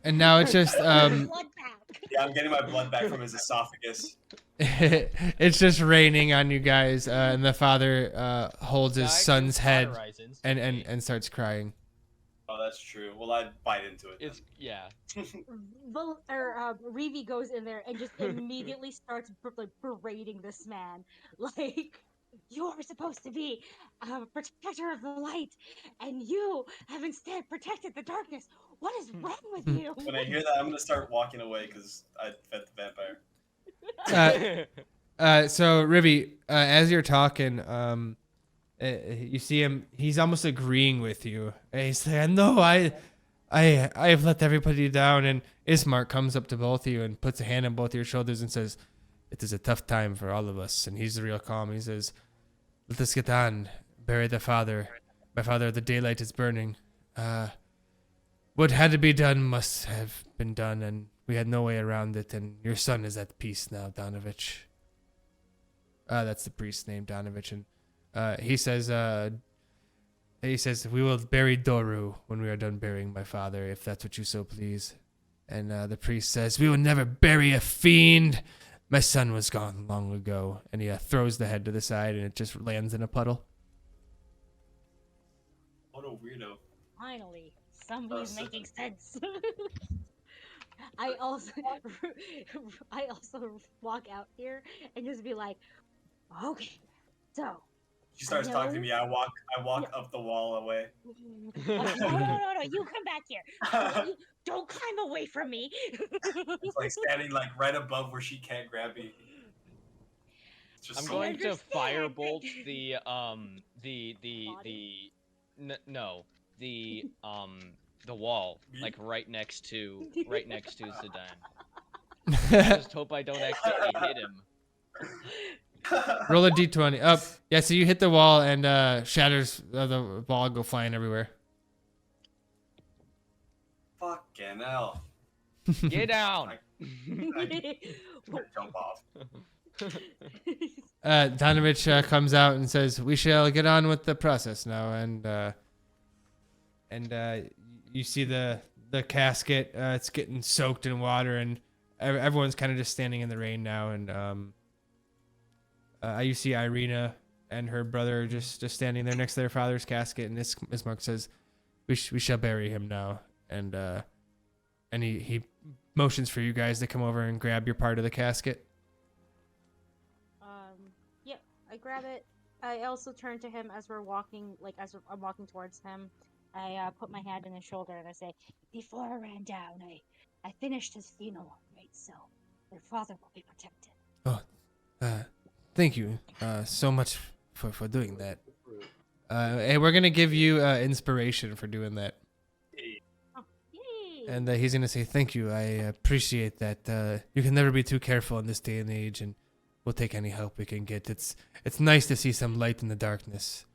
now it's just Blood back. Yeah, I'm getting my blood back from his esophagus. it's just raining on you guys, and the father holds his son's head and starts crying. Oh, that's true. Well, I'd bite into it. It's yeah. Revi goes in there and just immediately starts like berating this man. Like, you're supposed to be a protector of the light, and you have instead protected the darkness. What is wrong with you? When I hear that, I'm gonna start walking away because I fed the vampire. So Rivi, as you're talking, you see him. He's almost agreeing with you. And he's saying, "No, I have let everybody down." And Ismark comes up to both of you and puts a hand on both of your shoulders and says, "It is a tough time for all of us." And he's real calm. He says, "Let us get on. Bury the father. My father, the daylight is burning. What had to be done must have been done, and we had no way around it. And your son is at peace now, Donovich." That's the priest's name, Donovich. And he says, "We will bury Doru when we are done burying my father, if that's what you so please." And the priest says, "We will never bury a fiend. My son was gone long ago." And he throws the head to the side, and it just lands in a puddle. What a weirdo. Finally, somebody's so- making sense. I also walk out here and just be like, okay, so. She starts talking to me. I walk up the wall away. No, you come back here. Don't climb away from me. It's like standing like right above where she can't grab me. It's just I'm so going to understand. firebolt the wall, Me? like right next to Zidane. I just hope I don't accidentally hit him. Roll a d20. Up. Yeah, so you hit the wall, and shatters of the ball go flying everywhere. Fucking hell. Get down. I jump off. Donovich comes out and says, "We shall get on with the process now." And you see the casket. It's getting soaked in water, and everyone's kind of just standing in the rain now. And you see Irina and her brother just standing there next to their father's casket. And Ismark says, "We shall bury him now." And he motions for you guys to come over and grab your part of the casket. Yep, I grab it. I also turn to him as we're walking, I'm walking towards him. I put my hand on his shoulder and I say, "Before I ran down, I finished his funeral, right? So your father will be protected." Oh, thank you so much for doing that. Hey, we're gonna give you inspiration for doing that. Oh, yay! And he's gonna say, "Thank you. I appreciate that. You can never be too careful in this day and age, and we'll take any help we can get. It's nice to see some light in the darkness."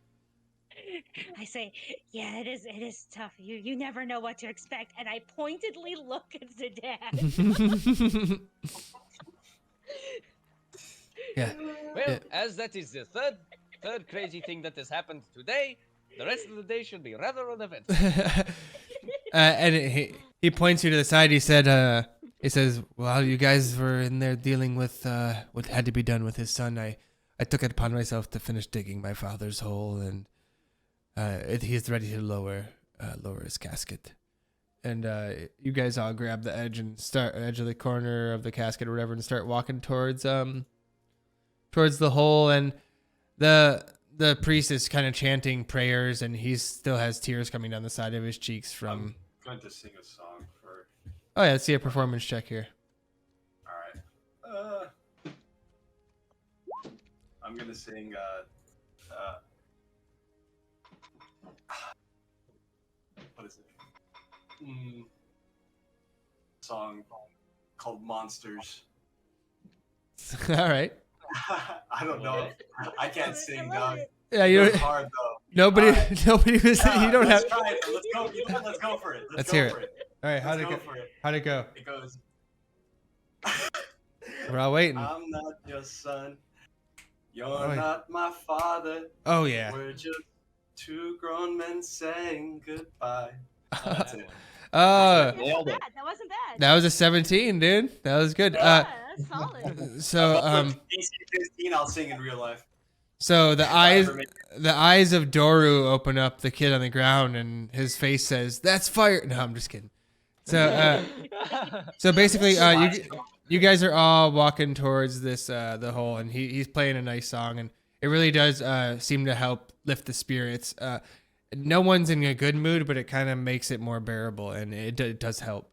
I say, "Yeah, it is tough. You never know what to expect." And I pointedly look at Zidane. Yeah. Well, as that is the third crazy thing that has happened today, the rest of the day should be rather uneventful. And he points you to the side. He says, "While you guys were in there dealing with what had to be done with his son, I took it upon myself to finish digging my father's hole, and he is ready to lower his casket." And you guys all grab the edge of the corner of the casket or whatever, and start walking towards the hole. And the priest is kind of chanting prayers, and he still has tears coming down the side of his cheeks from. I'm going to sing a song for. Oh yeah, let's see a performance check here. All right. I'm gonna sing. What is it? Song called "Monsters." All right. I don't know. I can't sing, I love dog. it. Yeah, you It's don't, hard though. nobody Alright. nobody was. You don't Let's have. try it. Let's go. You know what? Let's go for it. Let's go hear for it. it. All right, how'd Let's it go go? for it. How'd it go? It goes. We're all waiting. I'm not your son. You're Oh, yeah. not my father. Oh yeah. We're just two grown men saying goodbye. Oh, That's that it. one. That Nailed wasn't it. bad. That wasn't bad. That was a 17, dude. That was good. Yeah, that's solid. So Look, DC 15, I'll sing in real life. So the Cyber eyes of Doru open up the kid on the ground, and his face says, "That's fire." No, I'm just kidding. So basically, you guys are all walking towards this the hole, and he's playing a nice song, and it really does seem to help lift the spirits. No one's in a good mood, but it kind of makes it more bearable, and it does help.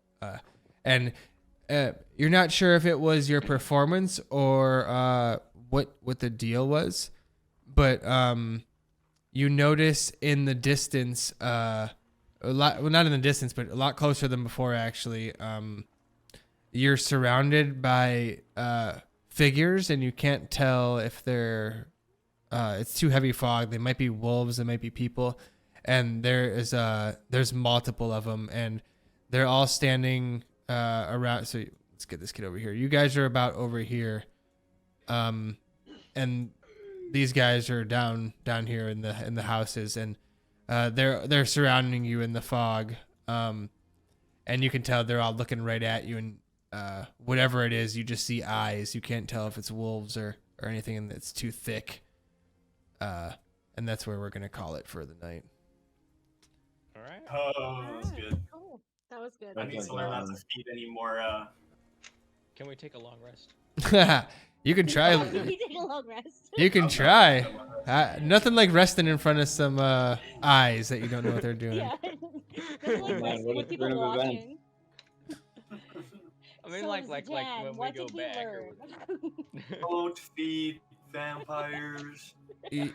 And you're not sure if it was your performance or what the deal was, but you notice in the distance, a lot, well, not in the distance, but a lot closer than before, actually. You're surrounded by figures, and you can't tell if they're. It's too heavy fog. They might be wolves. They might be people, and there's multiple of them, and they're all standing around. So let's get this kid over here. You guys are about over here, and these guys are down here in the houses, and they're surrounding you in the fog, and you can tell they're all looking right at you, and whatever it is, you just see eyes. You can't tell if it's wolves or anything, and it's too thick. And that's where we're gonna call it for the night. All right. Oh, that was good. Cool. That was good. I need to learn not to feed any more. Can we take a long rest? You can try. We take a long rest. You can try. Nothing like resting in front of some eyes that you don't know what they're doing. Yeah. That's like Man, resting what with a people turn of events. watching. I mean, So, like Dan, when we what go did you back. learn? Don't feed vampires. Y-